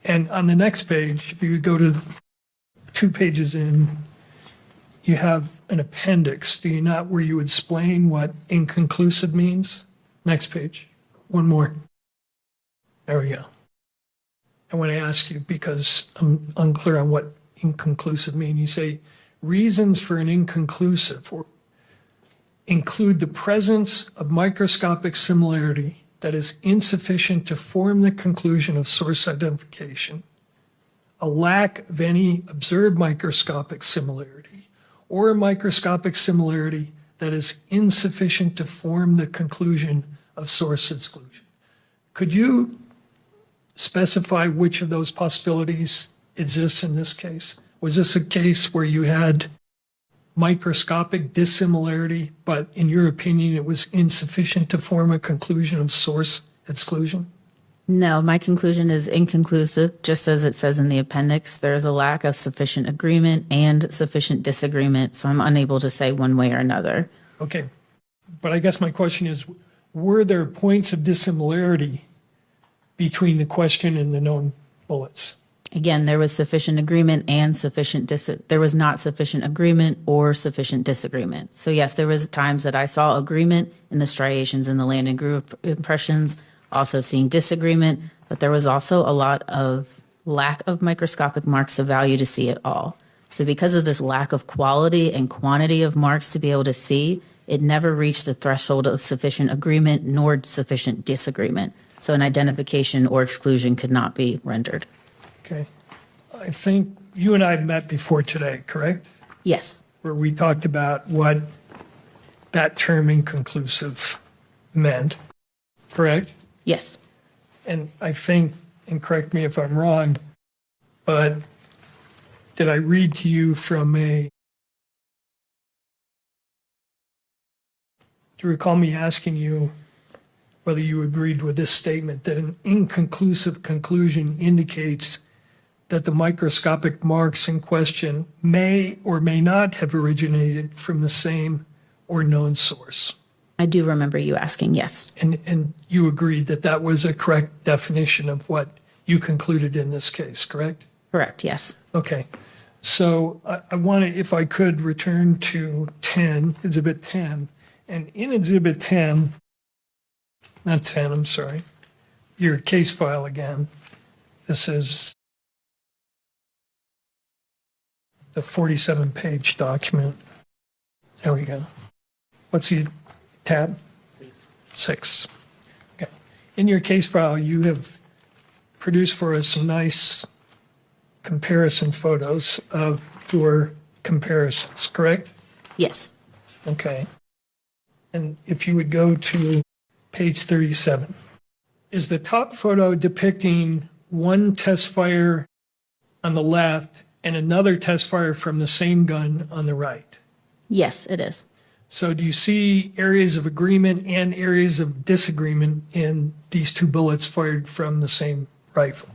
And on the next page, if you go to 2 pages in, you have an appendix, do you not, where you explain what inconclusive means? Next page. One more. There we go. I want to ask you, because I'm unclear on what inconclusive mean, you say reasons for an inconclusive include the presence of microscopic similarity that is insufficient to form the conclusion of source identification, a lack of any observed microscopic similarity, or a microscopic similarity that is insufficient to form the conclusion of source exclusion. Could you specify which of those possibilities exists in this case? Was this a case where you had microscopic dissimilarity, but in your opinion, it was insufficient to form a conclusion of source exclusion? No, my conclusion is inconclusive, just as it says in the appendix. There is a lack of sufficient agreement and sufficient disagreement, so I'm unable to say one way or another. Okay, but I guess my question is, were there points of dissimilarity between the question and the known bullets? Again, there was sufficient agreement and there was not sufficient agreement or sufficient disagreement. So yes, there was times that I saw agreement in the striations and the landing group impressions, also seeing disagreement, but there was also a lot of lack of microscopic marks of value to see it all. So because of this lack of quality and quantity of marks to be able to see, it never reached the threshold of sufficient agreement nor sufficient disagreement. So an identification or exclusion could not be rendered. Okay. I think you and I met before today, correct? Yes. Where we talked about what that term inconclusive meant, correct? Yes. And I think, and correct me if I'm wrong, but did I read to you from do you recall me asking you whether you agreed with this statement, that an inconclusive conclusion indicates that the microscopic marks in question may or may not have originated from the same or known source? I do remember you asking, yes. And you agreed that that was a correct definition of what you concluded in this case, correct? Correct, yes. Okay. So I want to, if I could, return to 10, Exhibit 10. And in Exhibit 10, not 10, I'm sorry, your case file again. This is the 47-page document. There we go. What's the tab? 6. Okay. In your case file, you have produced for us some nice comparison photos of your comparisons, correct? Yes. Okay. And if you would go to page 37, is the top photo depicting one test fire on the left and another test fire from the same gun on the right? Yes, it is. So do you see areas of agreement and areas of disagreement in these two bullets fired from the same rifle?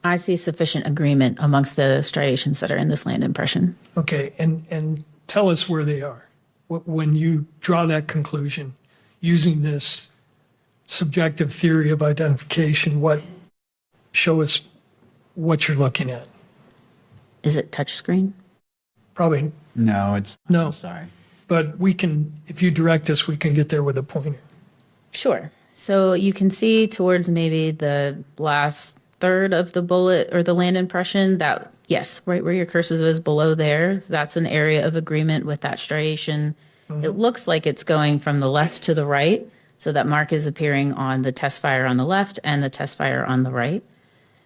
I see sufficient agreement amongst the striations that are in this land impression. Okay, and tell us where they are. When you draw that conclusion, using this subjective theory of identification, show us what you're looking at. Is it touchscreen? Probably No, it's, no, I'm sorry. but we can, if you direct us, we can get there with a pointer. Sure. So you can see towards maybe the last third of the bullet or the land impression that, yes, right where your cursor is below there, that's an area of agreement with that striation. It looks like it's going from the left to the right. So that mark is appearing on the test fire on the left and the test fire on the right.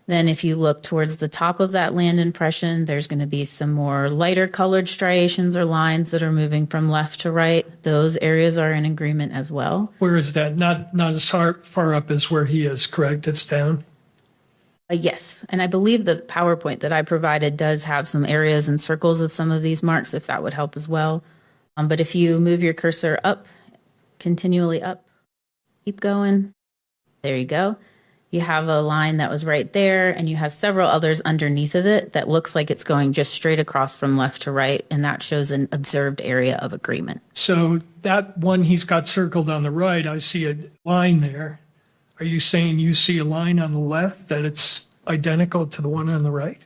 Then if you look towards the top of that land impression, there's going to be some more lighter colored striations or lines that are moving from left to right. Those areas are in agreement as well. Where is that? Not as far up as where he is, correct? It's down? Yes, and I believe the PowerPoint that I provided does have some areas and circles of some of these marks, if that would help as well. But if you move your cursor up, continually up, keep going, there you go. You have a line that was right there, and you have several others underneath of it that looks like it's going just straight across from left to right, and that shows an observed area of agreement. So that one he's got circled on the right, I see a line there. Are you saying you see a line on the left that it's identical to the one on the right?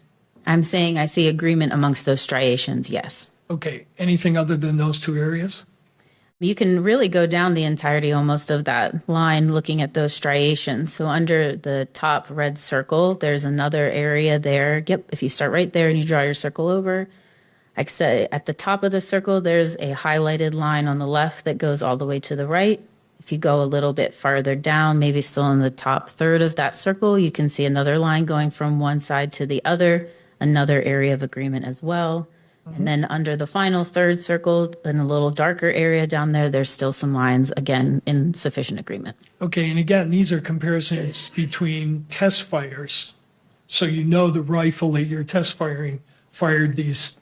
I'm saying I see agreement amongst those striations, yes. Okay, anything other than those two areas? You can really go down the entirety almost of that line looking at those striations. So under the top red circle, there's another area there. Yep, if you start right there and you draw your circle over, like I said, at the top of the circle, there's a highlighted line on the left that goes all the way to the right. If you go a little bit farther down, maybe still in the top third of that circle, you can see another line going from one side to the other, another area of agreement as well. And then under the final third circle, in a little darker area down there, there's still some lines, again, in sufficient agreement. Okay, and again, these are comparisons between test fires. So you know the rifle that you're test firing fired these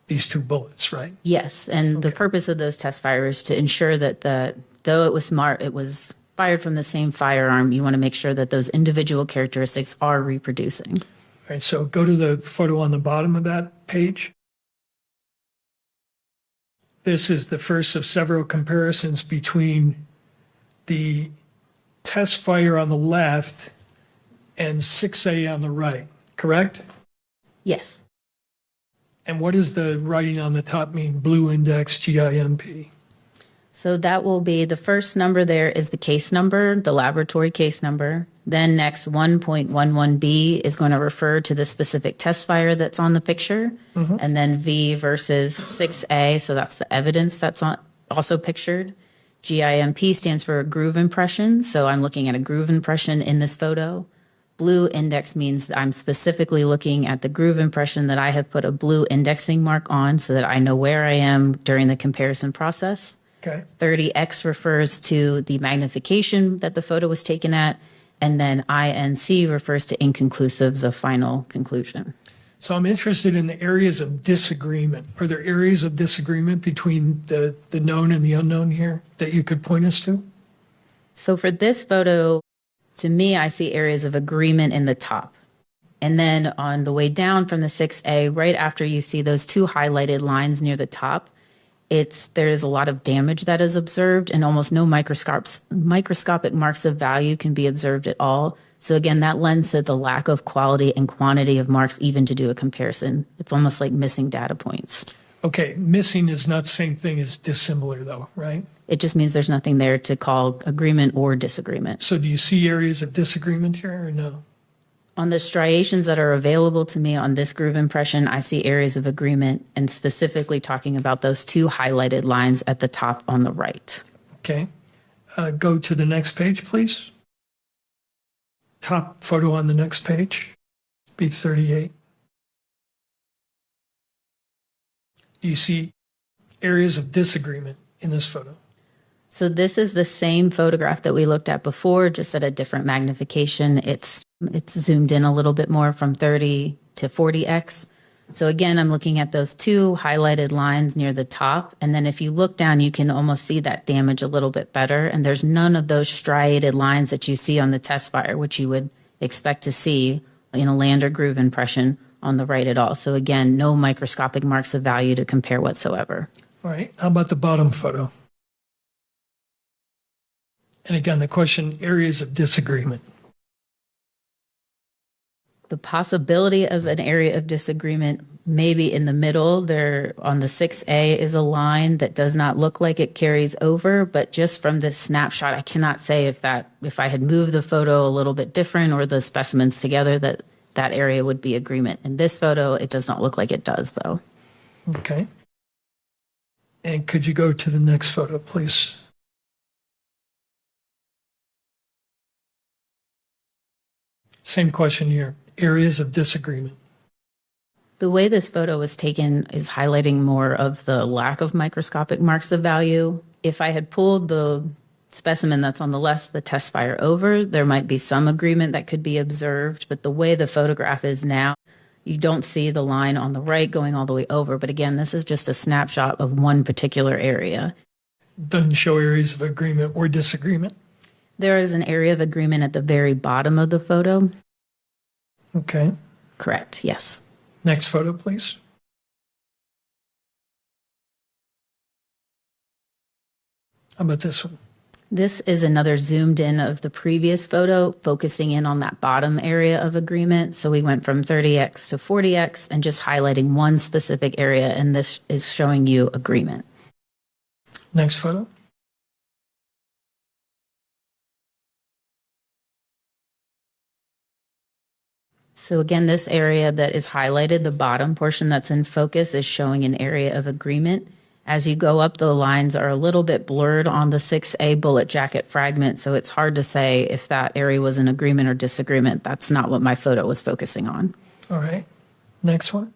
two bullets, right? Yes, and the purpose of those test fires is to ensure that though it was fired from the same firearm, you want to make sure that those individual characteristics are reproducing. All right, so go to the photo on the bottom of that page. This is the first of several comparisons between the test fire on the left and 6A on the right, correct? Yes. And what does the writing on the top mean, blue index GIMP? So that will be the first number there is the case number, the laboratory case number. Then next 1.11B is going to refer to the specific test fire that's on the picture. And then V versus 6A, so that's the evidence that's also pictured. GIMP stands for groove impression, so I'm looking at a groove impression in this photo. Blue index means I'm specifically looking at the groove impression that I have put a blue indexing mark on so that I know where I am during the comparison process. Okay. 30X refers to the magnification that the photo was taken at, and then INC refers to inconclusive, the final conclusion. So I'm interested in the areas of disagreement. Are there areas of disagreement between the known and the unknown here that you could point us to? So for this photo, to me, I see areas of agreement in the top. And then on the way down from the 6A, right after you see those two highlighted lines near the top, there is a lot of damage that is observed, and almost no microscopic marks of value can be observed at all. So again, that lends to the lack of quality and quantity of marks even to do a comparison. It's almost like missing data points. Okay, missing is not the same thing as dissimilar though, right? It just means there's nothing there to call agreement or disagreement. So do you see areas of disagreement here or no? On the striations that are available to me on this groove impression, I see areas of agreement, and specifically talking about those two highlighted lines at the top on the right. Okay, go to the next page, please. Top photo on the next page, B38. Do you see areas of disagreement in this photo? So this is the same photograph that we looked at before, just at a different magnification. It's zoomed in a little bit more from 30 to 40x. So again, I'm looking at those two highlighted lines near the top. And then if you look down, you can almost see that damage a little bit better. And there's none of those striated lines that you see on the test fire, which you would expect to see in a lander groove impression on the right at all. So again, no microscopic marks of value to compare whatsoever. All right, how about the bottom photo? And again, the question, areas of disagreement. The possibility of an area of disagreement maybe in the middle. There on the 6A is a line that does not look like it carries over, but just from this snapshot, I cannot say if I had moved the photo a little bit different or the specimens together, that area would be agreement. In this photo, it does not look like it does, though. Okay. And could you go to the next photo, please? Same question here, areas of disagreement. The way this photo was taken is highlighting more of the lack of microscopic marks of value. If I had pulled the specimen that's on the left, the test fire over, there might be some agreement that could be observed, but the way the photograph is now, you don't see the line on the right going all the way over. But again, this is just a snapshot of one particular area. Doesn't show areas of agreement or disagreement. There is an area of agreement at the very bottom of the photo. Okay. Correct, yes. Next photo, please. How about this one? This is another zoomed in of the previous photo, focusing in on that bottom area of agreement. So we went from 30x to 40x and just highlighting one specific area, and this is showing you agreement. Next photo. So again, this area that is highlighted, the bottom portion that's in focus, is showing an area of agreement. As you go up, the lines are a little bit blurred on the 6A bullet jacket fragment, so it's hard to say if that area was an agreement or disagreement. That's not what my photo was focusing on. All right. Next one.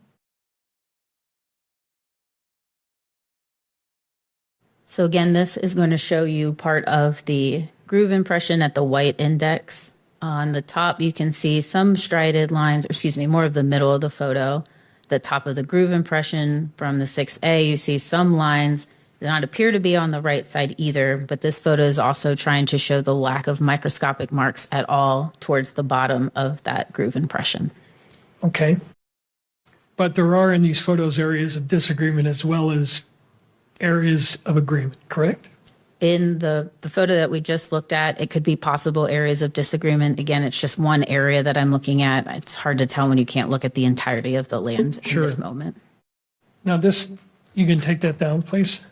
So again, this is going to show you part of the groove impression at the white index. On the top, you can see some striated lines, or excuse me, more of the middle of the photo. The top of the groove impression from the 6A, you see some lines that do not appear to be on the right side either, but this photo is also trying to show the lack of microscopic marks at all towards the bottom of that groove impression. Okay. But there are in these photos areas of disagreement as well as areas of agreement, correct? In the photo that we just looked at, it could be possible areas of disagreement. Again, it's just one area that I'm looking at. It's hard to tell when you can't look at the entirety of the land in this moment. Now this, you can take that down, please.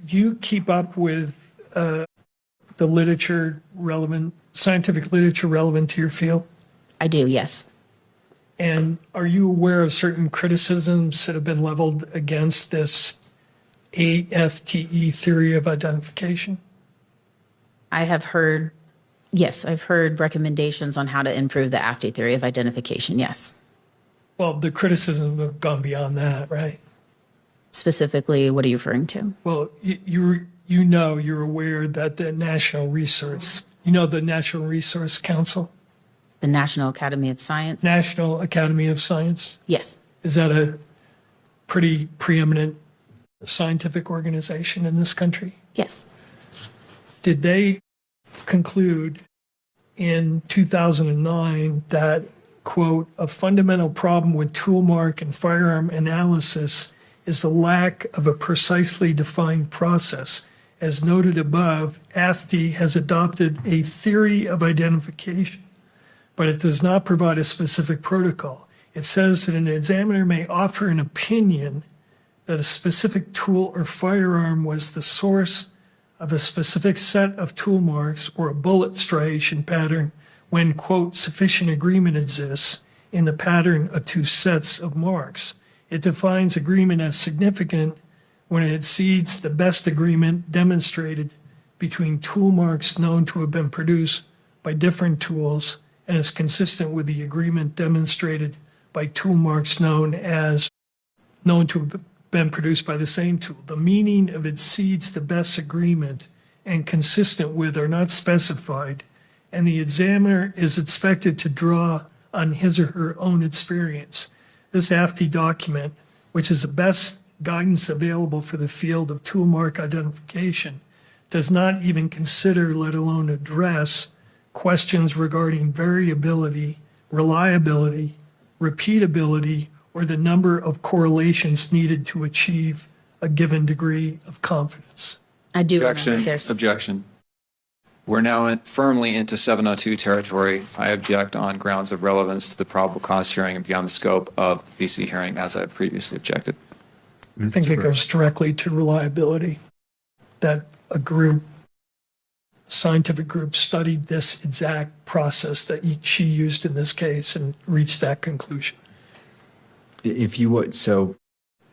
Do you keep up with the literature relevant, scientific literature relevant to your field? I do, yes. And are you aware of certain criticisms that have been leveled against this AFTE theory of identification? I have heard, yes, I've heard recommendations on how to improve the AFTE theory of identification, yes. Well, the criticism have gone beyond that, right? Specifically, what are you referring to? Well, you're aware that the National Resource Council, The National Academy of Science? National Academy of Science, Yes, is that a pretty preeminent scientific organization in this country? yes. Did they conclude in 2009 that, quote, a fundamental problem with toolmark and firearm analysis is the lack of a precisely defined process? As noted above, AFTE has adopted a theory of identification, but it does not provide a specific protocol. It says that an examiner may offer an opinion that a specific tool or firearm was the source of a specific set of tool marks or a bullet striation pattern when, quote, sufficient agreement exists in the pattern of two sets of marks. It defines agreement as significant when it exceeds the best agreement demonstrated between tool marks known to have been produced by different tools and is consistent with the agreement demonstrated by tool marks known to have been produced by the same tool. The meaning of exceeds the best agreement and consistent with are not specified, and the examiner is expected to draw on his or her own experience. This AFTE document, which is the best guidance available for the field of tool mark identification, does not even consider, let alone address, questions regarding variability, reliability, repeatability, or the number of correlations needed to achieve a given degree of confidence. I do remember Objection. there's, Objection. We're now firmly into 702 territory. I object on grounds of relevance to the probable cause hearing and beyond the scope of the PC hearing, as I previously objected. I think it goes directly to reliability, that a scientific group studied this exact process that she used in this case and reached that conclusion. If you would, so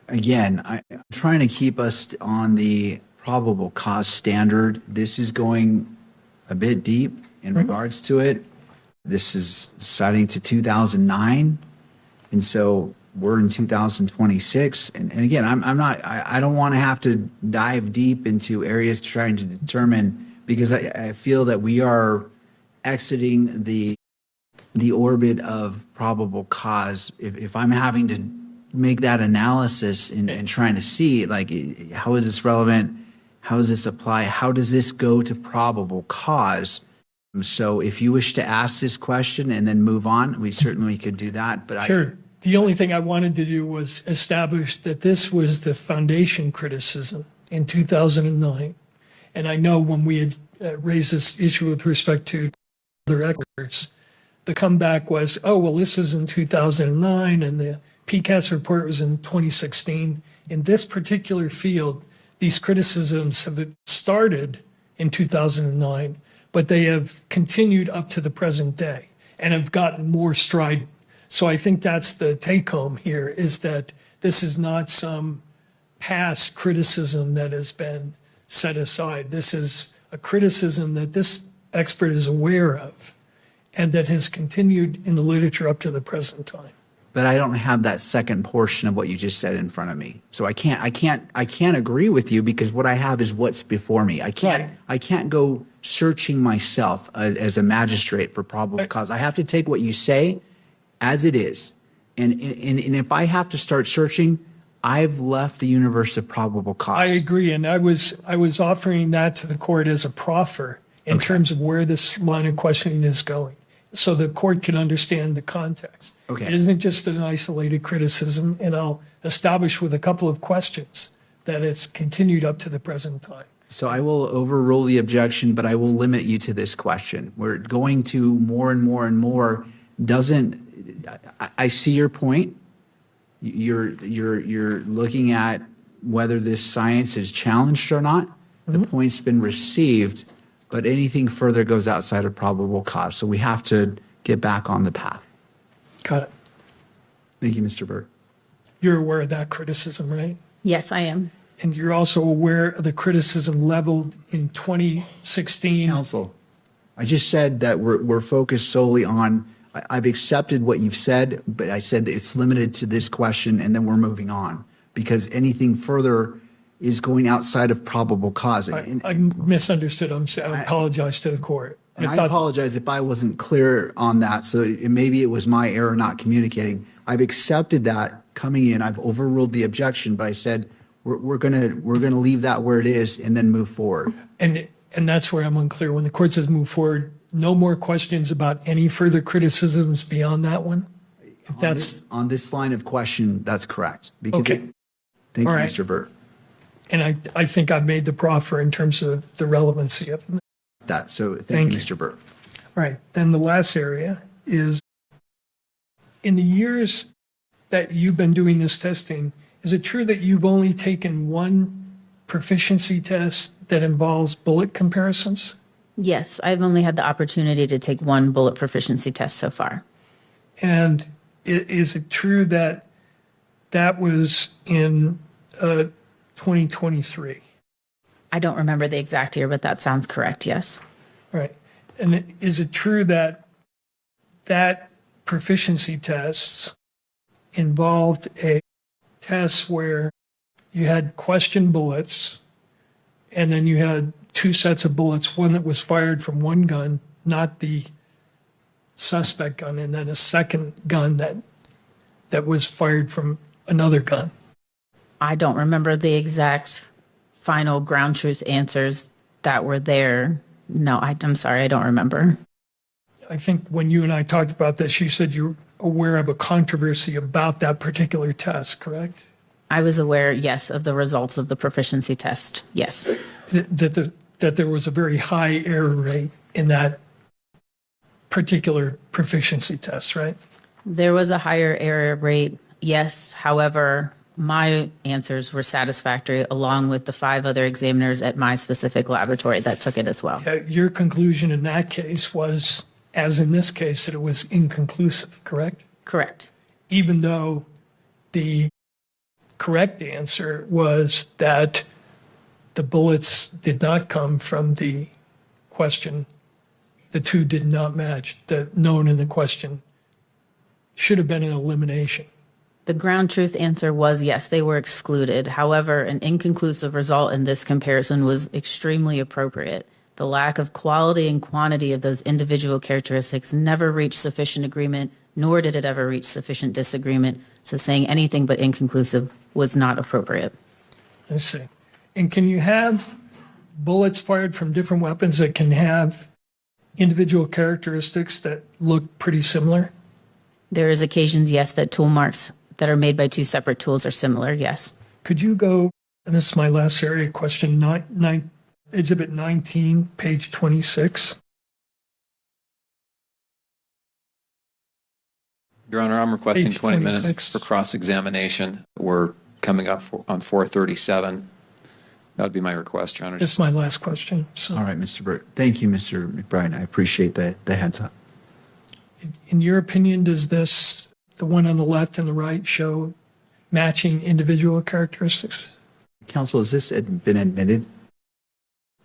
again, I'm trying to keep us on the probable cause standard. This is going a bit deep in regards to it. This is citing to 2009. And so we're in 2026. And again, I don't want to have to dive deep into areas trying to determine, because I feel that we are exiting the orbit of probable cause. If I'm having to make that analysis and trying to see, like, how is this relevant? How does this apply? How does this go to probable cause? So if you wish to ask this question and then move on, we certainly could do that. But Sure. The only thing I wanted to do was establish that this was the foundation criticism in 2009. And I know when we had raised this issue with respect to other experts, the comeback was, oh, well, this was in 2009 and the PCAST report was in 2016. In this particular field, these criticisms have started in 2009, but they have continued up to the present day and have gotten more strident. So I think that's the take home here, is that this is not some past criticism that has been set aside. This is a criticism that this expert is aware of and that has continued in the literature up to the present time. But I don't have that second portion of what you just said in front of me. So I can't agree with you, because what I have is what's before me. I can't go searching myself as a magistrate for probable cause. I have to take what you say as it is. And if I have to start searching, I've left the universe of probable cause. I agree. And I was offering that to the court as a proffer in terms of where this line of questioning is going, so the court can understand the context. Okay. It isn't just an isolated criticism, and I'll establish with a couple of questions that it's continued up to the present time. So I will overrule the objection, but I will limit you to this question. We're going to more and more and more I see your point. You're looking at whether this science is challenged or not. The point's been received, but anything further goes outside of probable cause. So we have to get back on the path. Got it. Thank you, Mr. Burt. You're aware of that criticism, right? Yes, I am. And you're also aware of the criticism leveled in 2016. Counsel, I just said that we're focused solely on, I've accepted what you've said, but I said that it's limited to this question and then we're moving on because anything further is going outside of probable cause. I misunderstood. I apologize to the court. And I apologize if I wasn't clear on that. So maybe it was my error not communicating. I've accepted that coming in. I've overruled the objection, but I said we're gonna leave that where it is and then move forward. And that's where I'm unclear. When the court says move forward, no more questions about any further criticisms beyond that one? If that's On this line of question, that's correct. Because okay. Thank you, All right. Mr. Burt. And I think I've made the proffer in terms of the relevancy of it. That. So Thank thank you, you. Mr. Burt. All right. Then the last area is in the years that you've been doing this testing, is it true that you've only taken one proficiency test that involves bullet comparisons? Yes, I've only had the opportunity to take one bullet proficiency test so far. And is it true that that was in 2023? I don't remember the exact year, but that sounds correct, yes. All right. And is it true that that proficiency tests involved a test where you had question bullets and then you had two sets of bullets, one that was fired from one gun, not the suspect gun, and then a second gun that was fired from another gun? I don't remember the exact final ground truth answers that were there. No, I'm sorry, I don't remember. I think when you and I talked about this, you said you're aware of a controversy about that particular test, correct? I was aware, yes, of the results of the proficiency test, yes. That there was a very high error rate in that particular proficiency test, right? There was a higher error rate, yes. However, my answers were satisfactory along with the 5 other examiners at my specific laboratory that took it as well. Your conclusion in that case was, as in this case, that it was inconclusive, correct? Correct. Even though the correct answer was that the bullets did not come from the question. The two did not match. The known in the question should have been an elimination. The ground truth answer was yes, they were excluded. However, an inconclusive result in this comparison was extremely appropriate. The lack of quality and quantity of those individual characteristics never reached sufficient agreement, nor did it ever reach sufficient disagreement. So saying anything but inconclusive was not appropriate. I see. And can you have bullets fired from different weapons that can have individual characteristics that look pretty similar? There is occasions, yes, that tool marks that are made by 2 separate tools are similar, yes. Could you go, and this is my last area question, Exhibit 19, page 26. Your Honor, I'm requesting Page 20 minutes 26. for cross-examination. We're coming up on 4:37. That would be my request, Your Honor. This is my last question. So All right, Mr. Burt. Thank you, Mr. McBride. I appreciate the heads up. in your opinion, does this, the one on the left and the right, show matching individual characteristics? Counsel, has this been admitted?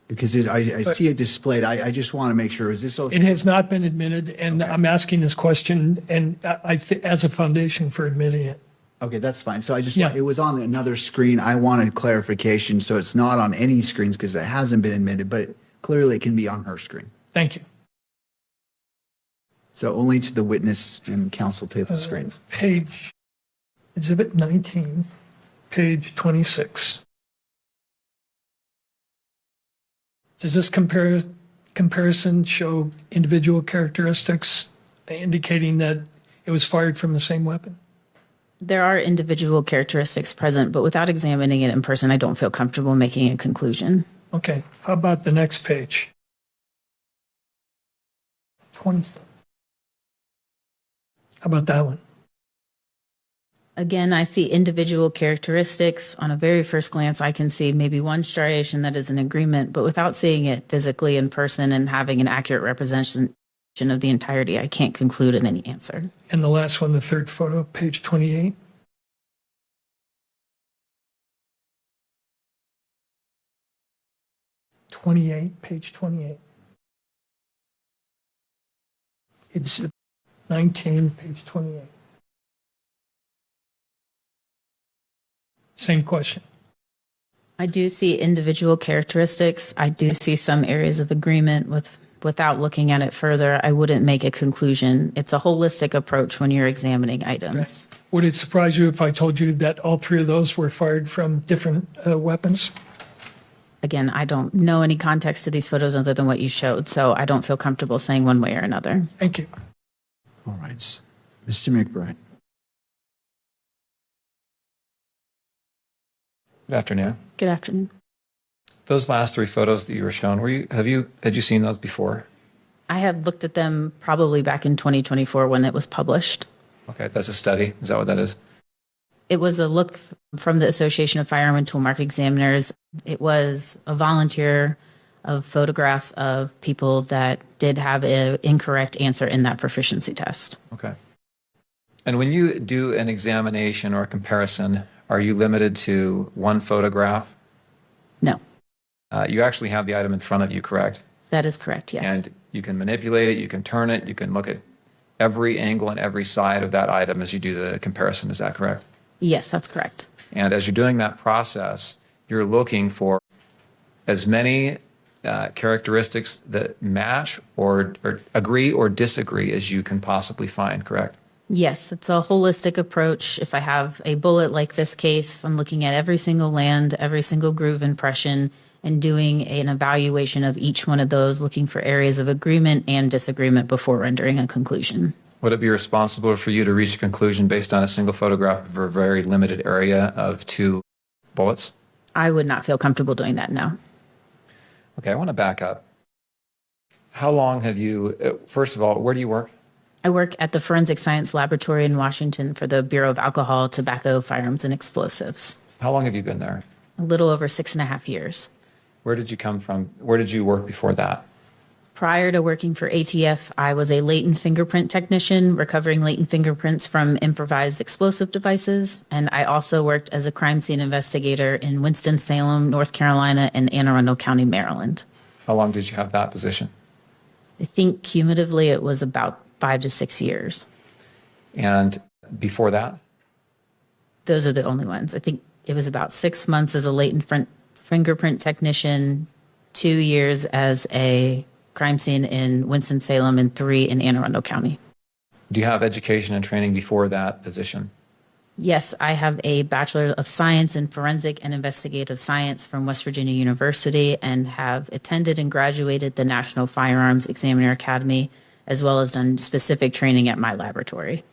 Because I see it displayed. I just want to make sure, is this? It has not been admitted, and I'm asking this question and as a foundation for admitting it. Okay, that's fine. So Yeah. it was on another screen. I wanted clarification. So it's not on any screens because it hasn't been admitted, but clearly it can be on her screen. Thank you. So only to the witness and counsel table screens. Page, Exhibit 19, page 26. Does this comparison show individual characteristics indicating that it was fired from the same weapon? There are individual characteristics present, but without examining it in person, I don't feel comfortable making a conclusion. Okay, how about the next page? 20. How about that one? Again, I see individual characteristics. On a very first glance, I can see maybe one striation that is an agreement, but without seeing it physically in person and having an accurate representation of the entirety, I can't conclude in any answer. And the last one, the third photo, page 28. Page 28. It's 19, page 28. Same question. I do see individual characteristics. I do see some areas of agreement without looking at it further. I wouldn't make a conclusion. It's a holistic approach when you're examining items. Would it surprise you if I told you that all three of those were fired from different weapons? Again, I don't know any context to these photos other than what you showed, so I don't feel comfortable saying one way or another. Thank you. All right. Mr. McBride. Good afternoon. Good afternoon. Those last three photos that you were shown, had you seen those before? I had looked at them probably back in 2024 when it was published. Okay, that's a study. Is that what that is? It was a look from the Association of Firearm and Toolmark Examiners. It was a volunteer of photographs of people that did have an incorrect answer in that proficiency test. Okay. And when you do an examination or a comparison, are you limited to one photograph? No, You actually have the item in front of you, correct? that is correct, yes. And you can manipulate it, you can turn it, you can look at every angle and every side of that item as you do the comparison. Is that correct? Yes, that's correct. And as you're doing that process, you're looking for as many characteristics that match or agree or disagree as you can possibly find, correct? Yes, it's a holistic approach. If I have a bullet like this case, I'm looking at every single land, every single groove impression, and doing an evaluation of each one of those, looking for areas of agreement and disagreement before rendering a conclusion. Would it be responsible for you to reach a conclusion based on a single photograph of a very limited area of two bullets? I would not feel comfortable doing that, no. Okay, I want to back up. How long have you, first of all, where do you work? I work at the Forensic Science Laboratory in Washington for the Bureau of Alcohol, Tobacco, Firearms, and Explosives. How long have you been there? A little over 6.5 years. Where did you come from? Where did you work before that? Prior to working for ATF, I was a latent fingerprint technician, recovering latent fingerprints from improvised explosive devices. And I also worked as a crime scene investigator in Winston-Salem, North Carolina, and Anne Arundel County, Maryland. How long did you have that position? I think cumulatively it was about 5 to 6 years. And before that? Those are the only ones. I think it was about 6 months as a latent fingerprint technician, 2 years as a crime scene in Winston-Salem, and 3 in Anne Arundel County. Do you have education and training before that position? Yes, I have a Bachelor of Science in Forensic and Investigative Science from West Virginia University and have attended and graduated the National Firearms Examiner Academy, as well as done specific training at my laboratory.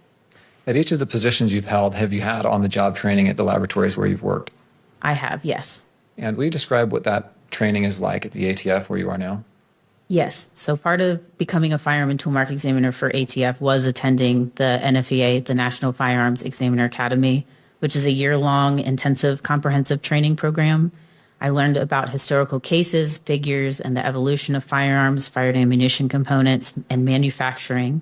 At each of the positions you've held, have you had on-the-job training at the laboratories where you've worked? I have, yes. And will you describe what that training is like at the ATF where you are now? Yes. So part of becoming a firearm and toolmark examiner for ATF was attending the NFEA, the National Firearms Examiner Academy, which is a year-long intensive comprehensive training program. I learned about historical cases, figures, and the evolution of firearms, fired ammunition components, and manufacturing.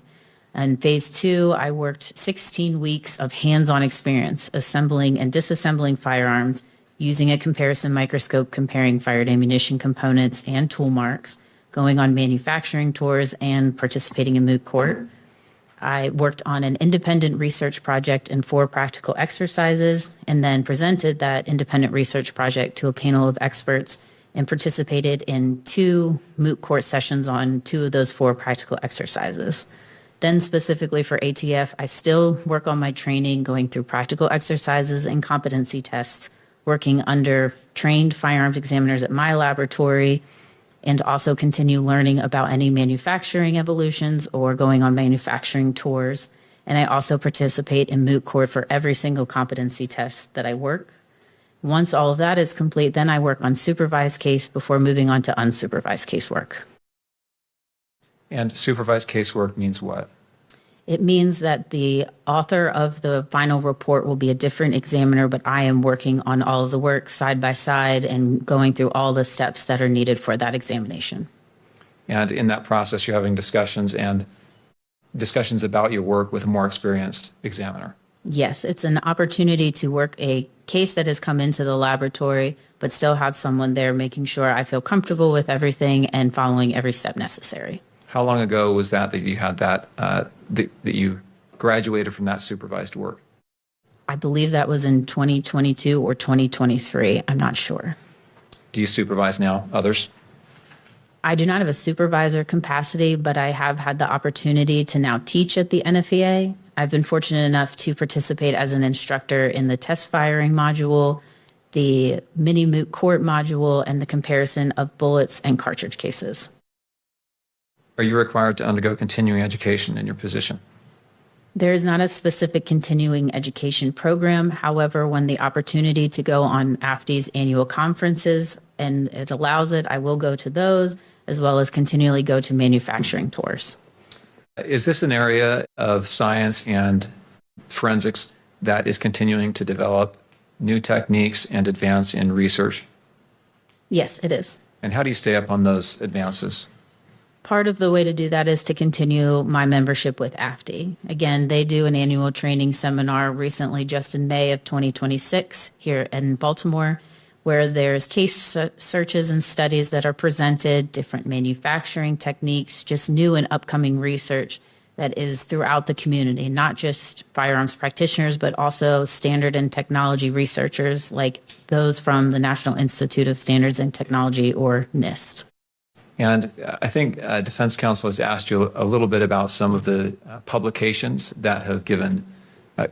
In phase 2, I worked 16 weeks of hands-on experience assembling and disassembling firearms using a comparison microscope comparing fired ammunition components and tool marks, going on manufacturing tours, and participating in moot court. I worked on an independent research project and 4 practical exercises, and then presented that independent research project to a panel of experts and participated in 2 moot court sessions on 2 of those 4 practical exercises. Then specifically for ATF, I still work on my training, going through practical exercises and competency tests, working under trained firearms examiners at my laboratory, and also continue learning about any manufacturing evolutions or going on manufacturing tours. And I also participate in moot court for every single competency test that I work. Once all of that is complete, then I work on supervised case before moving on to unsupervised casework. And supervised casework means what? It means that the author of the final report will be a different examiner, but I am working on all of the work side by side and going through all the steps that are needed for that examination. And in that process, you're having discussions about your work with a more experienced examiner. Yes, it's an opportunity to work a case that has come into the laboratory, but still have someone there making sure I feel comfortable with everything and following every step necessary. How long ago was that you had that you graduated from that supervised work? I believe that was in 2022 or 2023. I'm not sure. Do you supervise now others? I do not have a supervisor capacity, but I have had the opportunity to now teach at the NFEA. I've been fortunate enough to participate as an instructor in the test firing module, the mini moot court module, and the comparison of bullets and cartridge cases. Are you required to undergo continuing education in your position? There is not a specific continuing education program. However, when the opportunity to go on AFTI's annual conferences and it allows it, I will go to those, as well as continually go to manufacturing tours. Is this an area of science and forensics that is continuing to develop new techniques and advance in research? Yes, it is. And how do you stay up on those advances? Part of the way to do that is to continue my membership with AFTI. Again, they do an annual training seminar recently, just in May of 2026 here in Baltimore, where there's case searches and studies that are presented, different manufacturing techniques, just new and upcoming research that is throughout the community, not just firearms practitioners, but also standard and technology researchers like those from the National Institute of Standards and Technology, or NIST. And I think Defense Counsel has asked you a little bit about some of the publications that have given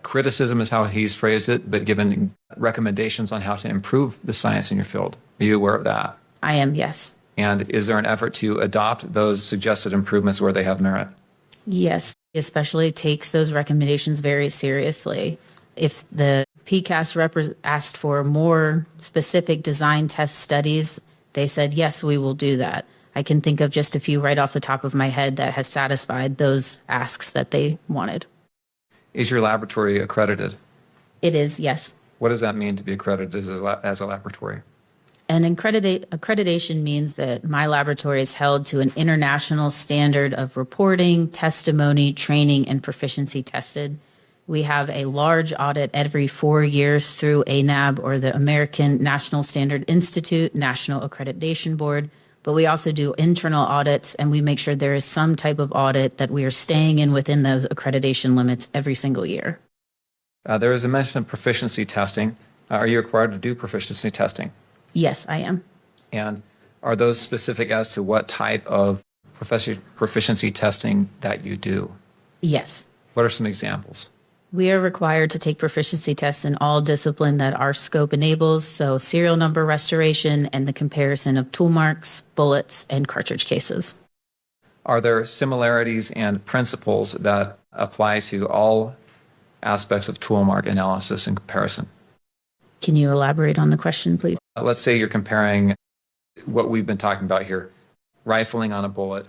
criticism is how he's phrased it, but given recommendations on how to improve the science in your field. Are you aware of that? I am, yes. And is there an effort to adopt those suggested improvements where they have merit? Yes, especially takes those recommendations very seriously. If the PCAST asked for more specific design test studies, they said, yes, we will do that. I can think of just a few right off the top of my head that has satisfied those asks that they wanted. Is your laboratory accredited? It is, yes. What does that mean to be accredited as a laboratory? An accreditation means that my laboratory is held to an international standard of reporting, testimony, training, and proficiency tested. We have a large audit every 4 years through ANAB, or the American National Standard Institute, National Accreditation Board. But we also do internal audits, and we make sure there is some type of audit that we are staying in within those accreditation limits every single year. There is a mention of proficiency testing. Are you required to do proficiency testing? Yes, I am. And are those specific as to what type of proficiency testing that you do? Yes. What are some examples? We are required to take proficiency tests in all discipline that our scope enables, so serial number restoration and the comparison of tool marks, bullets, and cartridge cases. Are there similarities and principles that apply to all aspects of tool mark analysis and comparison? Can you elaborate on the question, please? Let's say you're comparing what we've been talking about here, rifling on a bullet.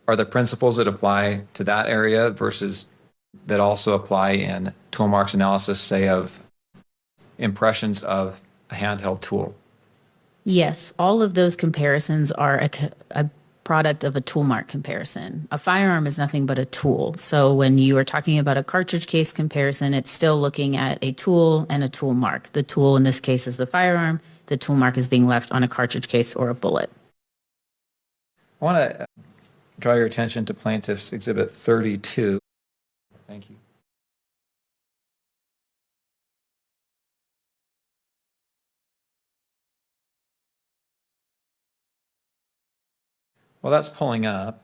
Are there principles that apply to that area versus that also apply in tool marks analysis, say, of impressions of a handheld tool? Yes, all of those comparisons are a product of a tool mark comparison. A firearm is nothing but a tool. So when you are talking about a cartridge case comparison, it's still looking at a tool and a tool mark. The tool in this case is the firearm. The tool mark is being left on a cartridge case or a bullet. I want to draw your attention to Plaintiff's Exhibit 32. Thank you. Well, that's pulling up.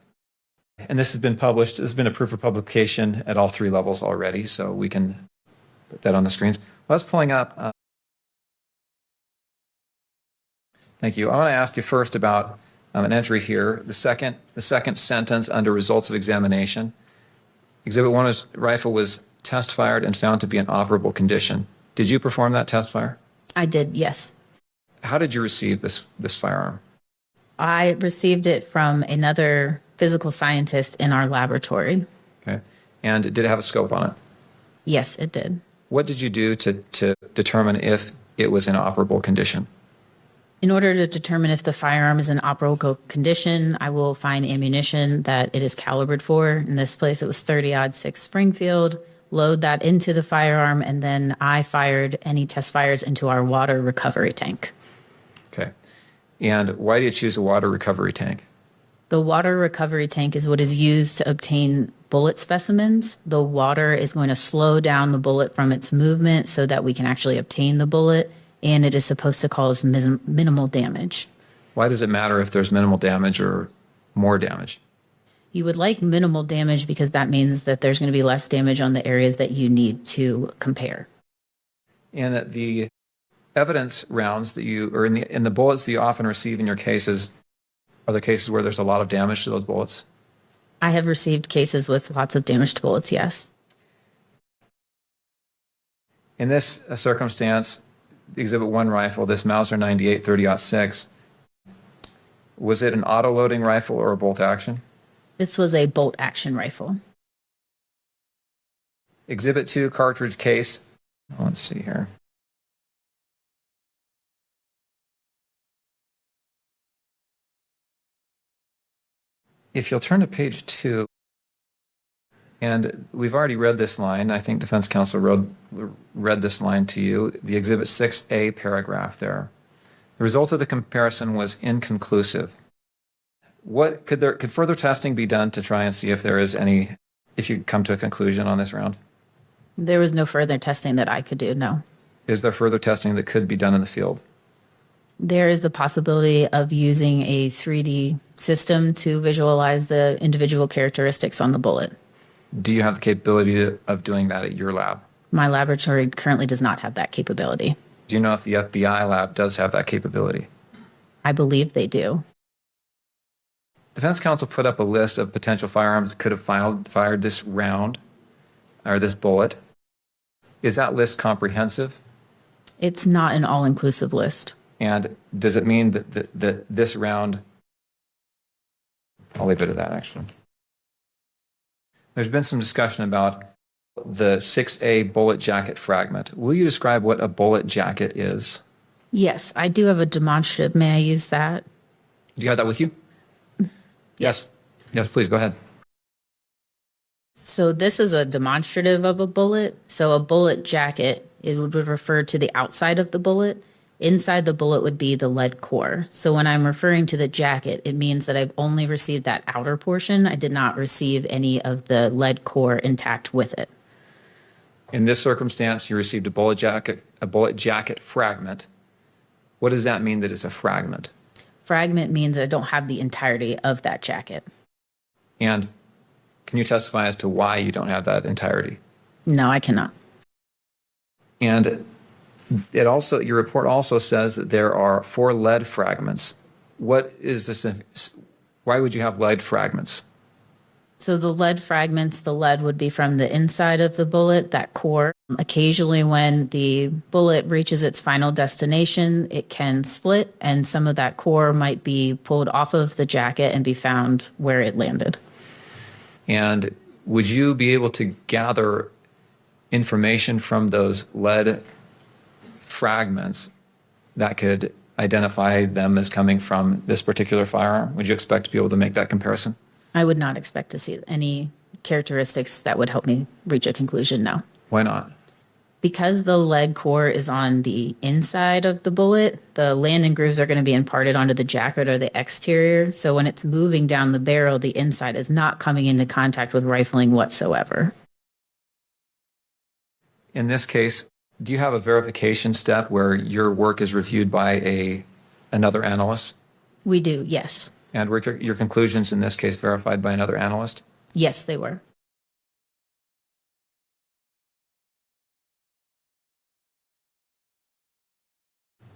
And this has been published. This has been approved for publication at all 3 levels already, so we can put that on the screens. Well, that's pulling up. Thank you. I want to ask you first about an entry here. The second sentence under results of examination. Exhibit 1 rifle was test fired and found to be in operable condition. Did you perform that test fire? I did, yes. How did you receive this firearm? I received it from another physical scientist in our laboratory. Okay. And did it have a scope on it? Yes, it did. What did you do to determine if it was in operable condition? In order to determine if the firearm is in operable condition, I will find ammunition that it is calibered for. In this place, it was 30-06 Springfield. Load that into the firearm, and then I fired any test fires into our water recovery tank. Okay. And why do you choose a water recovery tank? The water recovery tank is what is used to obtain bullet specimens. The water is going to slow down the bullet from its movement so that we can actually obtain the bullet, and it is supposed to cause minimal damage. Why does it matter if there's minimal damage or more damage? You would like minimal damage because that means that there's going to be less damage on the areas that you need to compare. In the evidence rounds that you, or in the bullets that you often receive in your cases, are there cases where there's a lot of damage to those bullets? I have received cases with lots of damaged bullets, yes. In this circumstance, the Exhibit 1 rifle, this Mauser 98 30-06, was it an auto-loading rifle or a bolt action? This was a bolt action rifle. Exhibit 2 cartridge case. Let's see here. If you'll turn to page 2, and we've already read this line. I think defense counsel read this line to you, the Exhibit 6A paragraph there. The result of the comparison was inconclusive. What could further testing be done to try and see if there is any, if you come to a conclusion on this round? There was no further testing that I could do, no. Is there further testing that could be done in the field? There is the possibility of using a 3D system to visualize the individual characteristics on the bullet. Do you have the capability of doing that at your lab? My laboratory currently does not have that capability. Do you know if the FBI lab does have that capability? I believe they do. Defense counsel put up a list of potential firearms that could have fired this round or this bullet. Is that list comprehensive? It's not an all-inclusive list. And does it mean that this round, I'll leave it at that actually. There's been some discussion about the 6A bullet jacket fragment. Will you describe what a bullet jacket is? Yes, I do have a demonstrative. May I use that? Do you have that with you? Yes. Yes, please go ahead. So this is a demonstrative of a bullet. So a bullet jacket, it would refer to the outside of the bullet. Inside the bullet would be the lead core. So when I'm referring to the jacket, it means that I've only received that outer portion. I did not receive any of the lead core intact with it. In this circumstance, you received a bullet jacket fragment. What does that mean that it's a fragment? Fragment means I don't have the entirety of that jacket. And can you testify as to why you don't have that entirety? No, I cannot. And it also, your report also says that there are 4 lead fragments. What is this? Why would you have lead fragments? So the lead fragments, the lead would be from the inside of the bullet, that core. Occasionally when the bullet reaches its final destination, it can split, and some of that core might be pulled off of the jacket and be found where it landed. And would you be able to gather information from those lead fragments that could identify them as coming from this particular firearm? Would you expect to be able to make that comparison? I would not expect to see any characteristics that would help me reach a conclusion, no. Why not? Because the lead core is on the inside of the bullet, the landing grooves are going to be imparted onto the jacket or the exterior. So when it's moving down the barrel, the inside is not coming into contact with rifling whatsoever. In this case, do you have a verification step where your work is reviewed by another analyst? We do, yes. And were your conclusions in this case verified by another analyst? Yes, they were.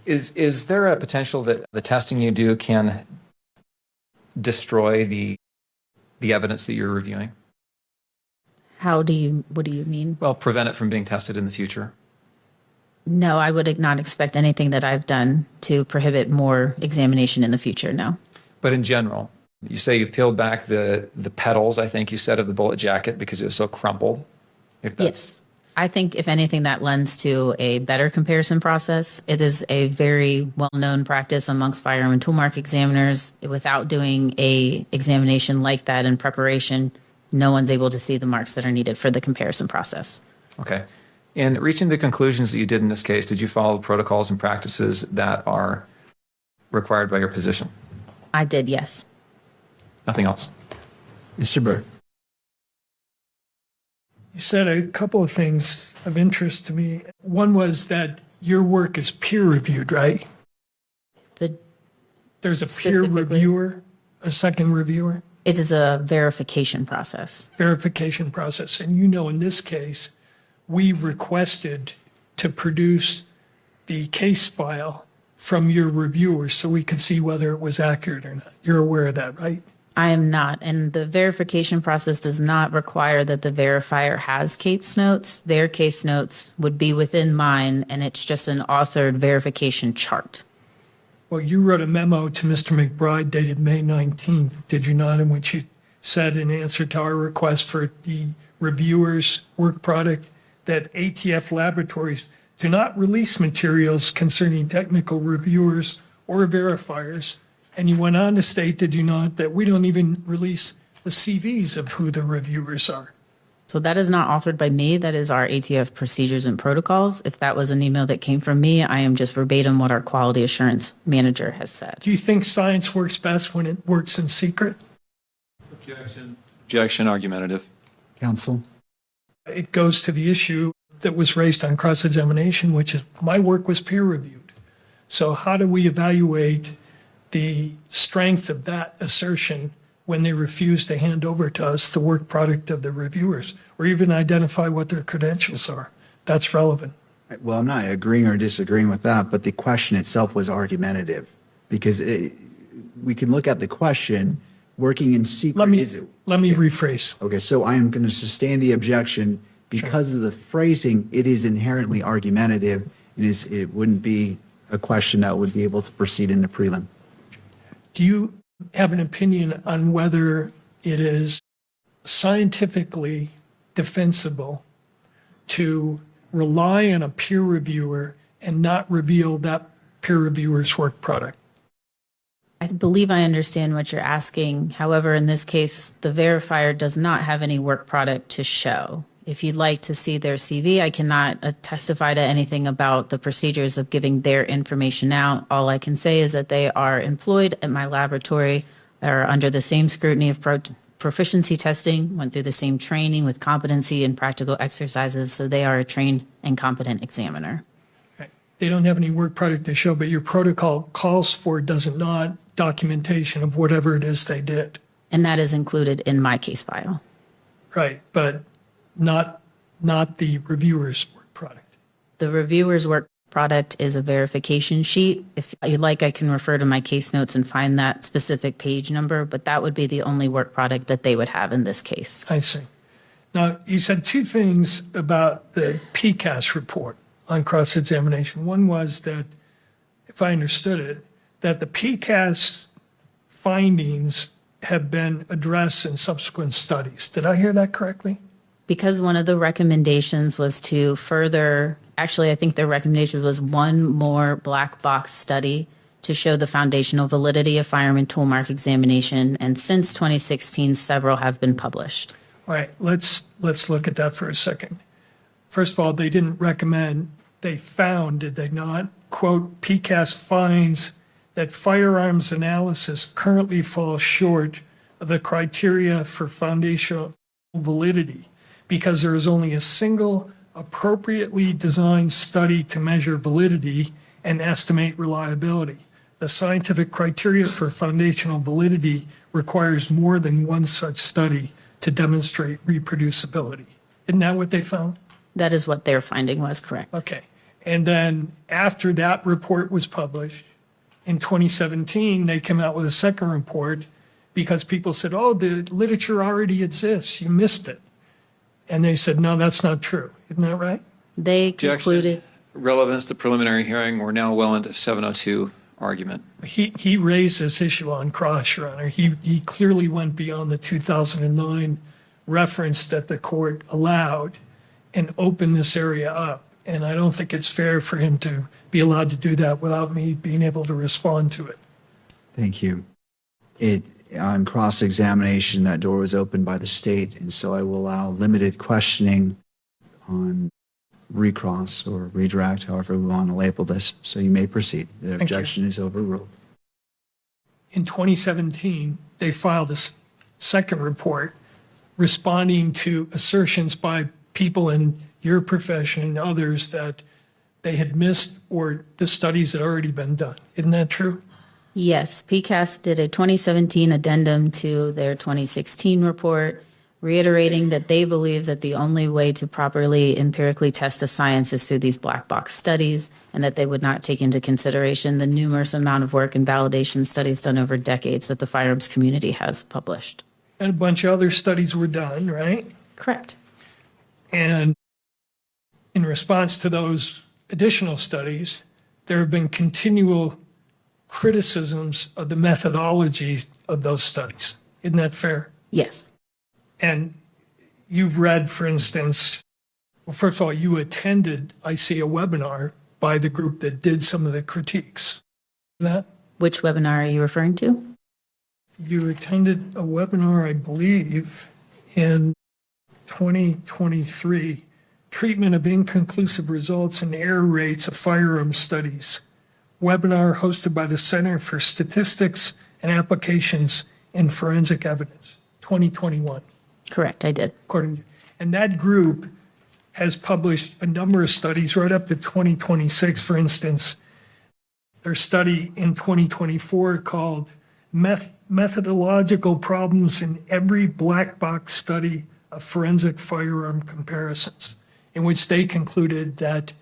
Is there a potential that the testing you do can destroy the evidence that you're reviewing? What do you mean? Well, prevent it from being tested in the future. No, I would not expect anything that I've done to prohibit more examination in the future, no. But in general, you say you peeled back the petals, I think you said, of the bullet jacket because it was so crumpled. If that's, Yes. I think if anything that lends to a better comparison process. It is a very well-known practice amongst firearm and toolmark examiners. Without doing a examination like that in preparation, no one's able to see the marks that are needed for the comparison process. Okay. In reaching the conclusions that you did in this case, did you follow the protocols and practices that are required by your position? I did, yes. Nothing else. Mr. Byrd. You said a couple of things of interest to me. One was that your work is peer reviewed, right? There's a peer Specifically? reviewer, a second reviewer, It is a verification process. verification process. And you know, in this case, we requested to produce the case file from your reviewers so we could see whether it was accurate or not. You're aware of that, right? I am not, and the verification process does not require that the verifier has case notes. Their case notes would be within mine, and it's just an authored verification chart. Well, you wrote a memo to Mr. McBride dated May 19th, did you not, in which you said in answer to our request for the reviewer's work product that ATF laboratories do not release materials concerning technical reviewers or verifiers. And you went on to state, did you not, that we don't even release the CVs of who the reviewers are. So that is not authored by me. That is our ATF procedures and protocols. If that was an email that came from me, I am just verbatim what our quality assurance manager has said. Do you think science works best when it works in secret? Objection, argumentative. Counsel. It goes to the issue that was raised on cross-examination, which is my work was peer-reviewed. So how do we evaluate the strength of that assertion when they refuse to hand over to us the work product of the reviewers or even identify what their credentials are? That's relevant. Well, I'm not agreeing or disagreeing with that, but the question itself was argumentative because we can look at the question, working in secret. Let me rephrase. Okay, so I am going to sustain the objection because of the phrasing. It is inherently argumentative. It wouldn't be a question that would be able to proceed into prelim. Do you have an opinion on whether it is scientifically defensible to rely on a peer reviewer and not reveal that peer reviewer's work product? I believe I understand what you're asking. However, in this case, the verifier does not have any work product to show. If you'd like to see their CV, I cannot testify to anything about the procedures of giving their information out. All I can say is that they are employed at my laboratory, are under the same scrutiny of proficiency testing, went through the same training with competency and practical exercises, so they are a trained and competent examiner. Okay. They don't have any work product to show, but your protocol calls for, does it not, documentation of whatever it is they did. And that is included in my case file. Right, but not the reviewer's work product. The reviewer's work product is a verification sheet. If you'd like, I can refer to my case notes and find that specific page number, but that would be the only work product that they would have in this case. I see. Now, you said two things about the PCAS report on cross-examination. One was that, if I understood it, that the PCAS findings have been addressed in subsequent studies. Did I hear that correctly? Because one of the recommendations was to further, actually, I think their recommendation was one more black box study to show the foundational validity of firearm and toolmark examination. And since 2016, several have been published. All right, let's look at that for a second. First of all, they didn't recommend, they found, did they not? Quote, PCAS finds that firearms analysis currently falls short of the criteria for foundational validity because there is only a single appropriately designed study to measure validity and estimate reliability. The scientific criteria for foundational validity requires more than one such study to demonstrate reproducibility. Isn't that what they found? That is what their finding was, correct. Okay. And then after that report was published, in 2017, they came out with a second report because people said, oh, the literature already exists. You missed it. And they said, no, that's not true. Isn't that right? They concluded, relevance to preliminary hearing. We're now well into 702 argument. He raised this issue on cross, Your Honor. He clearly went beyond the 2009 reference that the court allowed and opened this area up. And I don't think it's fair for him to be allowed to do that without me being able to respond to it. Thank you. On cross-examination, that door was opened by the state, and so I will allow limited questioning on recross or redirect, however we want to label this. So you may proceed. The objection is overruled. In 2017, they filed a second report responding to assertions by people in your profession and others that they had missed or the studies had already been done. Isn't that true? Yes, PCAST did a 2017 addendum to their 2016 report, reiterating that they believe that the only way to properly empirically test a science is through these black box studies, and that they would not take into consideration the numerous amount of work and validation studies done over decades that the firearms community has published. And a bunch of other studies were done, right? Correct. And in response to those additional studies, there have been continual criticisms of the methodologies of those studies. Isn't that fair? Yes. And you've read, for instance, well, first of all, you attended, I see, a webinar by the group that did some of the critiques. That Which webinar are you referring to? you attended a webinar, I believe, in 2023, Treatment of Inconclusive Results and Error Rates of Firearms Studies, webinar hosted by the Center for Statistics and Applications in Forensic Evidence, 2021. Correct, I did. According to, and that group has published a number of studies right up to 2026. For instance, their study in 2024 called Methodological Problems in Every Black Box Study of Forensic Firearm Comparisons, in which they concluded that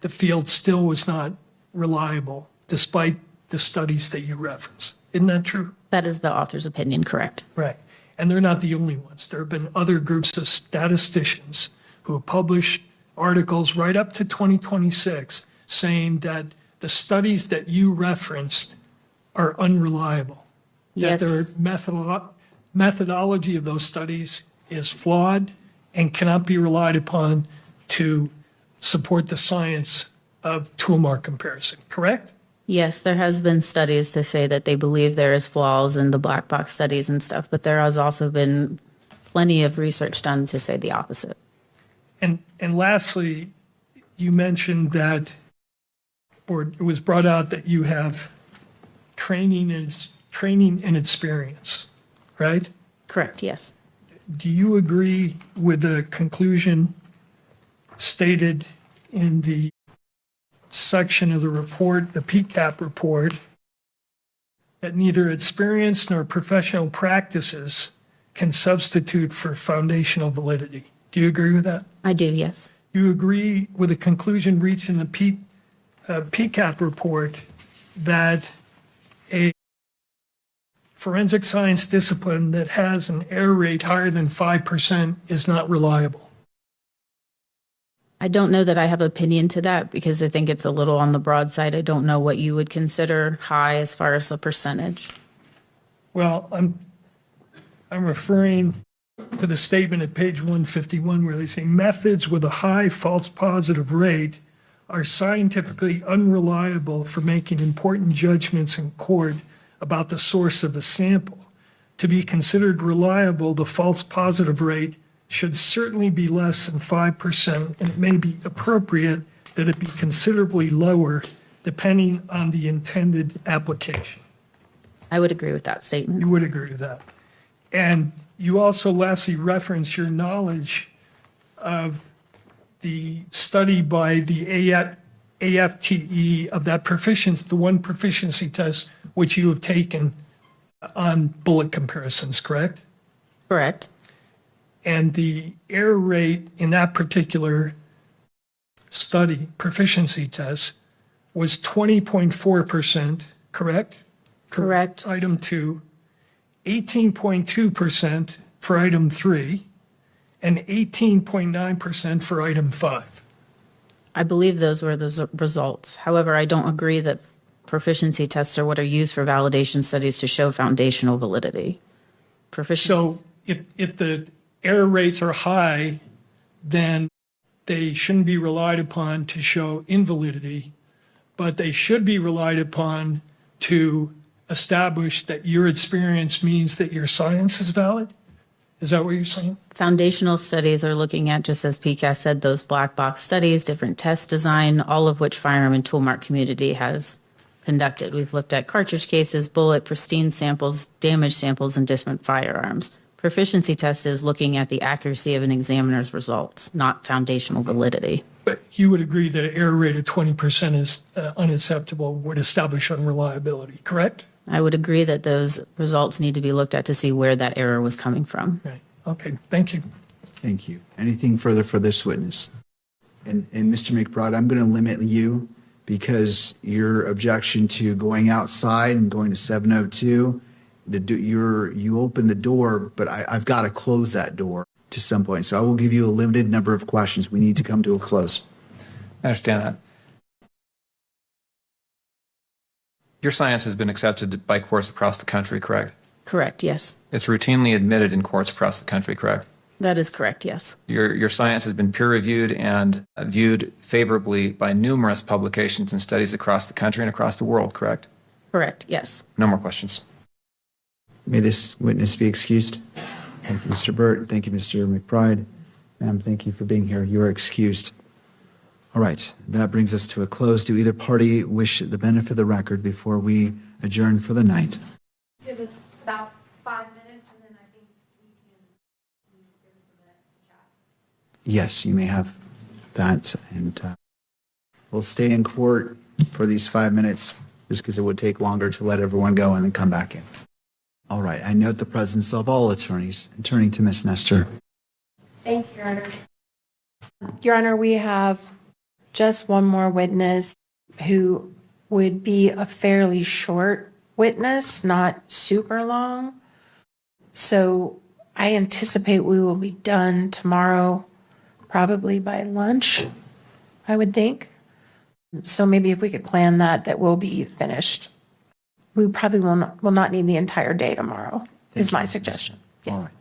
the field still was not reliable despite the studies that you reference. Isn't that true? That is the author's opinion, correct? Right. And they're not the only ones. There have been other groups of statisticians who have published articles right up to 2026 saying that the studies that you referenced are unreliable. Yes. That their methodology of those studies is flawed and cannot be relied upon to support the science of toolmark comparison, correct? Yes, there has been studies to say that they believe there is flaws in the black box studies and stuff, but there has also been plenty of research done to say the opposite. And lastly, you mentioned that, or it was brought out that you have training and experience, right? Correct, yes. Do you agree with the conclusion stated in the section of the report, the PCAP report, that neither experience nor professional practices can substitute for foundational validity? Do you agree with that? I do, yes. Do you agree with the conclusion reached in the PCAP report that a forensic science discipline that has an error rate higher than 5% is not reliable? I don't know that I have opinion to that because I think it's a little on the broad side. I don't know what you would consider high as far as the percentage. Well, I'm referring to the statement at page 151 where they say methods with a high false positive rate are scientifically unreliable for making important judgments in court about the source of a sample. To be considered reliable, the false positive rate should certainly be less than 5%, and it may be appropriate that it be considerably lower depending on the intended application. I would agree with that statement. You would agree with that. And you also lastly reference your knowledge of the study by the AFTE of that proficiency, the one proficiency test which you have taken on bullet comparisons, correct? Correct. And the error rate in that particular study, proficiency test, was 20.4%, correct? Correct. For item 2, 18.2% for item 3, and 18.9% for item 5. I believe those were the results. However, I don't agree that proficiency tests are what are used for validation studies to show foundational validity. So if the error rates are high, then they shouldn't be relied upon to show invalidity, but they should be relied upon to establish that your experience means that your science is valid? Is that what you're saying? Foundational studies are looking at, just as PCAST said, those black box studies, different test design, all of which firearm and toolmark community has conducted. We've looked at cartridge cases, bullet, pristine samples, damaged samples, and dismembered firearms. Proficiency test is looking at the accuracy of an examiner's results, not foundational validity. But you would agree that an error rate of 20% is unacceptable, would establish unreliability, correct? I would agree that those results need to be looked at to see where that error was coming from. Right. Okay, thank you. Thank you. Anything further for this witness? And Mr. McBride, I'm going to limit you because your objection to going outside and going to 702, you open the door, but I've got to close that door to some point. So I will give you a limited number of questions. We need to come to a close. I understand that. Your science has been accepted by courts across the country, correct? Correct, yes. It's routinely admitted in courts across the country, correct? That is correct, yes. Your science has been peer-reviewed and viewed favorably by numerous publications and studies across the country and across the world, correct? Correct, yes. No more questions. May this witness be excused. Thank you, Mr. Burt. Thank you, Mr. McBride. Ma'am, thank you for being here. You are excused. All right, that brings us to a close. Do either party wish the benefit of the record before we adjourn for the night? Give us about 5 minutes, and then I think we can just give us a minute to chat. Yes, you may have that, and we'll stay in court for these 5 minutes just because it would take longer to let everyone go and then come back in. All right, I note the presence of all attorneys. Turning to Ms. Nestor. Thank you, Your Honor. Your Honor, we have just one more witness who would be a fairly short witness, not super long. So I anticipate we will be done tomorrow, probably by lunch, I would think. So maybe if we could plan that we'll be finished. We probably will not need the entire day tomorrow, is my suggestion. All right.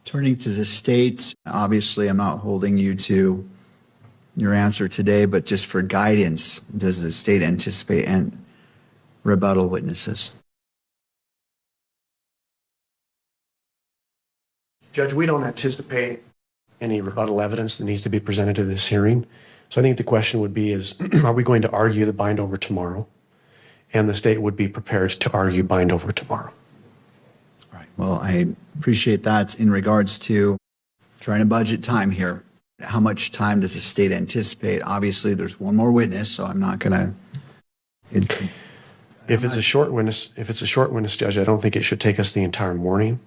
Turning to the state, obviously I'm not holding you to your answer today, but just for guidance, does the state anticipate and rebuttal witnesses? Judge, we don't anticipate any rebuttal evidence that needs to be presented to this hearing. So I think the question would be is, are we going to argue the bindover tomorrow? And the state would be prepared to argue bindover tomorrow. All right. Well, I appreciate that. In regards to trying to budget time here, how much time does the state anticipate? Obviously, there's one more witness, so I'm not going to. If it's a short witness, Judge, I don't think it should take us the entire morning.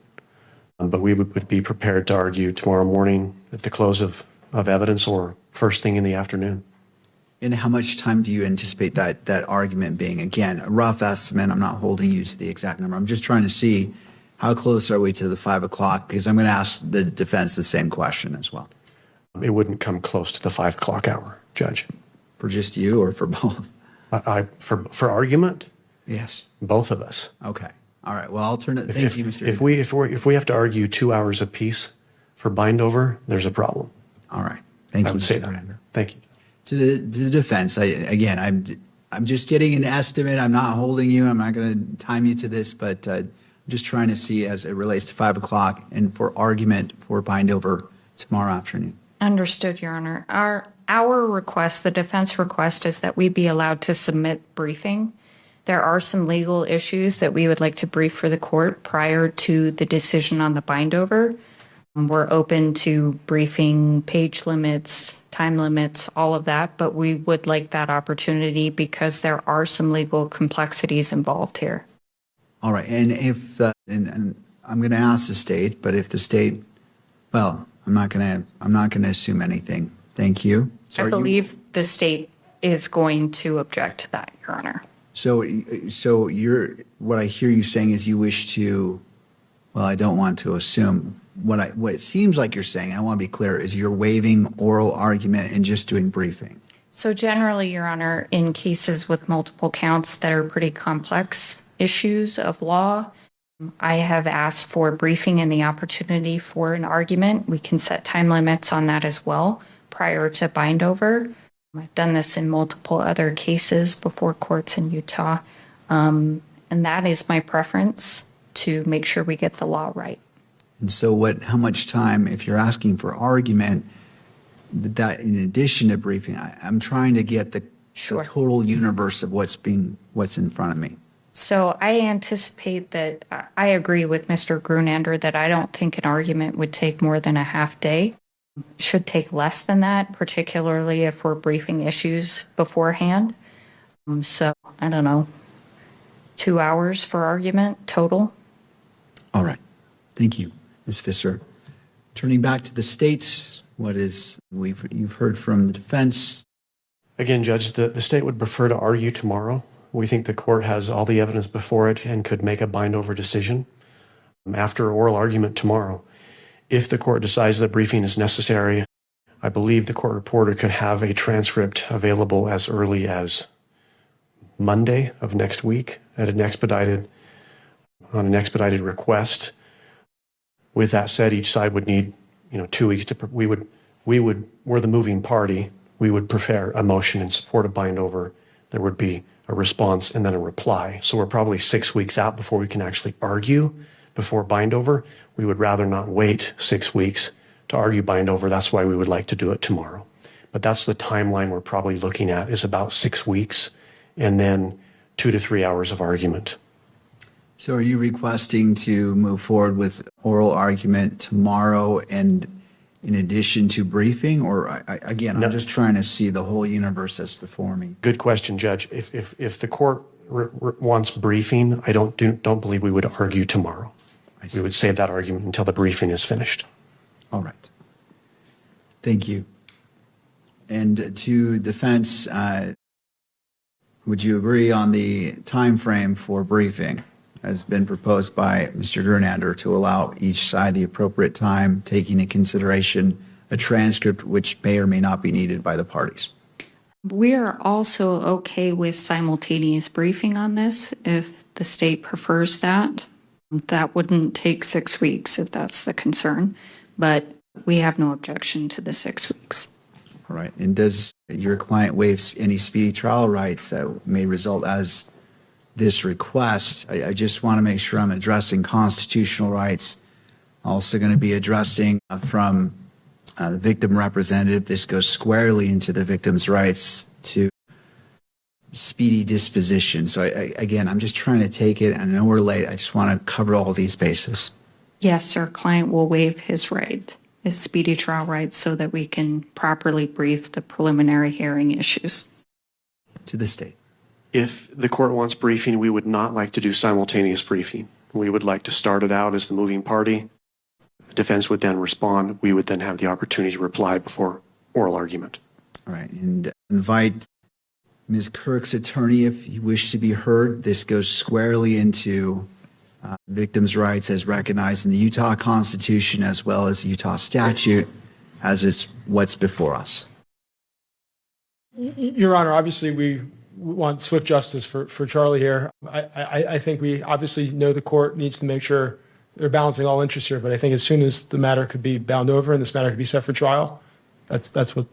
But we would be prepared to argue tomorrow morning at the close of evidence or first thing in the afternoon. And how much time do you anticipate that argument being? Again, a rough estimate. I'm not holding you to the exact number. I'm just trying to see how close are we to the 5 o'clock, because I'm going to ask the defense the same question as well. It wouldn't come close to the 5 o'clock hour, Judge. For just you or for both? For argument, Yes. both of us. Okay. All right. Well, I'll turn it. Thank you, Mr. If we have to argue 2 hours apiece for bindover, there's a problem. All right. Thank you. I would say Mr. that. Brander. Thank you. To the defense, I'm just getting an estimate. I'm not holding you. I'm not going to time you to this, but I'm just trying to see as it relates to 5 o'clock and for argument for bindover tomorrow afternoon. Understood, Your Honor. Our request, the defense request, is that we be allowed to submit briefing. There are some legal issues that we would like to brief for the court prior to the decision on the bindover. We're open to briefing, page limits, time limits, all of that, but we would like that opportunity because there are some legal complexities involved here. All right. And if and I'm going to ask the state, but if the state, well, I'm not going to assume anything. Thank you. So I believe the state is going to object to that, Your Honor. So what I hear you saying is you wish to, well, I don't want to assume. What it seems like you're saying, I want to be clear, is you're waiving oral argument and just doing briefing. So generally, Your Honor, in cases with multiple counts that are pretty complex issues of law, I have asked for briefing and the opportunity for an argument. We can set time limits on that as well prior to bindover. I've done this in multiple other cases before courts in Utah. And that is my preference, to make sure we get the law right. And so how much time, if you're asking for argument, that in addition to briefing, I'm trying to get the total universe of what's in front of me. So I anticipate that I agree with Mr. Grunander that I don't think an argument would take more than a half day. Should take less than that, particularly if we're briefing issues beforehand. So I don't know, 2 hours for argument total. All right. Thank you, Ms. Visser. Turning back to the states, you've heard from the defense. Again, Judge, the state would prefer to argue tomorrow. We think the court has all the evidence before it and could make a bindover decision after oral argument tomorrow. If the court decides that briefing is necessary, I believe the court reporter could have a transcript available as early as Monday of next week on an expedited request. With that said, each side would need 2 weeks to. We're the moving party. We would prepare a motion in support of bindover. There would be a response and then a reply. So we're probably 6 weeks out before we can actually argue before bindover. We would rather not wait 6 weeks to argue bindover. That's why we would like to do it tomorrow. But that's the timeline we're probably looking at, is about 6 weeks and then 2 to 3 hours of argument. So are you requesting to move forward with oral argument tomorrow and in addition to briefing? Or I'm just trying to see the whole universe that's before me. Good question, Judge. If the court wants briefing, I don't believe we would argue tomorrow. We would save that argument until the briefing is finished. All right. Thank you. And to defense, would you agree on the time frame for briefing as been proposed by Mr. Grunander to allow each side the appropriate time, taking into consideration a transcript which may or may not be needed by the parties? We are also okay with simultaneous briefing on this if the state prefers that. That wouldn't take 6 weeks if that's the concern, but we have no objection to the 6 weeks. All right. And does your client waive any speedy trial rights that may result as this request? I just want to make sure I'm addressing constitutional rights. Also going to be addressing from the victim representative. This goes squarely into the victim's rights to speedy disposition. So again, I'm just trying to take it. I know we're late. I just want to cover all these bases. Yes, our client will waive his speedy trial rights, so that we can properly brief the preliminary hearing issues. To the state. If the court wants briefing, we would not like to do simultaneous briefing. We would like to start it out as the moving party. The defense would then respond. We would then have the opportunity to reply before oral argument. All right. And invite Ms. Kirk's attorney if you wish to be heard. This goes squarely into victims' rights as recognized in the Utah Constitution as well as the Utah statute, as is what's before us. Your Honor, obviously we want swift justice for Charlie here. I think we obviously know the court needs to make sure they're balancing all interests here, but I think as soon as the matter could be bound over and this matter could be set for trial, that's what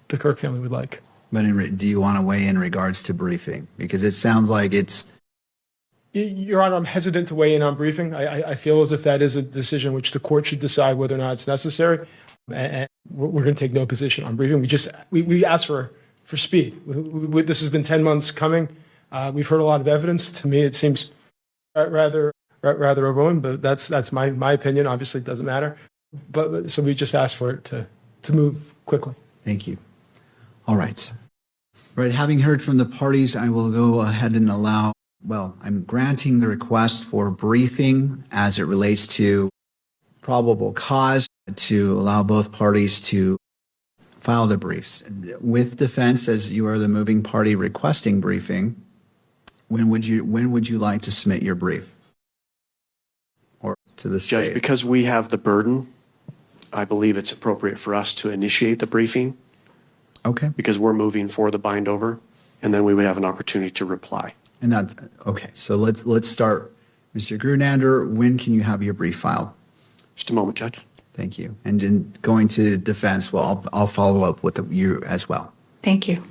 the Kirk family would like. But do you want to weigh in regards to briefing? Because it sounds like it's... Your Honor, I'm hesitant to weigh in on briefing. I feel as if that is a decision which the court should decide whether or not it's necessary. And we're going to take no position on briefing. We asked for speed. This has been 10 months coming. We've heard a lot of evidence. To me, it seems rather overwhelming, but that's my opinion. Obviously, it doesn't matter. But so we just asked for it to move quickly. Thank you. All right. Right. Having heard from the parties, I will go ahead and I'm granting the request for briefing as it relates to probable cause to allow both parties to file the briefs. With defense, as you are the moving party requesting briefing, when would you like to submit your brief? Or to the state? Judge, because we have the burden, I believe it's appropriate for us to initiate the briefing. Okay. because we're moving for the bind over, and then we would have an opportunity to reply. And that's, okay, so let's start. Mr. Grunander, when can you have your brief filed? Just a moment, Judge. Thank you. And in going to defense, well, I'll follow up with you as well. Thank you.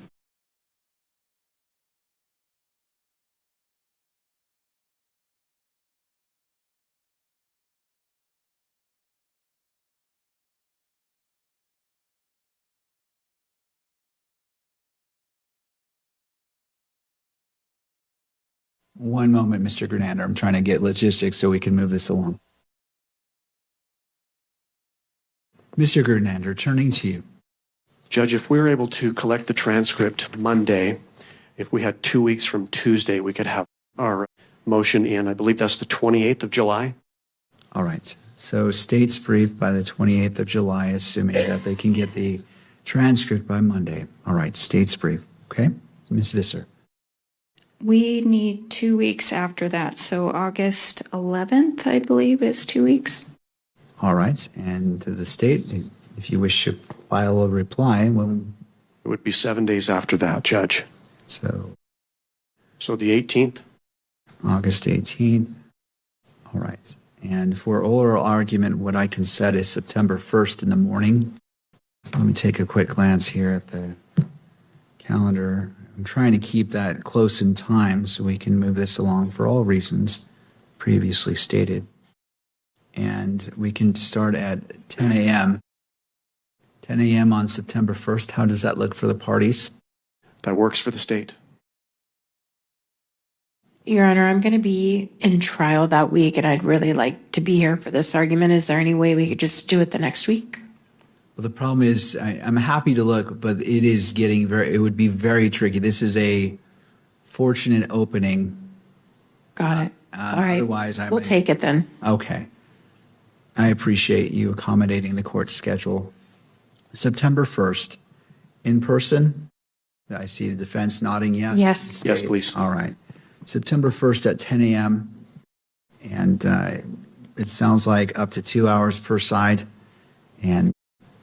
One moment, Mr. Grunander. I'm trying to get logistics so we can move this along. Mr. Grunander, turning to you. Judge, if we were able to collect the transcript Monday, if we had 2 weeks from Tuesday, we could have our motion in, I believe that's the 28th of July. All right. So state's brief by the 28th of July, assuming that they can get the transcript by Monday. All right, state's brief. Okay. Ms. Visser. We need 2 weeks after that. So August 11th, I believe, is 2 weeks. All right. And to the state, if you wish to file a reply, well, It would be 7 days after that, Judge. so So the 18th? August 18th. All right. And for oral argument, what I can set is September 1st in the morning. Let me take a quick glance here at the calendar. I'm trying to keep that close in time so we can move this along for all reasons previously stated. And we can start at 10 a.m. 10 a.m. on September 1st. How does that look for the parties? That works for the state. Your Honor, I'm going to be in trial that week, and I'd really like to be here for this argument. Is there any way we could just do it the next week? Well, the problem is I'm happy to look, but it is getting it would be very tricky. This is a fortunate opening. Got it. All right. Otherwise, We'll take it then. Okay. I appreciate you accommodating the court schedule. September 1st, in person. I see the defense nodding yes. Yes. Yes, please. All right. September 1st at 10 a.m. And it sounds like up to 2 hours per side. And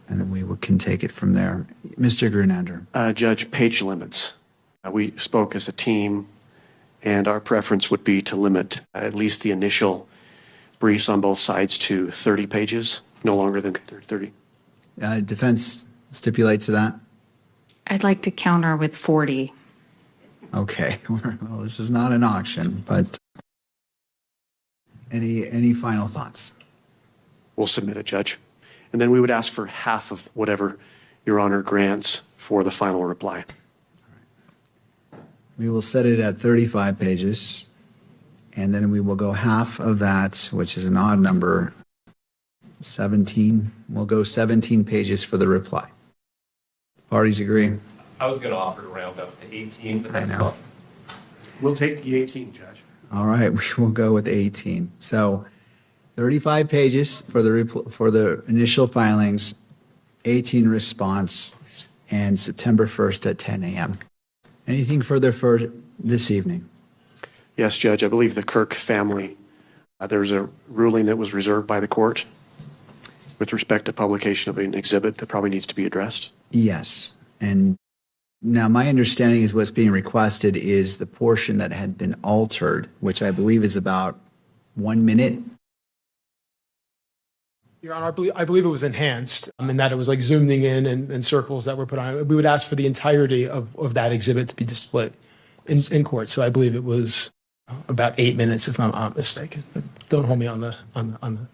then we can take it from there. Mr. Grunander. Judge, page limits. We spoke as a team, and our preference would be to limit at least the initial briefs on both sides to 30 pages, no longer than 30. Defense stipulates to that? I'd like to counter with 40. Okay. Well, this is not an auction, but any final thoughts? We'll submit it, Judge. And then we would ask for half of whatever Your Honor grants for the final reply. We will set it at 35 pages, and then we will go half of that, which is an odd number, 17. We'll go 17 pages for the reply. Parties agree? I was going to offer to round up to 18, but I that's know. fine. We'll take the 18, Judge. All right, we will go with 18. So 35 pages for the initial filings, 18 response, and September 1st at 10 a.m. Anything further for this evening? Yes, Judge. I believe the Kirk family, there's a ruling that was reserved by the court with respect to publication of an exhibit that probably needs to be addressed. Yes. And now my understanding is what's being requested is the portion that had been altered, which I believe is about 1 minute. Your Honor, I believe it was enhanced in that it was like zooming in and circles that were put on it. We would ask for the entirety of that exhibit to be displayed in court. So I believe it was about 8 minutes, if I'm not mistaken. But don't hold me on the time.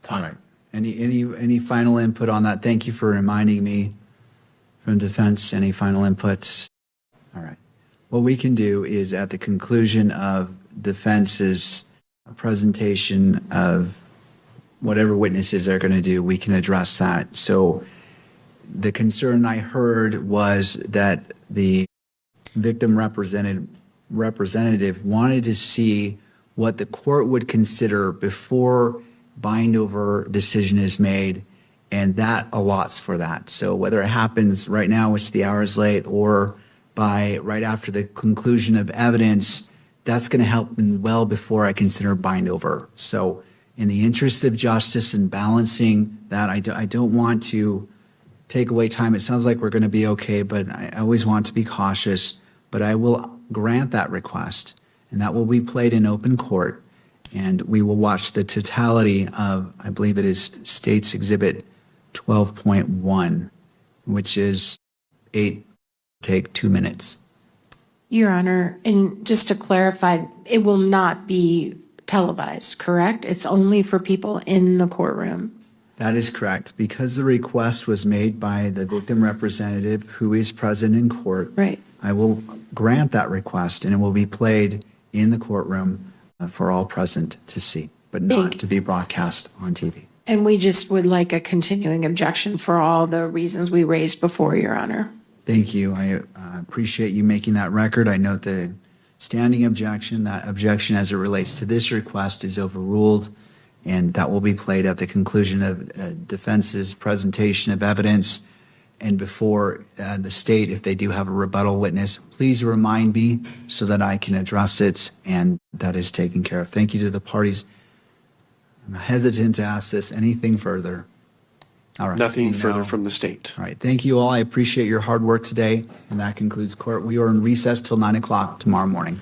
All right. Any final input on that? Thank you for reminding me from defense. Any final inputs? All right. What we can do is at the conclusion of defense's presentation of whatever witnesses they're going to do, we can address that. So the concern I heard was that the victim representative wanted to see what the court would consider before bindover decision is made, and that allots for that. So whether it happens right now, which the hour is late, or by right after the conclusion of evidence, that's going to help me well before I consider bindover. So in the interest of justice and balancing that, I don't want to take away time. It sounds like we're going to be okay, but I always want to be cautious. But I will grant that request, and that will be played in open court. And we will watch the totality of, I believe it is State's Exhibit 12.1, which is take 2 minutes. Your Honor, and just to clarify, it will not be televised, correct? It's only for people in the courtroom. That is correct. Because the request was made by the victim representative who is present in court. Right. I will grant that request, and it will be played in the courtroom for all present to see, but not to be broadcast on TV. And we just would like a continuing objection for all the reasons we raised before, Your Honor. Thank you. I appreciate you making that record. I note the standing objection. That objection as it relates to this request is overruled, and that will be played at the conclusion of defense's presentation of evidence and before the state, if they do have a rebuttal witness. Please remind me so that I can address it, and that is taken care of. Thank you to the parties. I'm hesitant to ask this anything further. All right. Nothing See, further no. from the state. All right. Thank you all. I appreciate your hard work today. And that concludes court. We are in recess till 9 o'clock tomorrow morning.